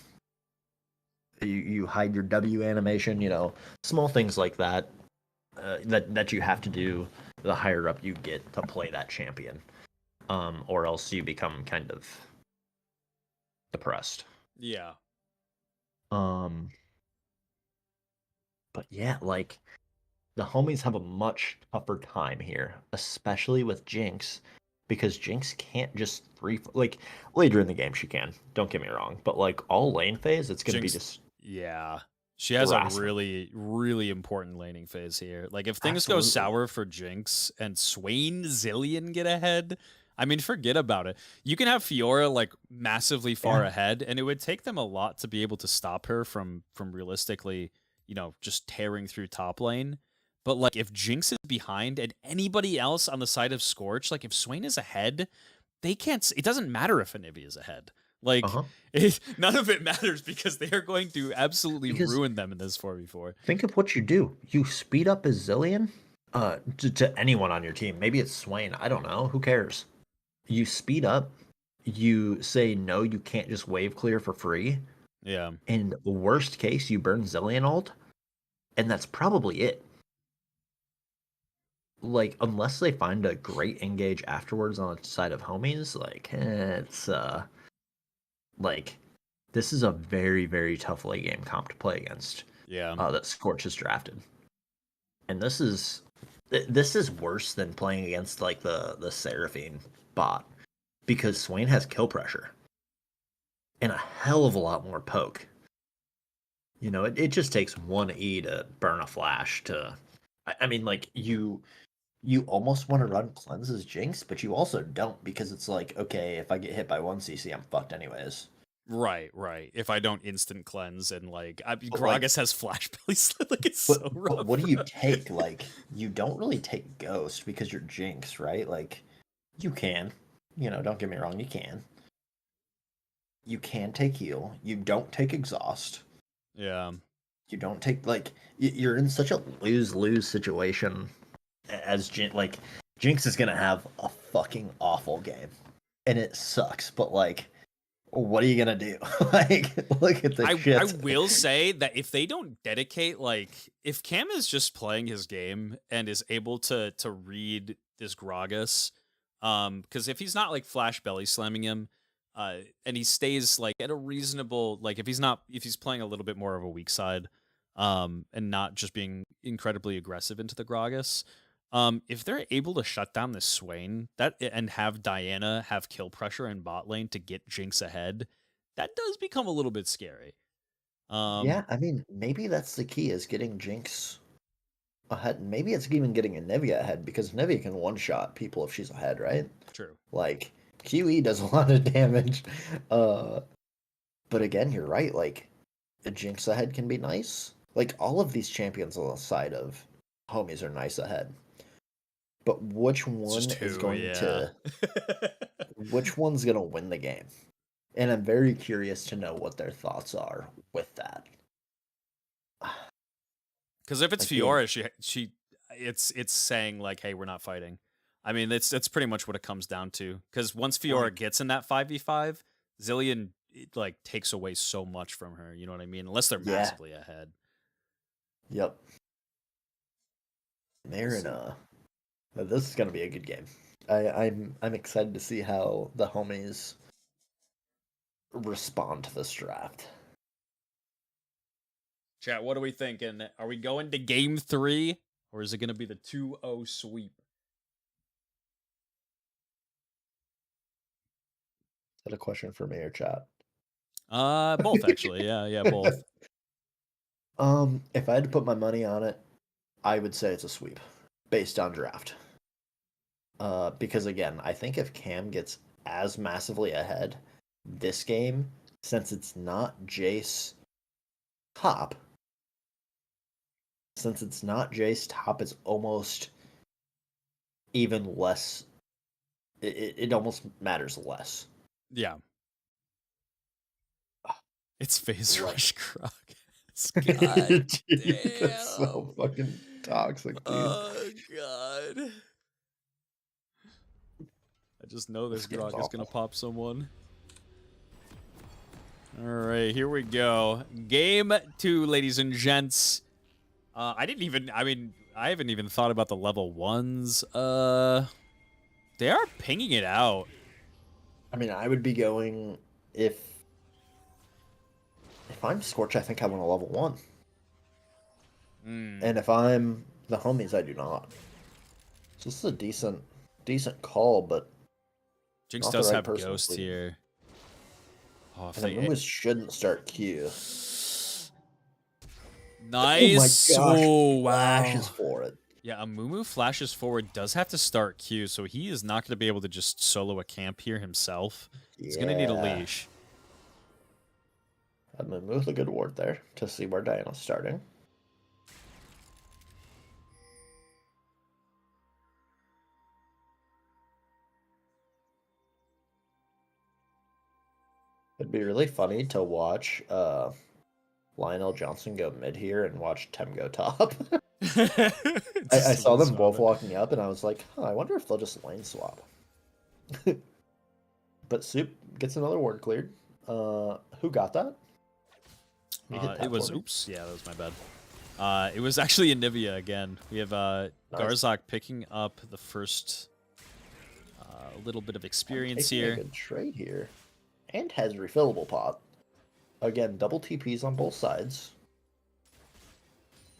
hide your W animation. You know, small things like that. That you have to do the higher up you get to play that champion, or else you become kind of depressed. Yeah. But yeah, like, the homies have a much tougher time here, especially with Jinx, because Jinx can't just like, later in the game she can. Don't get me wrong, but like all lane phase, it's gonna Jinx- be just Yeah. She has harassment. a really, really important laning phase here. Like, if things Absolutely. go sour for Jinx and Swain Zillion get ahead, I mean, forget about it. You can have Fiora, like, massively far Yeah. ahead, and it would take them a lot to be able to stop her from realistically, you know, just tearing through top lane. But, like, if Jinx is behind and anybody else on the side of Scorch, like, if Swain is ahead, they can't... It doesn't matter if Anivia is ahead. Like, none of it matters because they are going to absolutely Because- ruin them in this 4v4. Think of what you do. You speed up a Zillion to anyone on your team. Maybe it's Swain. I don't know. Who cares? You speed up. You say, no, you can't just wave clear for free. Yeah. In worst case, you burn Zillion ult. And that's probably it. Like, unless they find a great engage afterwards on the side of homies, like, it's, like, this is a very, very tough late game comp to play against. Yeah. That Scorch has drafted, and this is worse than playing against like the Seraphine bot, because Swain has kill pressure and a hell of a lot more poke. You know, it just takes one E to burn a flash to. I mean, like, you almost want to run cleanse as Jinx, but you also don't, because it's like, okay, if I get hit by 1 CC, I'm fucked anyways. Right. If I don't instant cleanse and, like, like- Gragas has flash belly slip, like, it's so rough. But what do you take? Like, you don't really take Ghost because you're Jinx, right? Like, you can. You know, don't get me wrong, you can. You can take heal. You don't take exhaust. Yeah. You don't take, like, you're in such a lose-lose situation as Jinx is gonna have a fucking awful game, and it sucks. But like, what are you gonna do? Like, look at the I shit. will say that if they don't dedicate, like, if Cam is just playing his game and is able to read this Gragas, because if he's not like flash belly slamming him, and he stays like at a reasonable, like if he's playing a little bit more of a weak side, and not just being incredibly aggressive into the Gragas, if they're able to shut down this Swain and have Diana have kill pressure in bot lane to get Jinx ahead, that does become a little bit scary. Yeah, I mean, maybe that's the key is getting Jinx ahead. Maybe it's even getting a Nivea ahead because Nivea can one-shot people if she's ahead, right? True. Like, QE does a lot of damage. But again, you're right. Like, a Jinx ahead can be nice. Like, all of these champions on the side of homies are nice ahead. But which one is going to which one's gonna win the game? And I'm very curious to know what their thoughts are with that. Because if it's Again, Fiora, it's saying like, hey, we're not fighting. I mean, that's pretty much what it comes down to. Because once Fiora like, gets in that 5v5, Zillion like takes away so much from her. You know what I mean? Unless they're yeah, massively ahead. yep. They're in a. This is gonna be a good game. I'm excited to see how the homies respond to this draft. Chat, what are we thinking? Are we going to game 3, or is it going to be the 2-0 sweep? Is that a question for me or chat? Both actually. Yeah, both. If I had to put my money on it, I would say it's a sweep based on draft. Because again, I think if Cam gets as massively ahead this game, since it's not Jace top, it's almost even less. It almost matters less. Yeah. It's phase Right. rush Krog. God Dude, damn. that's so fucking toxic, dude. Oh god. I just know this game's Grok is gonna awful. pop someone. Alright, here we go. Game 2, ladies and gents. I haven't even thought about the level 1s. They are pinging it out. I mean, I would be going if I'm Scorch, I think I want a level 1. And if I'm the homies, I do not. So this is a decent call, but Jinx not the does right have person Ghost to lead. here. Oh, if And the they... Mumus shouldn't start Q. Nice. Oh my gosh, Oh, wow. flashes for it. Yeah, a Mumu flashes forward, does have to start Q, so he is not going to be able to just solo a camp here himself. He's going to need a leash. A Mumu with a good ward there to see where Diana's starting. It'd be really funny to watch Lionel Johnson go mid here and watch Tem go top. I saw them both walking up, and I was like, huh, I wonder if they'll just lane swap. But Soup gets another ward cleared. Who got that? It was, oops, yeah, that was my bad. It was actually Anivia again. We have Garzak picking up the first little bit of experience here. A good trade here. And has refillable pot. Again, double TPs on both sides.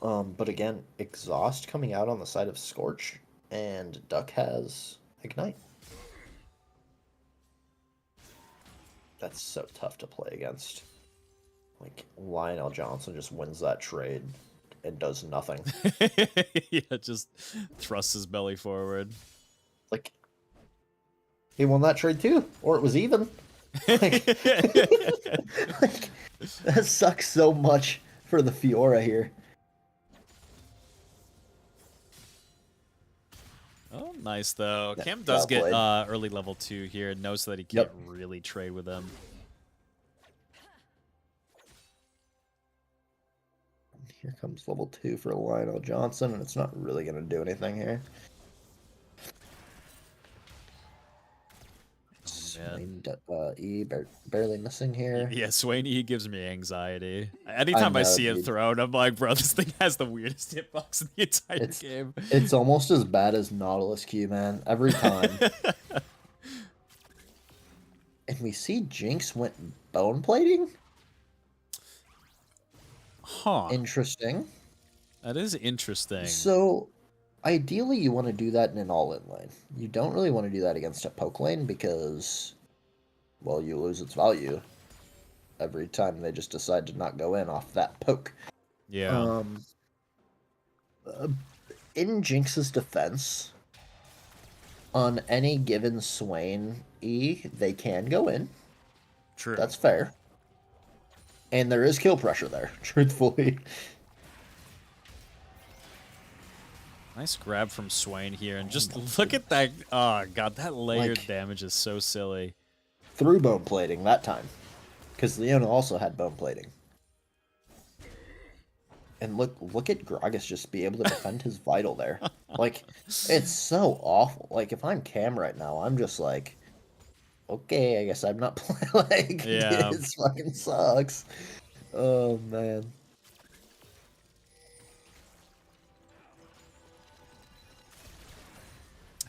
But again, Exhaust coming out on the side of Scorch, and Duck has Ignite. That's so tough to play against. Like, Lionel Johnson just wins that trade and does nothing. Yeah, just thrusts his belly forward. Like, he won that trade too, or it was even. Like, like, that sucks so much for the Fiora here. Oh, nice though. Yeah, Cam does get played. early level 2 here. Knows that he can't really trade with him. Here comes level 2 for Lionel Johnson, and it's not really going to do anything here. man. Barely missing here. Yeah, Swain E gives me anxiety. I Anytime I know, see it dude. thrown, I'm like, bro, this thing has the weirdest hitbox in the entire game. It's almost as bad as Nautilus Q, man. Every time. And we see Jinx went bone plating? Huh. Interesting. That is interesting. So, ideally, you want to do that in an all-in lane. You don't really want to do that against a poke lane because, well, you lose its value every time they just decide to not go in off that poke. Yeah. In Jinx's defense, on any given Swain E, they can go in. True. That's fair. And there is kill pressure there, truthfully. Nice grab from Swain here, and just look at that. Oh, God, that layered Like- damage is so silly. Through bone plating that time. Because Leona also had bone plating. And look at Gragas just be able to defend his vital there. Like, it's so awful. Like, if I'm Cam right now, I'm just like, okay, I guess I'm not playing. Like, Yeah. this fucking sucks. Oh, man.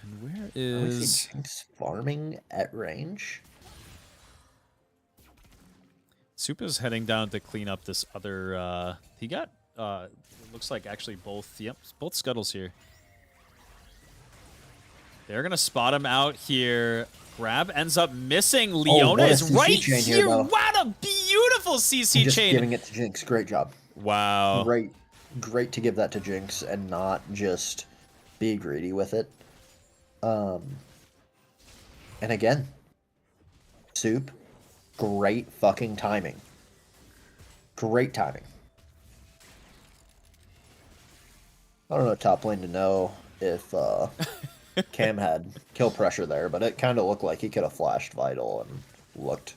And where I see is... Jinx farming at range. Supa's heading down to clean up this other... he got... looks like actually both... Yep, both scuttles here. They're going to spot him out here. Grab ends up missing. Leona what a is CC right chain here. here, though. What a beautiful CC Just chain. giving it to Jinx. Great job. Wow. Great to give that to Jinx and not just be greedy with it. And again, Soup, great fucking timing. Great timing. I don't know top lane to know if Cam had kill pressure there, but it kind of looked like he could have flashed Vital and looked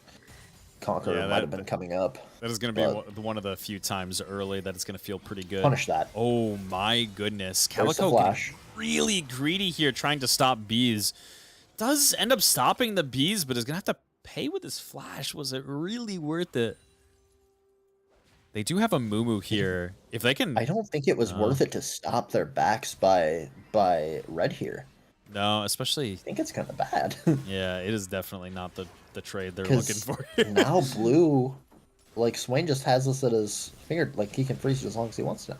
Conqueror Yeah, might have been coming up. That is going to be one of the few times early that it's going to feel pretty good. Punish that. Oh my goodness. There's the Calico flash. really greedy here trying to stop bees. Does end up stopping the bees, but is going to have to pay with his flash. Was it really worth it? They do have a Mumu here. If they can... I don't think it was worth it to stop their backs by red here. No, especially... I think it's kind of bad. Yeah, it is definitely not the trade they're 'Cause looking for here. now blue, like Swain just has this at his finger, like he can freeze it as long as he wants now.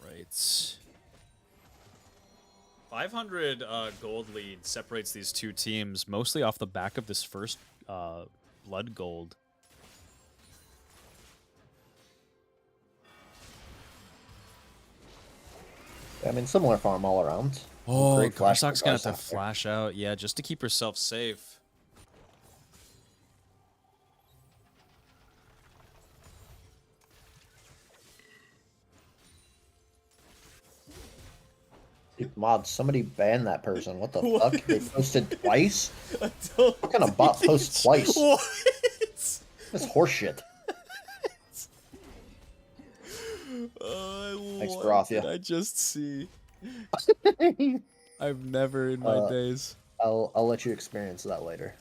Right. 500 gold lead separates these two teams, mostly off the back of this first blood gold. I mean, similar farm all around. Oh, Great flash Garsock's from gonna have to Garsock there. flash out, yeah, just to keep herself safe. Dude, Mod, somebody ban that person. What the fuck? They posted twice? What kind of bot posts twice? What? That's horseshit. Thanks, What Barathia. did I just see? I've never in my days. I'll let you experience that later.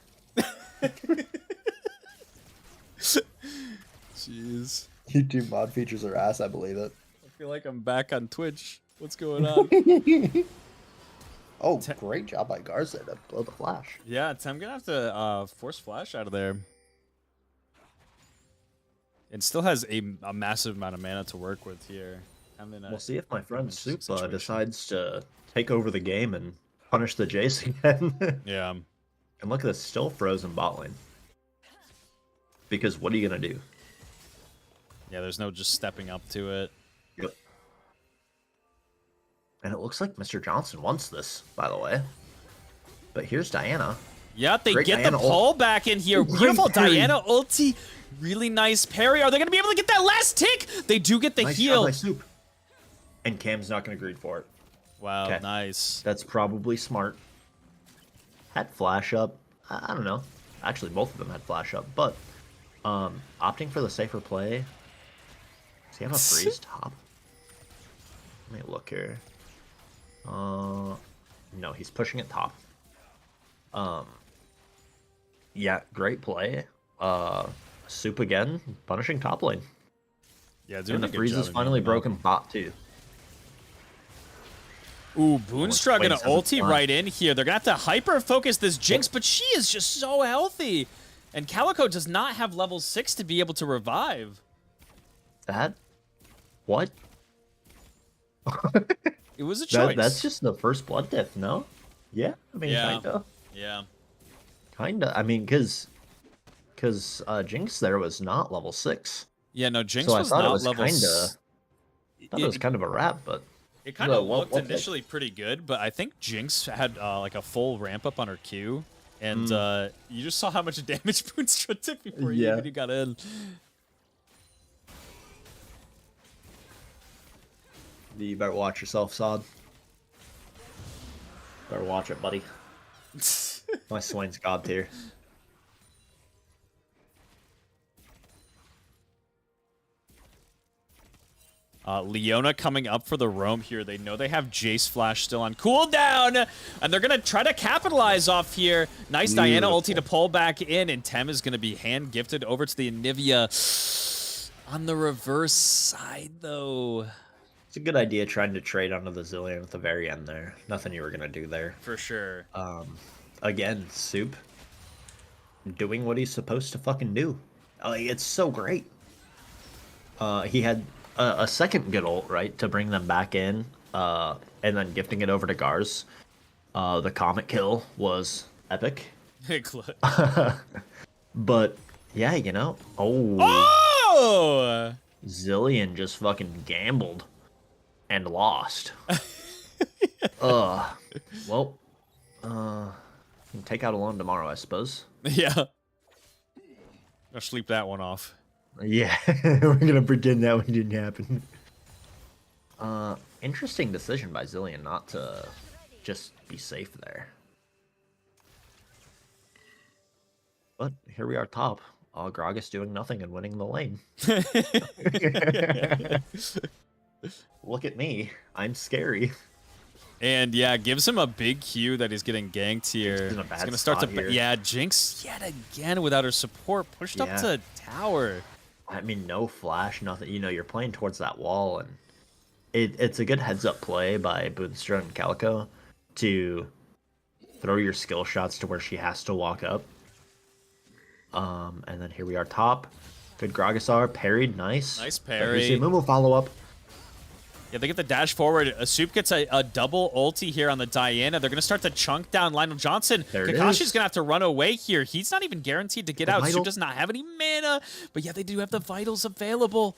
Jeez. YouTube mod features are ass, I believe it. I feel like I'm back on Twitch. What's going on? Oh, great job by Garza to blow the flash. Yeah, I'm gonna have to force flash out of there. It still has a massive amount of mana to work with here. We'll see if my friend Soup situation. decides to take over the game and punish the Jace again. Yeah. And look at this, still frozen bot lane. Because what are you gonna do? Yeah, there's no just stepping up to it. Yep. And it looks like Mr. Johnson wants this, by the way. But here's Diana. Yeah, they Great get Diana the pull back in here. Great Beautiful parry. Diana ulti. Really nice parry. Are they going to be able to get that last tick? They do get the Nice heal. job by Soup. And Cam's not gonna greed for it. Wow, Okay. nice. That's probably smart. Had flash up. I don't know. Actually, both of them had flash up, but opting for the safer play. Does he have a freeze top? Let me look here. No, he's pushing it top. Yeah, great play. Soup again, punishing top lane. Yeah, doing And a the good freeze job is of finally muting them broken bot too. Ooh, Boonstra gonna Swain says it's ulti fine. right in here. They're gonna have to hyper-focus this Jinx, but she is just so healthy. And Calico does not have level 6 to be able to revive. That? What? It was a choice. That's just the first blood death, no? Yeah, I mean, Yeah. kinda. Yeah. Kinda. I mean, because Jinx there was not level 6. Yeah, no, Jinx So I was thought it not was level kinda... thought it was kind of a wrap, but... It kind of looked initially pretty good, but I think Jinx had like a full ramp up on her Q, and you just saw how much damage Boonstra took before he even got in. You better watch yourself, Sod. Better watch it, buddy. My Swain's god tier. Leona coming up for the roam here. They know they have Jace Flash still on cooldown, and they're going to try to capitalize off here. Nice Diana ulti to pull back in, and Tem is going to be hand-gifted over to the Anivia. On the reverse side, though. It's a good idea trying to trade onto the Zillion at the very end there. Nothing you were going to do there. For sure. Again, Soup doing what he's supposed to fucking do. Like, it's so great. He had a second good ult, right, to bring them back in, and then gifting it over to Gars. The Comet kill was epic. But, yeah, you know. Oh! Zillion just fucking gambled and lost. Well, take out alone tomorrow, I suppose. Yeah. I'll sleep that one off. Yeah, we're gonna pretend that one didn't happen. Interesting decision by Zillion not to just be safe there. But here we are top. Gragas doing nothing and winning the lane. Look at me. I'm scary. And yeah, gives him a big cue that he's getting ganked here. He's in a He's bad gonna start to spot here. yeah, Jinx yet again without her support, pushed up to tower. I mean, no flash, nothing. You know, you're playing towards that wall, and it's a good heads-up play by Boonstra and Calico to throw your skill shots to where she has to walk up. And then here we are top. Good Gragasar, parried, nice. Nice parry. Mumu follow-up. Yeah, they get the dash forward. Soup gets a double ulti here on the Diana. They're going to start to chunk down Lionel Johnson. Kakashi's going to have to run away here. He's not even guaranteed to get out. Soup does not have any mana. But yeah, they do have the vitals available.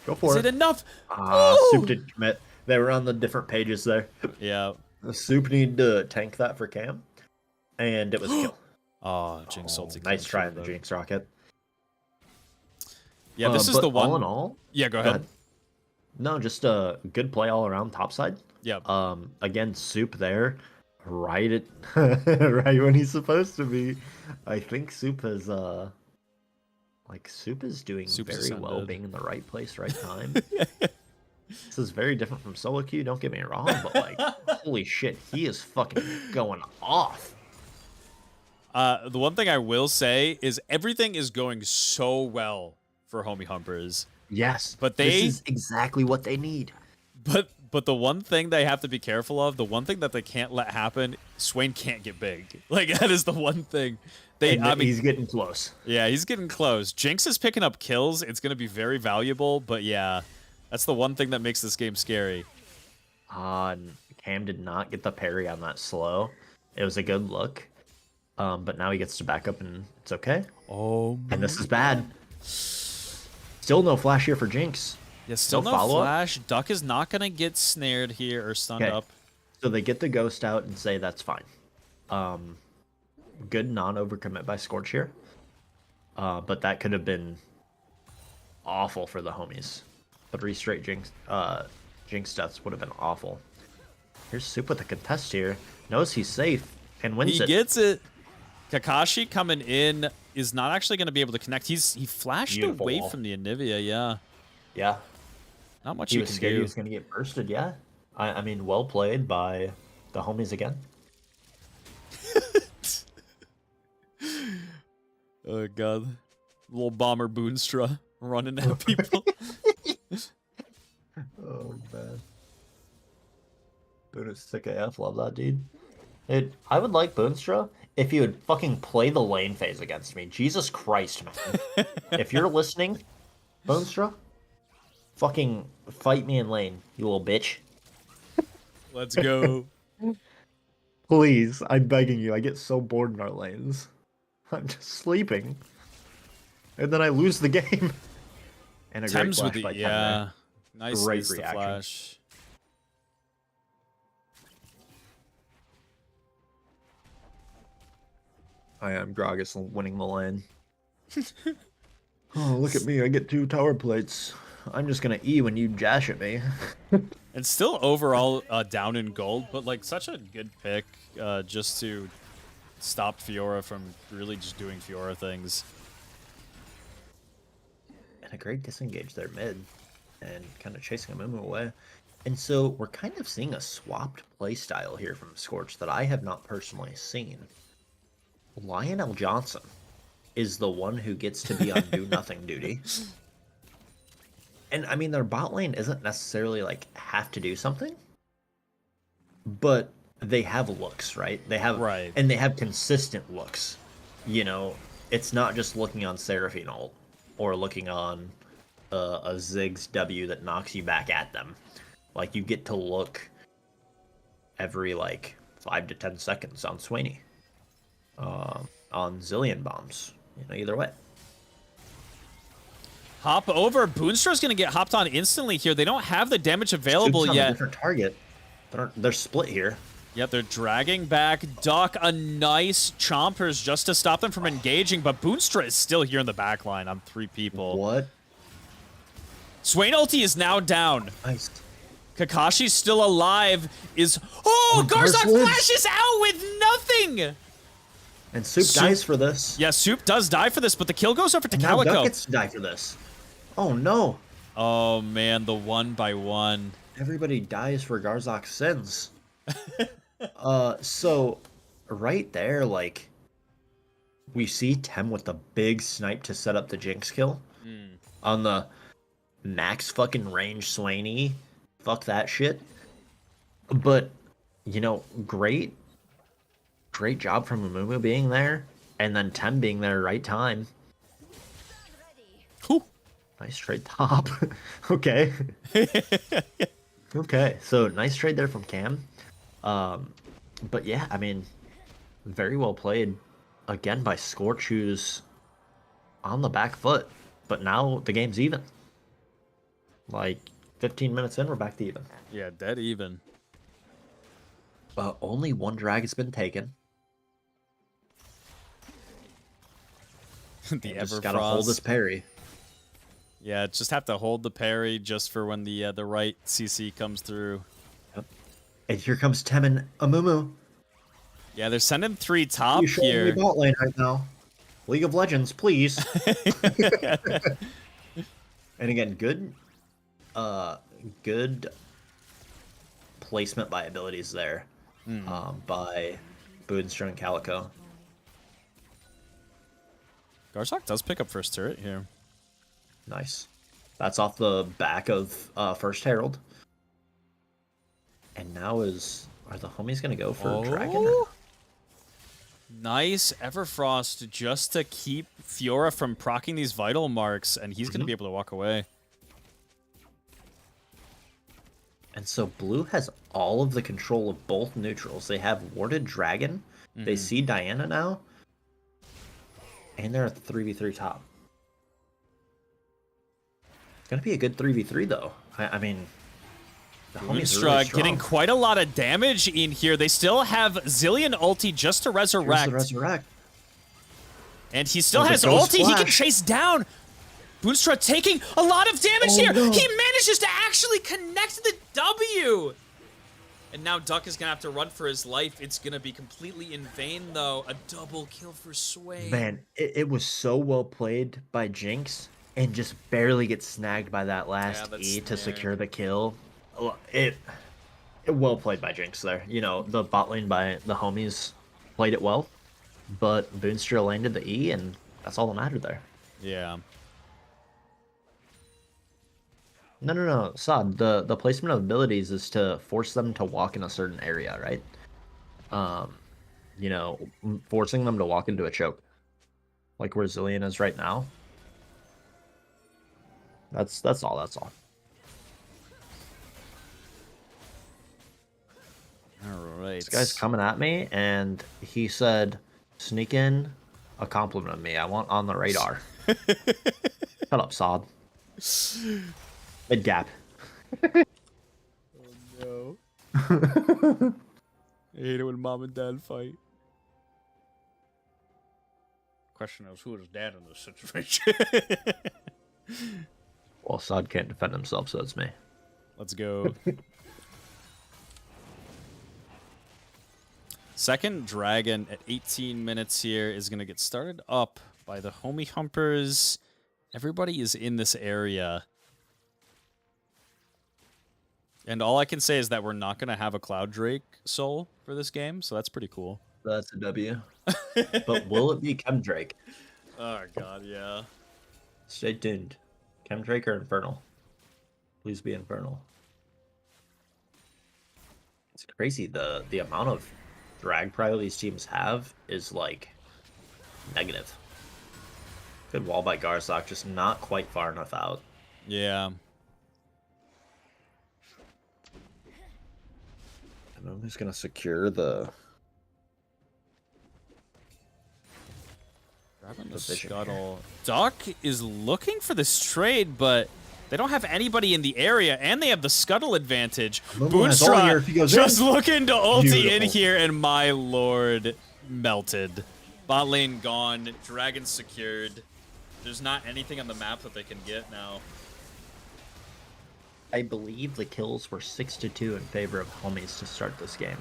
Go for it. Is it enough? Soup didn't commit. They were on the different pages there. Yeah. The Soup needed to tank that for Cam. And it was a kill. Oh, Jinx ulti. Nice try on the Jinx rocket. Yeah, this is the one. All in all, yeah, go ahead. No, just a good play all around top side. Yeah. Again, Soup there, right right when he's supposed to be. I think Soup is Soup is doing very well, being in the right place, right time. This is very different from solo queue. Don't get me wrong, but like, holy shit, he is fucking going off. The one thing I will say is everything is going so well for Homie Humpers. Yes, but this is exactly what they need. But the one thing they have to be careful of, the one thing that they can't let happen, Swain can't get big. Like, that is the one thing. I mean, he's getting close. Yeah, he's getting close. Jinx is picking up kills. It's going to be very valuable, but yeah, that's the one thing that makes this game scary. Cam did not get the parry on that slow. It was a good look. But now he gets to back up and it's okay. Oh, and this is bad. Still no flash here for Jinx. Yeah, still no flash. Duck is not going to get snared here or stunned up. So they get the ghost out and say that's fine. Good non-overcommit by Scorch here. But that could have been awful for the homies. 3 straight Jinx deaths would have been awful. Here's Soup with a contest here. Knows he's safe and wins it. He gets it. Kakashi coming in is not actually going to be able to connect. He flashed away from the Anivia, yeah. Yeah. Not much he you was can scared do. He was going to get bursted, yeah. I mean, well played by The homies again. Oh god. Little bomber Boonstra running at people. Oh man. Boone is sick AF, love that dude. Dude, I would like Boonstra if you would fucking play the lane phase against me. Jesus Christ, man. If you're listening, Boonstra, fucking fight me in lane, you little bitch. Let's go. Please, I'm begging you. I get so bored in our lanes. I'm just sleeping. And then I lose the game. And a great Thames flash with by the, Tem there. yeah. Nice Great insta reaction. flash. I am Gragas winning the lane. Oh, look at me. I get 2 tower plates. I'm just going to E when you dash at me. And still overall down in gold, but like such a good pick just to stop Fiora from really just doing Fiora things. And a great disengage there mid. And kind of chasing Amumu away. And so we're kind of seeing a swapped playstyle here from Scorch that I have not personally seen. Lionel Johnson is the one who gets to be on do nothing duty. And I mean, their bot lane isn't necessarily like have to do something, but they have looks, right? They have, right, and they have consistent looks. You know, it's not just looking on Seraphine ult or looking on a Ziggs W that knocks you back at them. Like you get to look every like 5 to 10 seconds on Swainy. On Zillion bombs, you know, either way. Hop over. Boonstra's going to get hopped on instantly here. They don't have the damage available Soup's on yet. a different target. They're split here. Yep, they're dragging back. Duck, a nice chompers just to stop them from engaging, but Boonstra is still here in the back line on 3 people. What? Swain ulti is now down. Nice. Kakashi's still alive. Oh, Garzak lives. flashes out with nothing! And Soup dies for this. Yeah, Soup does die for this, but the kill goes over to And now Calico. Duck gets to die for this. Oh no. Oh man, the 1-by-1. Everybody dies for Garzak's sins. So right there, like we see Tem with the big snipe to set up the Jinx kill on the max fucking range Swainy. Fuck that shit. But you know, great job from Amumu being there, and then Tem being there right time. Whew. Nice trade top. Okay. Okay, so nice trade there from Cam. But yeah, I mean, very well played again by Scorch, who's on the back foot. But now the game's even. Like 15 minutes in, we're back to even. Yeah, dead even. Only 1 drag has been taken. The just gotta hold this parry. Yeah, just have to hold the parry just for when the right CC comes through. Yep. And here comes Tem and Amumu. Yeah, they're sending 3 top You showing here. me bot lane right now. League of Legends, please. And again, good placement by abilities there. By Boonstra and Calico. Garzak does pick up first turret here. Nice. That's off the back of First Herald. And now are the homies gonna go for Dragon? Or... Nice Everfrost just to keep Fiora from proccing these vital marks, and he's gonna be able to walk away. And so Blue has all of the control of both neutrals. They have warded Dragon. They see Diana now. And they're at the 3v3 top. It's going to be a good 3v3, though. I mean, the homies are really strong. Getting quite a lot of damage in here. They still have Zillion ulti just to resurrect. Here's the resurrect. And he still has ulti. He can chase down. Boonstra taking a lot of damage here. No. He manages to actually connect the W. And now Duck is going to have to run for his life. It's going to be completely in vain, though. A double kill for Sway. Man, it was so well played by Jinx and just barely gets snagged by that last E to secure the kill. It Well played by Jinx there. You know, the bot lane by the homies played it well, but Boonstra landed the E, and that's all that mattered there. Yeah. No. Sod, the placement of abilities is to force them to walk in a certain area, right? You know, forcing them to walk into a choke. Like where Zillion is right now. That's all. All right. This guy's coming at me, and he said, "Sneak in, a compliment of me. I want on the radar." Shut up, Sod. Mid gap. Oh no. I hate it when mom and dad fight. Question is, who is dad in this situation? Well, Sod can't defend himself, so it's me. Let's go. Second dragon at 18 minutes here is going to get started up by the homie Humpers. Everybody is in this area. And all I can say is that we're not going to have a Cloud Drake soul for this game, so that's pretty cool. That's a W. But will it be Chemdrake? Oh, God, yeah. Stay tuned. Chemdrake or Infernal? Please be Infernal. It's crazy. The amount of drag prio these teams have is, like, negative. Good wall by Garzak, just not quite far enough out. Yeah. I know who's going to secure the... Grabbing the scuttle. Duck is looking for this trade, but they don't have anybody in the area, and they have the scuttle advantage. Boonstra just looking to ulti in here, and my lord, melted. Bot lane gone, dragon secured. There's not anything on the map that they can get now. I believe the kills were 6-2 in favor of homies to start this game.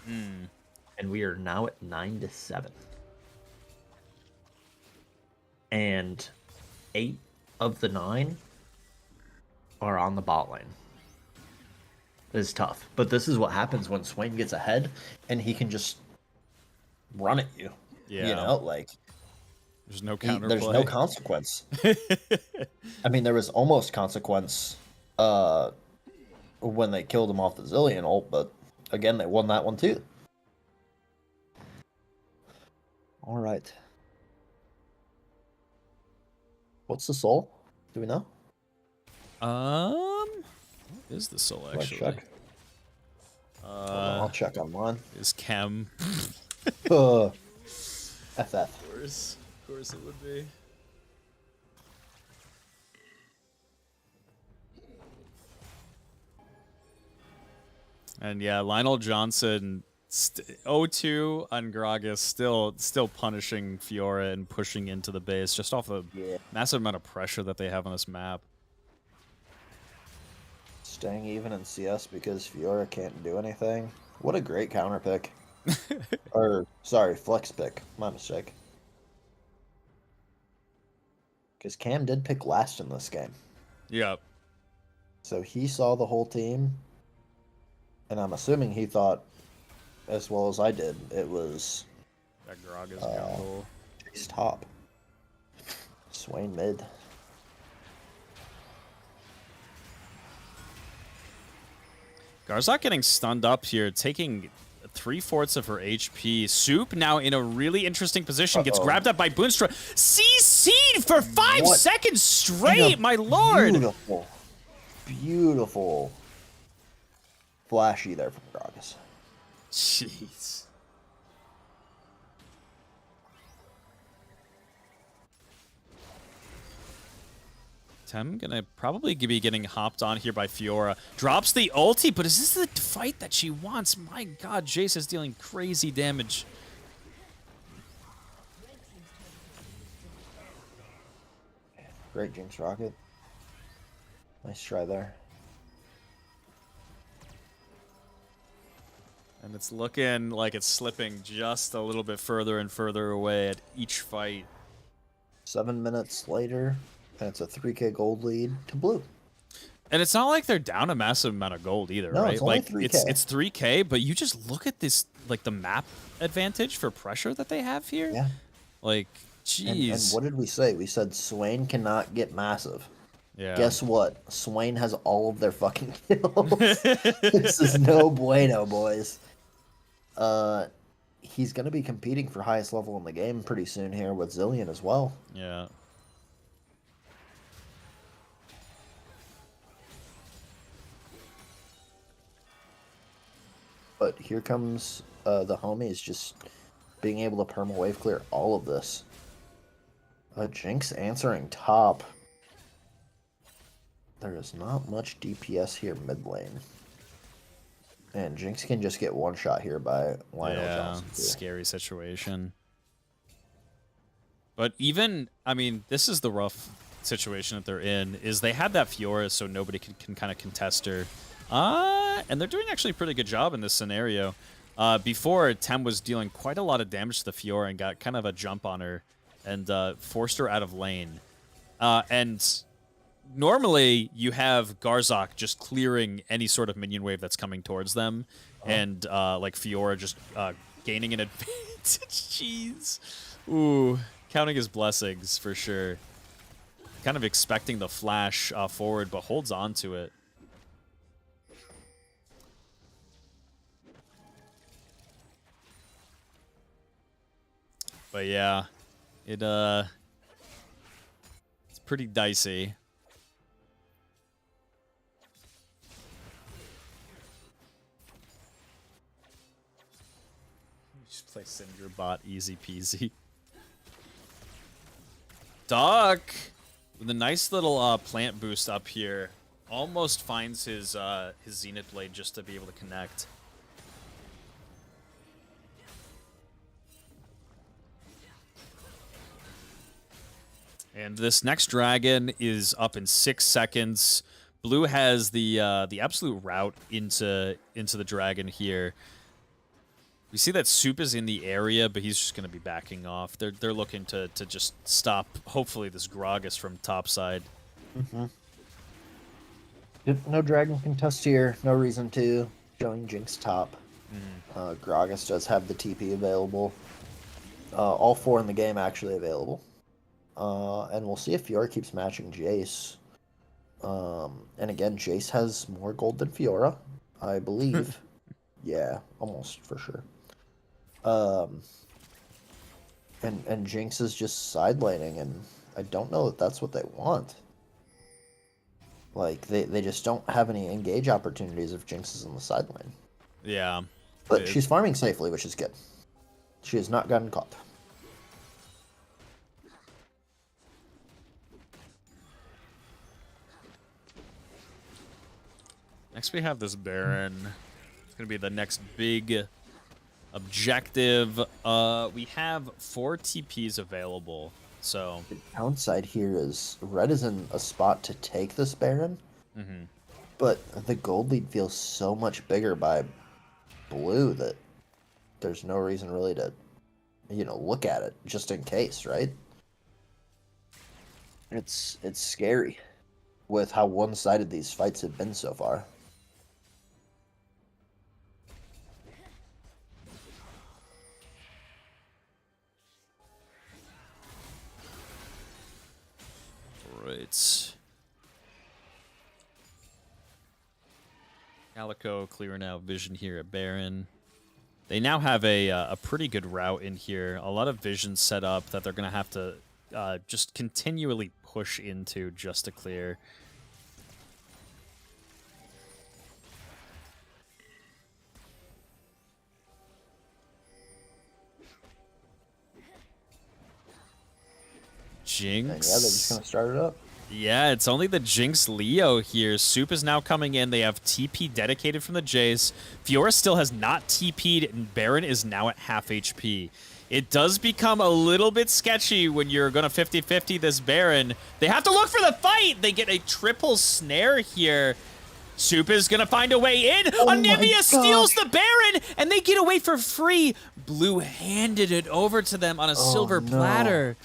And we are now at 9-7. And 8 of the 9 are on the bot lane. It's tough. But this is what happens when Swain gets ahead and he can just run at you. Yeah. You know, like... There's no counterplay. There's no consequence. I mean, there was almost consequence when they killed him off the Zillion ult, but again, they won that one too. All right. What's the soul? Do we know? What is the soul actually? Check. I'll check online. Is Chem? FF. Of course it would be. And yeah, Lionel Johnson, 0-2 on Gragas, still punishing Fiora and pushing into the base just off a massive amount of pressure that they have on this map. Staying even in CS because Fiora can't do anything. What a great counter pick. Or, sorry, flex pick. My mistake. Because Cam did pick last in this game. Yep. So he saw the whole team, and I'm assuming he thought, as well as I did, it was... That Gragas jungle. Chase top. Swain mid. Garzak getting stunned up here, taking 3/4 of her HP. Soup now in a really interesting position, gets grabbed up by Boonstra. CC'd for 5 seconds straight, my lord! Beautiful. Beautiful. Flashy there from Gragas. Jeez. Tem gonna probably be getting hopped on here by Fiora. Drops the ulti, but is this the fight that she wants? My god, Jace is dealing crazy damage. Great Jinx Rocket. Nice try there. And it's looking like it's slipping just a little bit further and further away at each fight. 7 minutes later, and it's a 3K gold lead to blue. And it's not like they're down a massive amount of gold either, No, right? it's only Like 3K. it's 3K, but you just look at this, like the map advantage for pressure that they have here. Yeah. Like, And jeez. what did we say? We said Swain cannot get massive. Yeah. Guess what? Swain has all of their fucking kills. This is no bueno, boys. He's gonna be competing for highest level in the game pretty soon here with Zillion as well. Yeah. But here comes the homies just being able to perma wave clear all of this. Jinx answering top. There is not much DPS here mid lane. And Jinx can just get one shot here by Lionel Johnson. Too. Scary situation. But even, I mean, this is the rough situation that they're in, is they had that Fiora so nobody can kind of contest her. And they're doing actually a pretty good job in this scenario. Before, Tem was dealing quite a lot of damage to the Fiora and got kind of a jump on her and forced her out of lane. And normally, you have Garzak just clearing any sort of minion wave that's coming towards them, and like Fiora just gaining an advantage. Jeez. Ooh, counting his blessings for sure. Kind of expecting the flash forward, but holds on to it. But yeah, it's pretty dicey. Just play Cinder Bot, easy peasy. Duck with a nice little plant boost up here, almost finds his Zenith Blade just to be able to connect. And this next dragon is up in 6 seconds. Blue has the absolute route into the dragon here. We see that Soup is in the area, but he's just going to be backing off. They're looking to just stop, hopefully, this Gragas from topside. Mm-hmm. Yep, no dragon contest here. No reason to. Showing Jinx top. Gragas does have the TP available. All 4 in the game actually available. And we'll see if Fiora keeps matching Jace. And again, Jace has more gold than Fiora, I believe. Yeah, almost for sure. And Jinx is just side laning, and I don't know that that's what they want. Like, they just don't have any engage opportunities if Jinx is in the side lane. Yeah. But she's farming safely, which is good. She has not gotten caught. Next we have this Baron. It's going to be the next big objective. We have 4 TPs available, so... The downside here is Red is in a spot to take this Baron, but the gold lead feels so much bigger by Blue that there's no reason really to, look at it, just in case, right? It's scary with how one-sided these fights have been so far. Right. Calico clearing out vision here at Baron. They now have a pretty good route in here. A lot of vision set up that they're going to have to just continually push into just to clear. Jinx. And yeah, they're just going to start it up. Yeah, it's only the Jinx Leo here. Soup is now coming in. They have TP dedicated from the Jace. Fiora still has not TP'd, and Baron is now at half HP. It does become a little bit sketchy when you're going to 50-50 this Baron. They have to look for the fight. They get a triple snare here. Soup is going to find a way in. Anivia steals the Baron, and they get away for free. Blue handed it over to them on a silver platter.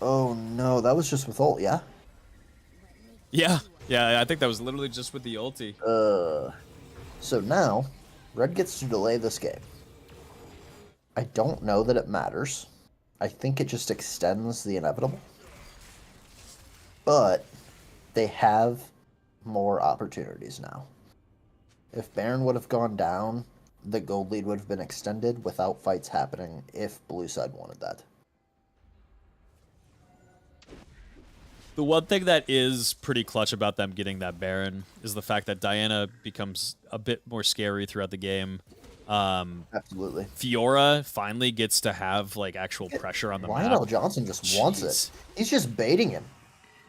Oh no, that was just with ult, yeah? Yeah. Yeah, I think that was literally just with the ulti. So now, red gets to delay this game. I don't know that it matters. I think it just extends the inevitable. But they have more opportunities now. If Baron would have gone down, the gold lead would have been extended without fights happening if blue side wanted that. The one thing that is pretty clutch about them getting that Baron is the fact that Diana becomes a bit more scary throughout the game. Absolutely. Fiora finally gets to have like actual pressure on the map. Lionel Johnson just wants it. He's just baiting him.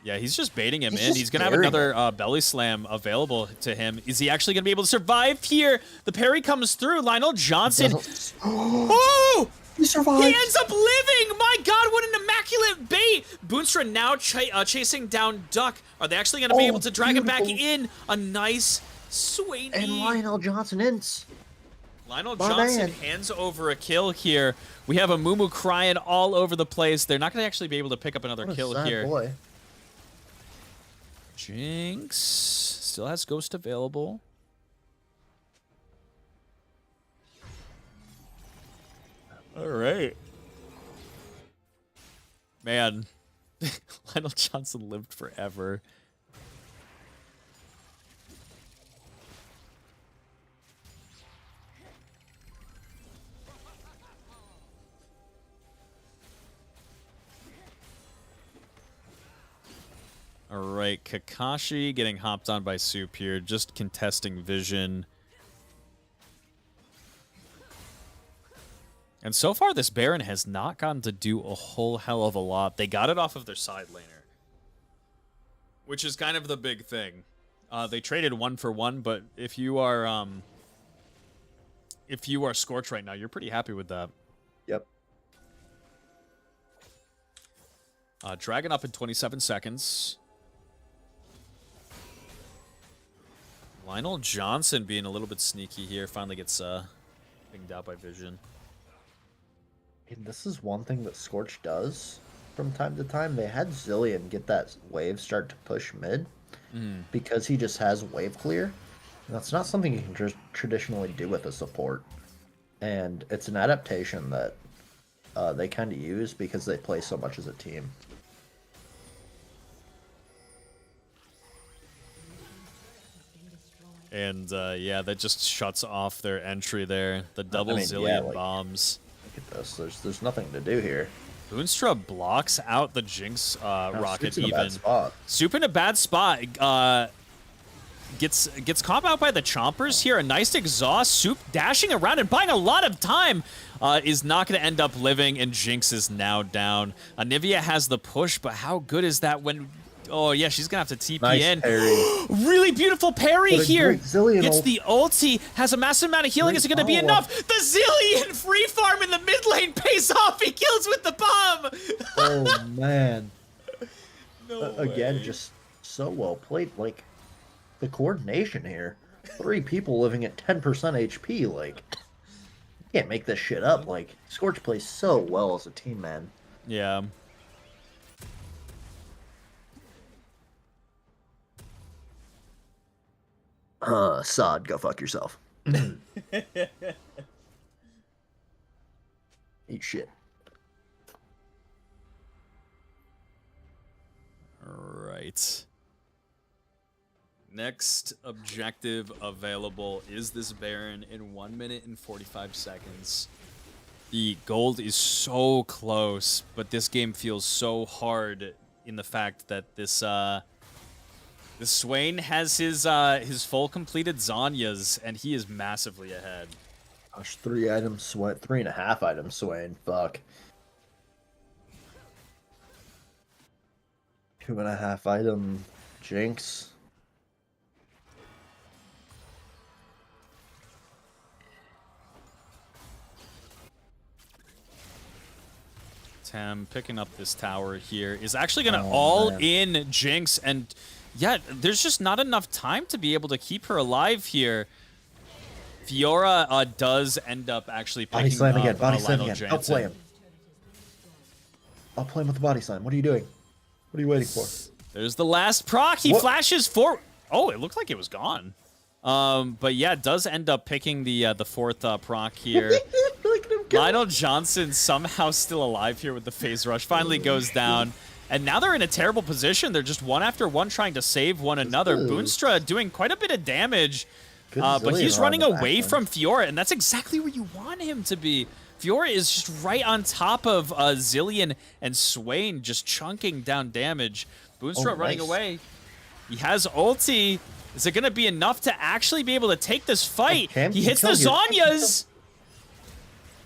Yeah, he's just baiting him in. just He's going to have daring another belly slam available to him. Is he actually going to be able to survive here? The parry comes through. Lionel Johnson. Oh! He survived. He ends up living! My god, what an immaculate bait! Boonstra now chasing down Duck. Are they actually going to be able to drag him back in? A nice Swain. And Lionel Johnson ends. Lionel Johnson hands over a kill here. We have a Mumu crying all over the place. They're not going to actually be able to pick up another kill here. Boy. Jinx still has Ghost available. All right. Man, Lionel Johnson lived forever. All right, Kakashi getting hopped on by Soup here, just contesting vision. And so far, this Baron has not gotten to do a whole hell of a lot. They got it off of their side laner, which is kind of the big thing. They traded 1-for-1, but if you are Scorch right now, you're pretty happy with that. Yep. Dragon up in 27 seconds. Lionel Johnson being a little bit sneaky here. Finally gets pinged out by vision. And this is one thing that Scorch does from time to time. They had Zillion get that wave start to push mid because he just has wave clear. And that's not something you can just traditionally do with a support. And it's an adaptation that they kind of use because they play so much as a team. And yeah, that just shuts off their entry there. The double Zillion bombs. Look at this. There's nothing to do here. Boonstra blocks out the Jinx rocket even. In a bad spot. Soup in a bad spot. Gets caught out by the Chompers here. A nice exhaust. Soup dashing around and buying a lot of time. Is not going to end up living, and Jinx is now down. Anivia has the push, but how good is that when... Oh, yeah, she's going to have to TP nice in. Parry. Really beautiful parry here. Gets ult. the ulti. Has a massive amount of healing. Is it going to be enough? The Zillion free farm in the mid lane pays off. He kills with the bomb. Oh, man. Again, way. just so well played. Like, the coordination here. 3 people living at 10% HP. Like, you can't make this shit up. Like, Scorch plays so well as a team, man. Yeah. Sod, go fuck yourself. Eat shit. Alright. Next objective available is this Baron in 1 minute and 45 seconds. The gold is so close, but this game feels so hard in the fact that this Swain has his full completed Zanyas, and he is massively ahead. Gosh, 3 items Swain, 3.5 items Swain. Fuck. 2.5 item Jinx. Tam picking up this tower here is actually going to all-in Jinx, and yeah, there's just not enough time to be able to keep her alive here. Fiora does end up actually picking body slam up again. Body slam Lionel again. Jansen. Outplay him. Outplay him with the body slam. What are you doing? What are you waiting for? There's the last proc. He What? flashes for. Oh, it looked like it was gone. But yeah, it does end up picking the fourth proc here. Look at him go. Lionel Johnson somehow still alive here with the phase rush. Finally goes down. And now they're in a terrible position. They're just one after one trying to save one another. Boonstra doing quite a bit of damage. But he's running away from Fiora, and that's exactly where you want him to be. Fiora is just right on top of Zillion and Swain, just chunking down damage. Boonstra running away. He has ulti. Is it going to be enough to actually be able to take this fight? He hits the Zhonya's.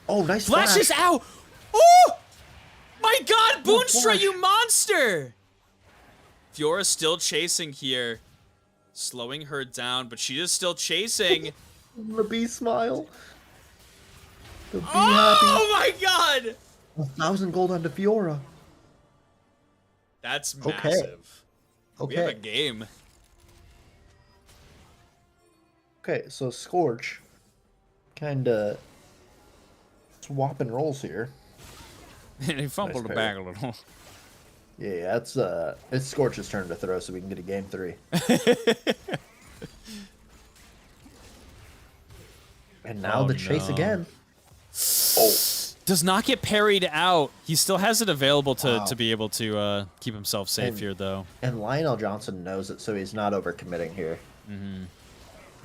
Oh, nice Flashes flash. out. Oh! My God, Boonstra, you monster! Fiora still chasing here. Slowing her down, but she is still chasing. The bee smile. The bee happy. Oh my God! 1,000 gold onto Fiora. That's massive. Okay. We have a game. Okay, so Scorch kinda swapping roles here. He fumbled Nice the bag a little. Yeah, it's Scorch's turn to throw so we can get a game 3. And now the chase again. Oh. Does not get parried out. He still has it available to be able to keep himself safe here, though. And Lionel Johnson knows it, so he's not overcommitting here.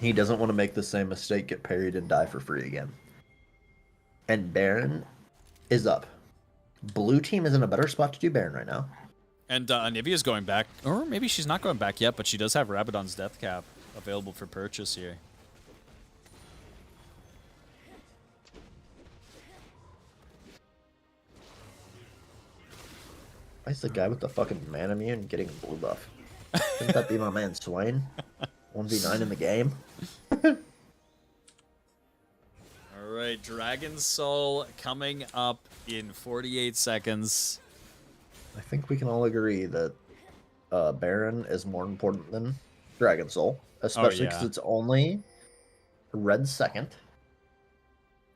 He doesn't want to make the same mistake, get parried, and die for free again. And Baron is up. Blue team is in a better spot to do Baron right now. And Anivia's going back. Or maybe she's not going back yet, but she does have Rabadon's Death Cap available for purchase here. Why is the guy with the fucking mana immune getting blue buff? Shouldn't that be my man Swain? 1v9 in the game? Alright, Dragon Soul coming up in 48 seconds. I think we can all agree that Baron is more important than Dragon Soul. Especially because it's only Red's second.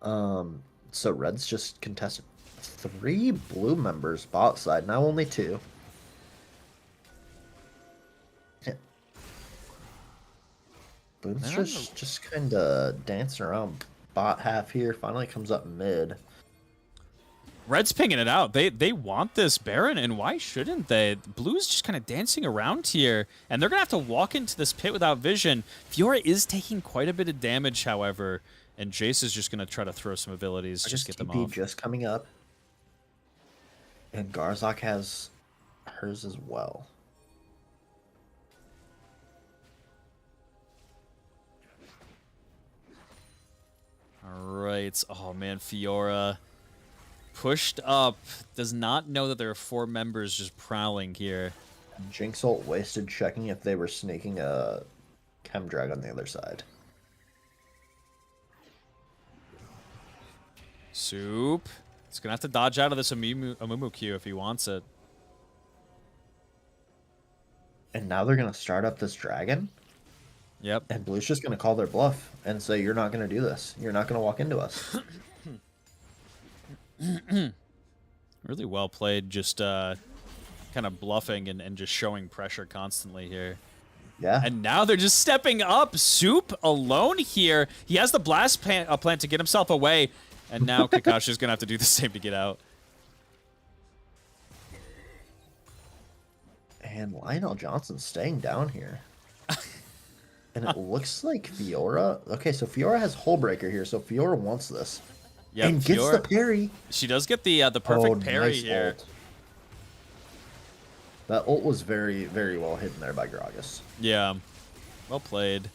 So Red's just contested 3 blue members bot side, now only 2. Boonstra's just kind of dancing around bot half here, finally comes up mid. Red's pinging it out. They want this Baron, and why shouldn't they? Blue's just kind of dancing around here, and they're going to have to walk into this pit without vision. Fiora is taking quite a bit of damage, however, and Jace is just going to try to throw some abilities, just get them off. Just coming up. And Garzak has hers as well. Alright. Oh, man, Fiora pushed up. Does not know that there are 4 members just prowling here. Jinx ult wasted checking if they were sneaking a Chem Drag on the other side. Soup. He's going to have to dodge out of this Amumu Q if he wants it. And now they're going to start up this dragon? Yep. And Blue's just going to call their bluff and say, you're not going to do this. You're not going to walk into us. Really well played, just kind of bluffing and just showing pressure constantly here. Yeah. And now they're just stepping up. Soup alone here. He has the blast plant to get himself away. And now Kakashi's going to have to do the same to get out. And Lionel Johnson's staying down here. And it looks like Fiora... Okay, so Fiora has Hullbreaker here, so Fiora wants this. Yep, and gets the parry. She does get the perfect parry nice here. Ult. That ult was very, very well hidden there by Gragas. Yeah. Well played.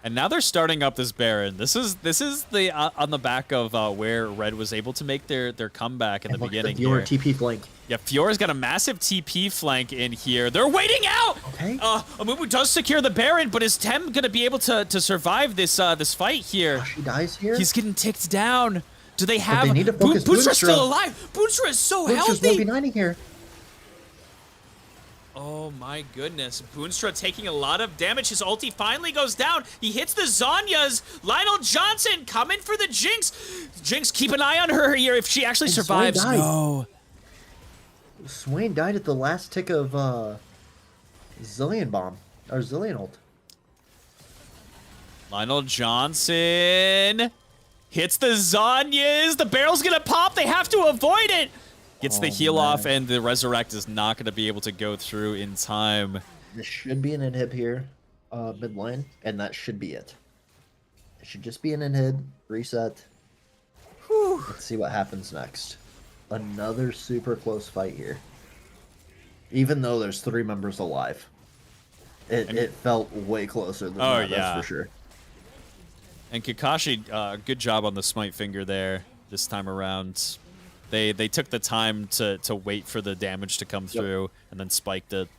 And now they're starting up this Baron. This is the on the back of where Red was able to make their comeback in the beginning here. here. TP flank. Yeah, Fiora's got a massive TP flank in here. They're waiting out. Okay. Amumu does secure the Baron, but is Tem gonna be able to survive this this fight here? She dies here. He's getting ticked down. Do they have? They need to focus Boonstra's Boonstra. still alive. Boonstra is so Boonstra's healthy. 1v9 here. Oh my goodness. Boonstra taking a lot of damage. His ulti finally goes down. He hits the Zhonya's. Lionel Johnson coming for the Jinx. Jinx, keep an eye on her here if she actually survives. No. Swain died at the last tick of Zillion Bomb. Or Zillion ult. Lionel Johnson hits the Zanyas. The barrel's gonna pop. They have to avoid it. Gets the heal off, and the Resurrect is not gonna be able to go through in time. This should be an inhib here, mid lane, and that should be it. It should just be an inhib, reset. Whew. Let's see what happens next. Another super close fight here. Even though there's 3 members alive. It felt way closer than that, that's for sure. And Kakashi, good job on the smite finger there this time around. They took the time to wait for the damage to come through and then spiked it.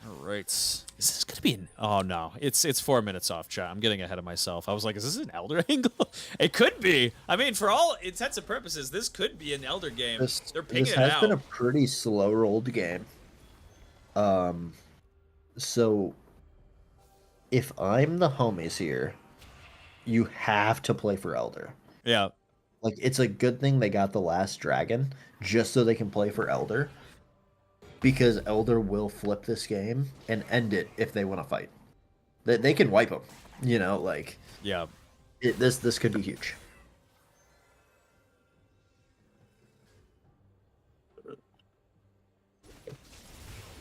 All right. Is this going to be an... Oh, no. It's 4 minutes off, chat. I'm getting ahead of myself. I was like, is this an Elder angle? It could be. I mean, for all intents and purposes, this could be an Elder game. They're pinging it out. This has been a pretty slow-rolled game. So, if I'm the homies here, you have to play for Elder. Yeah. Like, it's a good thing they got the last dragon, just so they can play for Elder. Because Elder will flip this game and end it if they want to fight. They can wipe them, you know, like... Yeah. This could be huge.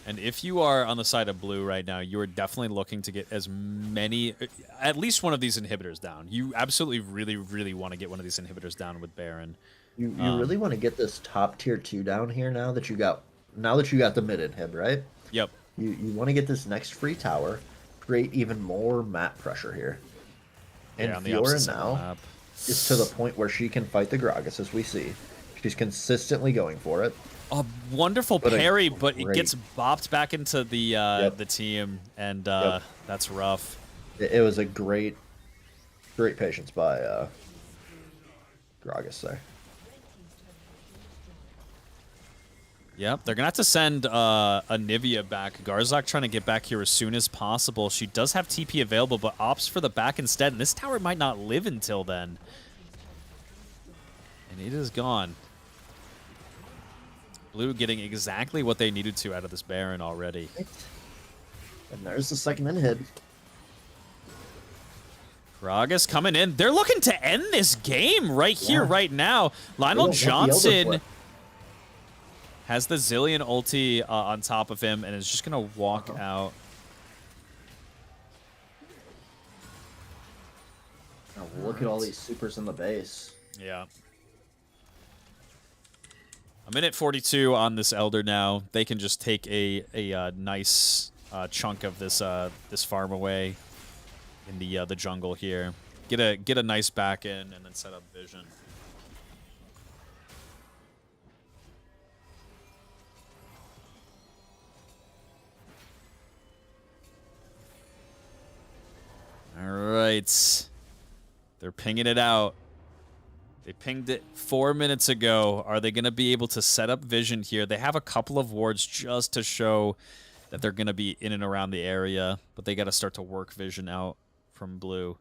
And if you are on the side of blue right now, you are definitely looking to get as many, at least one of these inhibitors down. You absolutely really, really want to get one of these inhibitors down with Baron. You really want to get this top tier 2 down here now that you got the mid inhib, right? Yep. You want to get this next free tower, create even more map pressure here. And Fiora now is to the point where she can fight the Gragas, as we see. She's consistently going for it. A wonderful parry, but it gets bopped back into the team, and that's rough. It was a great patience by Gragas there. Yep, they're going to have to send a Nivea back. Garzak trying to get back here as soon as possible. She does have TP available, but opts for the back instead, and this tower might not live until then. And it is gone. Blue getting exactly what they needed to out of this Baron already. And there's the second inhib. Gragas coming in. They're looking to end this game right here, right now. Lionel Johnson has the Zillion ulti on top of him and is just going to walk out. Oh, look at all these supers in the base. Yeah. A minute 42 on this Elder now. They can just take a nice chunk of this this farm away in the jungle here. Get a nice back in and then set up vision. All right. They're pinging it out. They pinged it 4 minutes ago. Are they going to be able to set up vision here? They have a couple of wards just to show that they're going to be in and around the area, but they got to start to work vision out from blue.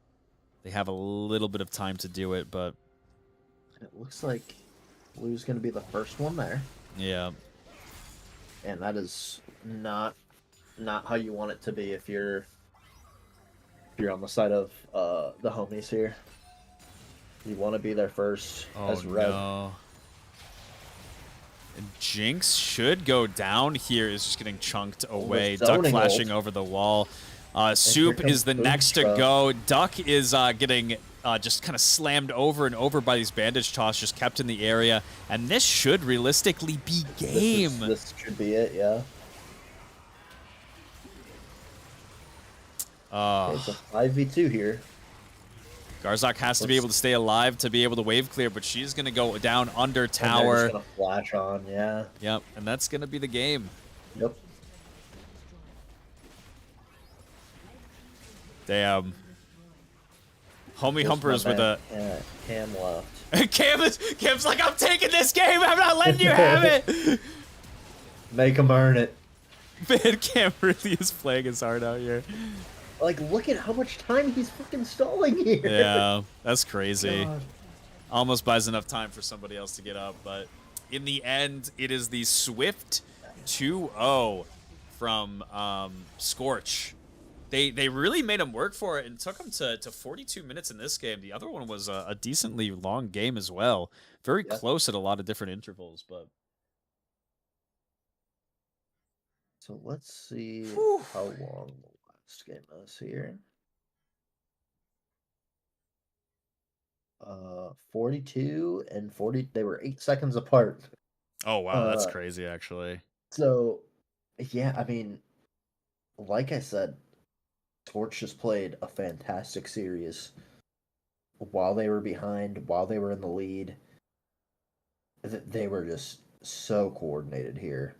They have a little bit of time to do it, but... It looks like blue's going to be the first one there. Yeah. And that is not how you want it to be if you're on the side of the homies here. You want to be there first as red. No. And Jinx should go down here. Is just getting chunked away. Duck flashing over the wall. Soup is the next to go. Duck is getting just kind of slammed over and over by these bandage toss, just kept in the area. And this should realistically be game. This should be it, yeah. Okay, it's a 5v2 here. Garzak has to be able to stay alive to be able to wave clear, but she's going to go down under tower. And going to flash on, yeah. Yep, and that's going to be the game. Yep. Damn. Homie Humpers with a... Yeah, Cam left. Cam's like, I'm taking this game. I'm not letting you have it. Make him earn it. Man, Cam really is playing his heart out here. Like, look at how much time he's fucking stalling here. Yeah, that's crazy. God. Almost buys enough time for somebody else to get up, but in the end, it is the swift 2-0 from Scorch. They really made him work for it and took him to 42 minutes in this game. The other one was a decently long game as well. Very close at a lot of different intervals, but... So let's see how long the last game is here. 42 and 40. They were 8 seconds apart. Oh, wow. That's crazy, actually. So, yeah, I mean, like I said, Scorch just played a fantastic series while they were behind, while they were in the lead. They were just so coordinated here.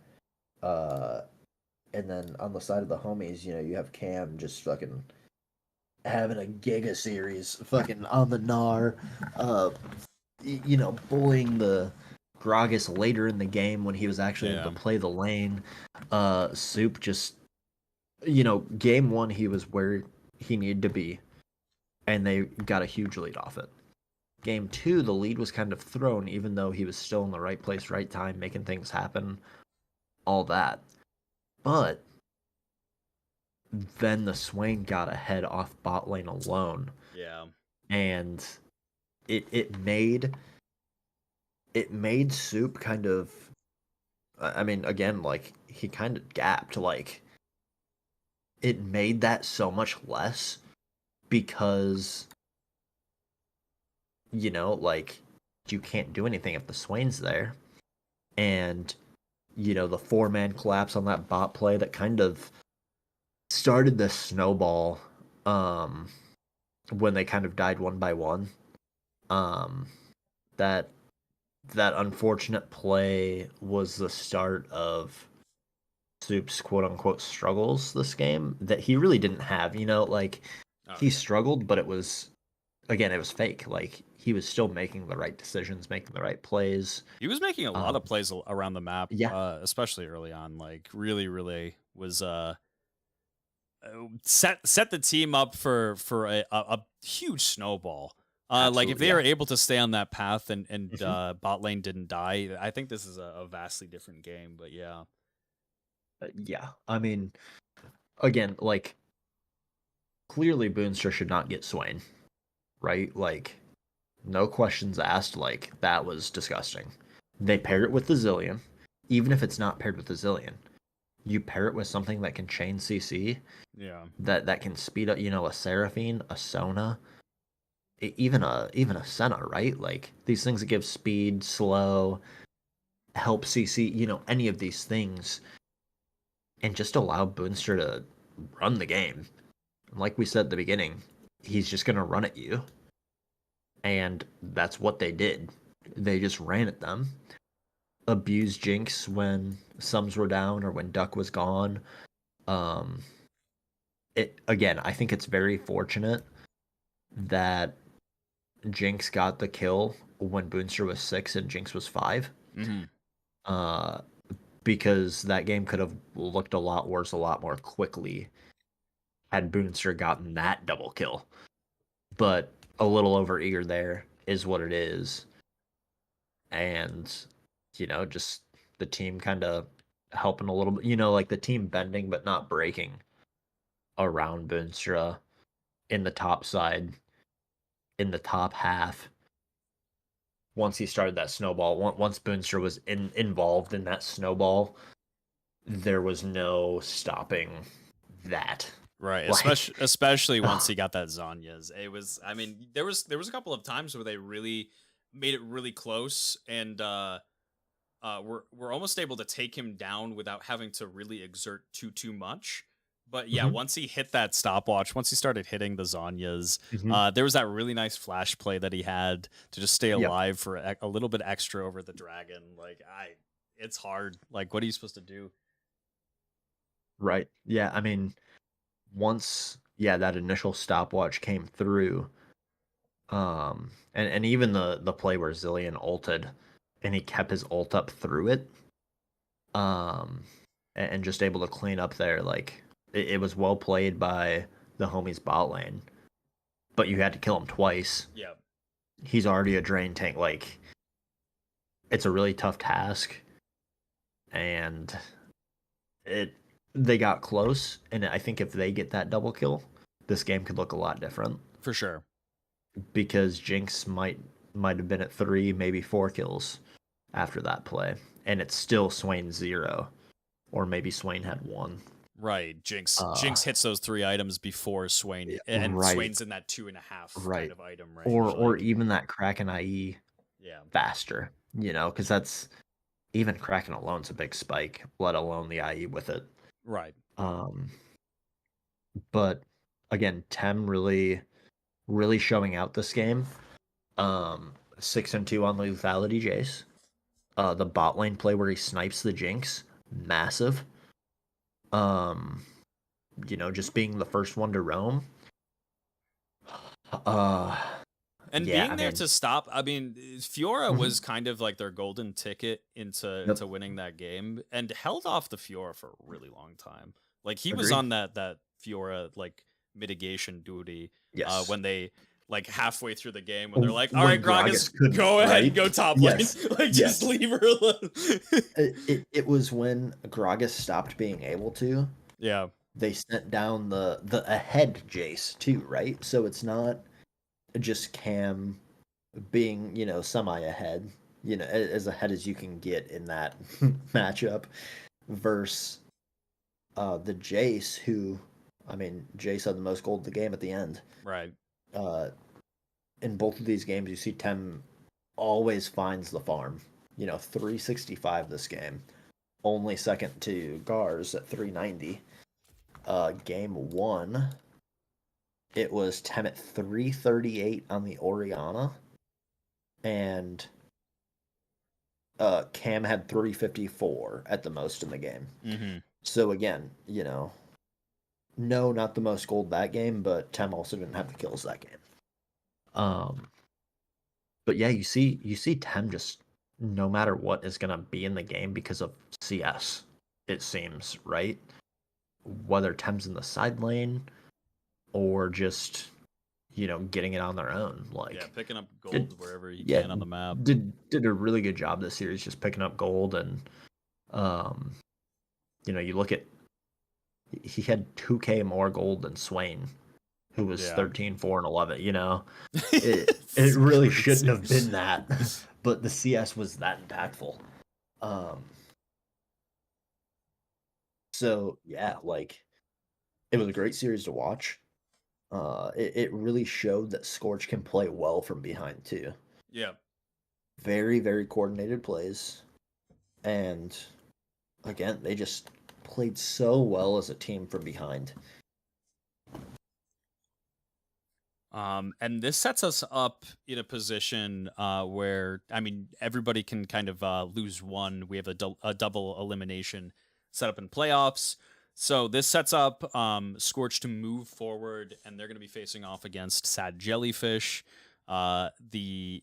And then on the side of the homies, you have Cam just fucking having a giga series, fucking on the gnar, bullying the Gragas later in the game when he was actually able to play the lane. Soup just, game 1 he was where he needed to be, and they got a huge lead off it. Game 2, the lead was kind of thrown, even though he was still in the right place, right time, making things happen, all that. But then the Swain got ahead off bot lane alone. Yeah. And it made Soup kind of, I mean, again, like, he kind of gapped, like, it made that so much less because, like, you can't do anything if the Swain's there. And, the 4-man collapse on that bot play that kind of started the snowball when they kind of died one by one. That unfortunate play was the start of Soup's quote-unquote struggles this game that he really didn't have. He struggled, but it was fake. Like, he was still making the right decisions, making the right plays. He was making a lot of plays around the map, especially early on. Like, really, really was set the team up for a huge snowball. Like, if they were able to stay on that path and bot lane didn't die, I think this is a vastly different game. But yeah. Yeah, I mean, again, like, clearly Boonstra should not get Swain, right? Like, no questions asked. Like, that was disgusting. They paired it with the Zillion. Even if it's not paired with the Zillion, you pair it with something that can chain CC. Yeah. That can speed up, a Seraphine, a Sona, even a Senna, right? Like, these things that give speed, slow, help CC, any of these things, and just allow Boonstra to run the game. Like we said at the beginning, he's just gonna run at you. And that's what they did. They just ran at them. Abused Jinx when Sums were down or when Duck was gone. I think it's very fortunate that Jinx got the kill when Boonstra was 6 and Jinx was 5. Mm-hmm. Because that game could have looked a lot worse a lot more quickly had Boonstra gotten that double kill. But a little over-eager there is what it is. And, just the team kind of helping a little bit, like the team bending but not breaking around Boonstra in the top side, in the top half. Once he started that snowball, once Boonstra was involved in that snowball, there was no stopping that. Right, especially once he got that Zanya's. It was, I mean, there was a couple of times where they really made it really close, and we're almost able to take him down without having to really exert too much. But yeah, once he hit that stopwatch, once he started hitting the Zanya's, there was that really nice flash play that he had to just stay alive for a little bit extra over the dragon. Like, it's hard. Like, what are you supposed to do? Right. Yeah, I mean, once that initial stopwatch came through, and even the play where Zillion ulted and he kept his ult up through it, and just able to clean up there, like, it was well played by the homies bot lane, but you had to kill him twice. Yeah. he's already a drain tank. Like, it's a really tough task, and they got close. And I think if they get that double kill, this game could look a lot different. For sure. Because Jinx might have been at 3, maybe 4 kills after that play, and it's still Swain 0, or maybe Swain had 1. Right, Jinx hits those 3 items before Swain, and right. Swain's in that 2.5 kind of item range. Or even that Kraken IE faster, because that's even Kraken alone's a big spike, let alone the IE with it. Right. But again, Tem really showing out this game. 6-2 on lethality Jace. The bot lane play where he snipes the Jinx, massive. Just being the first one to roam. And being there to stop, I mean, Fiora was kind of like their golden ticket into winning that game, and held off the Fiora for a really long time. Like, he was on that Fiora like mitigation duty. Yes. When they like halfway through the game, when they're like, "All right, Gragas, go ahead, and go top lane, just leave her alone." it was when Gragas stopped being able to. Yeah. They sent down the ahead Jace too, right? So it's not just Cam being, semi ahead, as ahead as you can get in that matchup, versus the Jace, who, I mean, Jace had the most gold of the game at the end. Right. In both of these games, you see Tem always finds the farm. 365 this game. Only second to Gars at 390. Game 1, it was Tem at 338 on the Orianna. And Cam had 354 at the most in the game. Mm-hmm. So again, no, not the most gold that game, but Tem also didn't have the kills that game. But yeah, you see Tem just, no matter what, is gonna be in the game because of CS, it seems, right? Whether Tem's in the side lane or just, getting it on their own. Like, picking up gold wherever you can on the map. Did a really good job this series just picking up gold. And you look at, he had 2k more gold than Swain, who was 13, 4, and 11. It really shouldn't have been that, but the CS was that impactful. So yeah, like, it was a great series to watch. It really showed that Scorch can play well from behind too. Yeah. Very, very coordinated plays. And again, they just played so well as a team from behind. And this sets us up in a position where, I mean, everybody can kind of lose one. We have a double elimination set up in playoffs. So this sets up Scorch to move forward, and they're going to be facing off against Sad Jellyfish. The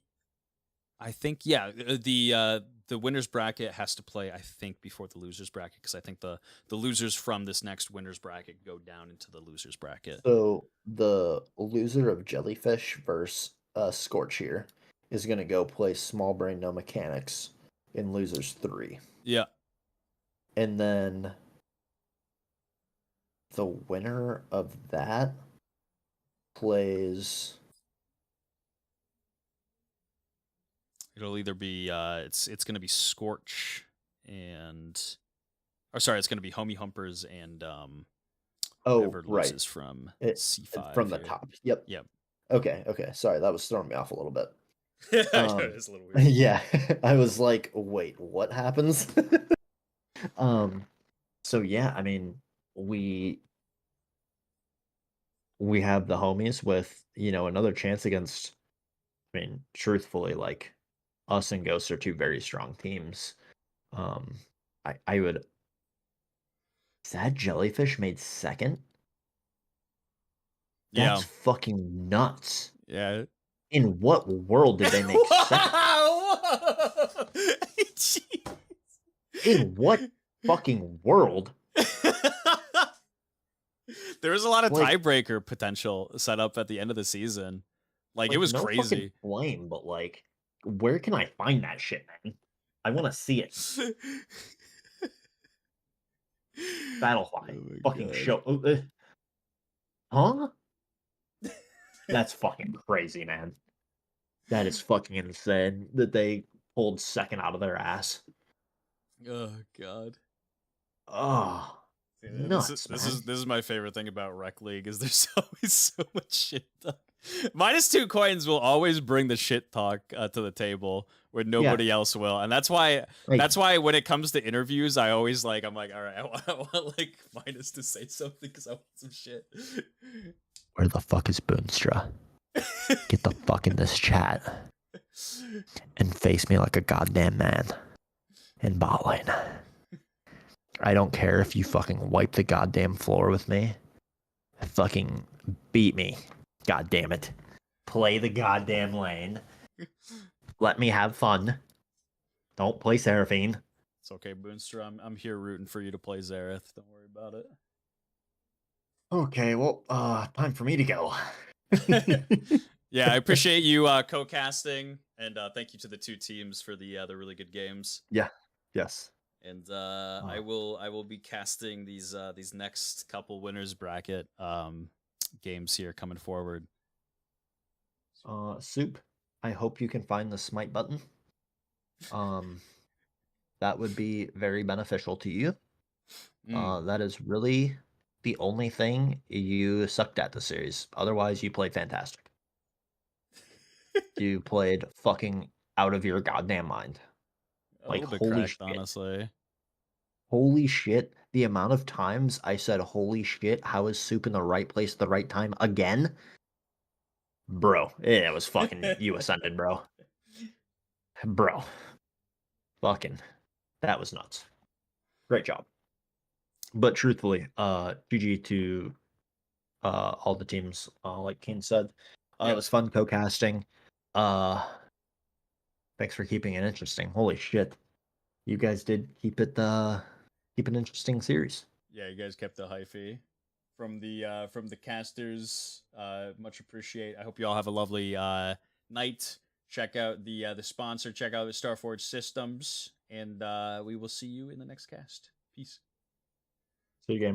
winners bracket has to play, I think, before the losers bracket, because I think the losers from this next winners bracket go down into the losers bracket. So the loser of Jellyfish versus Scorch here is going to go play Small Brain No Mechanics in losers 3. Yeah. And then the winner of that plays... It'll either be it's going to be Scorch and, or sorry, it's going to be Homie Humpers and whoever loses from C5 from the top. Yep. Okay. Sorry, that was throwing me off a little bit. It's a little weird. Yeah, I was like, wait, what happens? So yeah, I mean, we have the homies with, another chance against, I mean, truthfully, like, us and Ghosts are two very strong teams. I would... Sad Jellyfish made second? That's fucking nuts. Yeah. In what world did they make second? In what fucking world? There was a lot of tiebreaker potential set up at the end of the season. Like it was no fucking crazy. blame, but like, where can I find that shit, man? I want to see it. Battlefly, Oh my fucking God. show. Huh? That's fucking crazy, man. That is fucking insane that they pulled second out of their ass. Oh God. Oh, Yeah, nuts, this man. is this is my favorite thing about Rec League is there's always so much shit talk. -2 coins will always bring the shit talk to the table where nobody else will, and that's why Like, when it comes to interviews, I'm like, all right, I want like Minus to say something because I want some shit. where the fuck is Boonstra? Get the fuck in this chat and face me like a goddamn man in bot lane. I don't care if you fucking wipe the goddamn floor with me. Fucking beat me. God damn it. Play the goddamn lane. Let me have fun. Don't play Seraphine. It's okay, Boonstra. I'm here rooting for you to play Zareth. Don't worry about it. Okay, well, time for me to go. Yeah, I appreciate you co-casting, and thank you to the two teams for the really good games. Yeah. Yes. And I will be casting these next couple winners bracket games here coming forward. Soup, I hope you can find the smite button. That would be very beneficial to you. That is really the only thing you sucked at the series. Otherwise, you played fantastic. You played fucking out of your goddamn mind. A Like, little bit holy cracked, shit. honestly. Holy shit. The amount of times I said, holy shit, how is Soup in the right place at the right time again? Bro, it was fucking, you ascended, bro. Bro. Fucking, that was nuts. Great job. But truthfully, GG to all the teams, like Kane said. It was fun co-casting. Thanks for keeping it interesting. Holy shit. You guys did keep it keep an interesting series. Yeah, you guys kept the hyphy from the casters. Much appreciate. I hope you all have a lovely night. Check out the sponsor. Check out the Starforge Systems, and we will see you in the next cast. Peace. See you, gamer.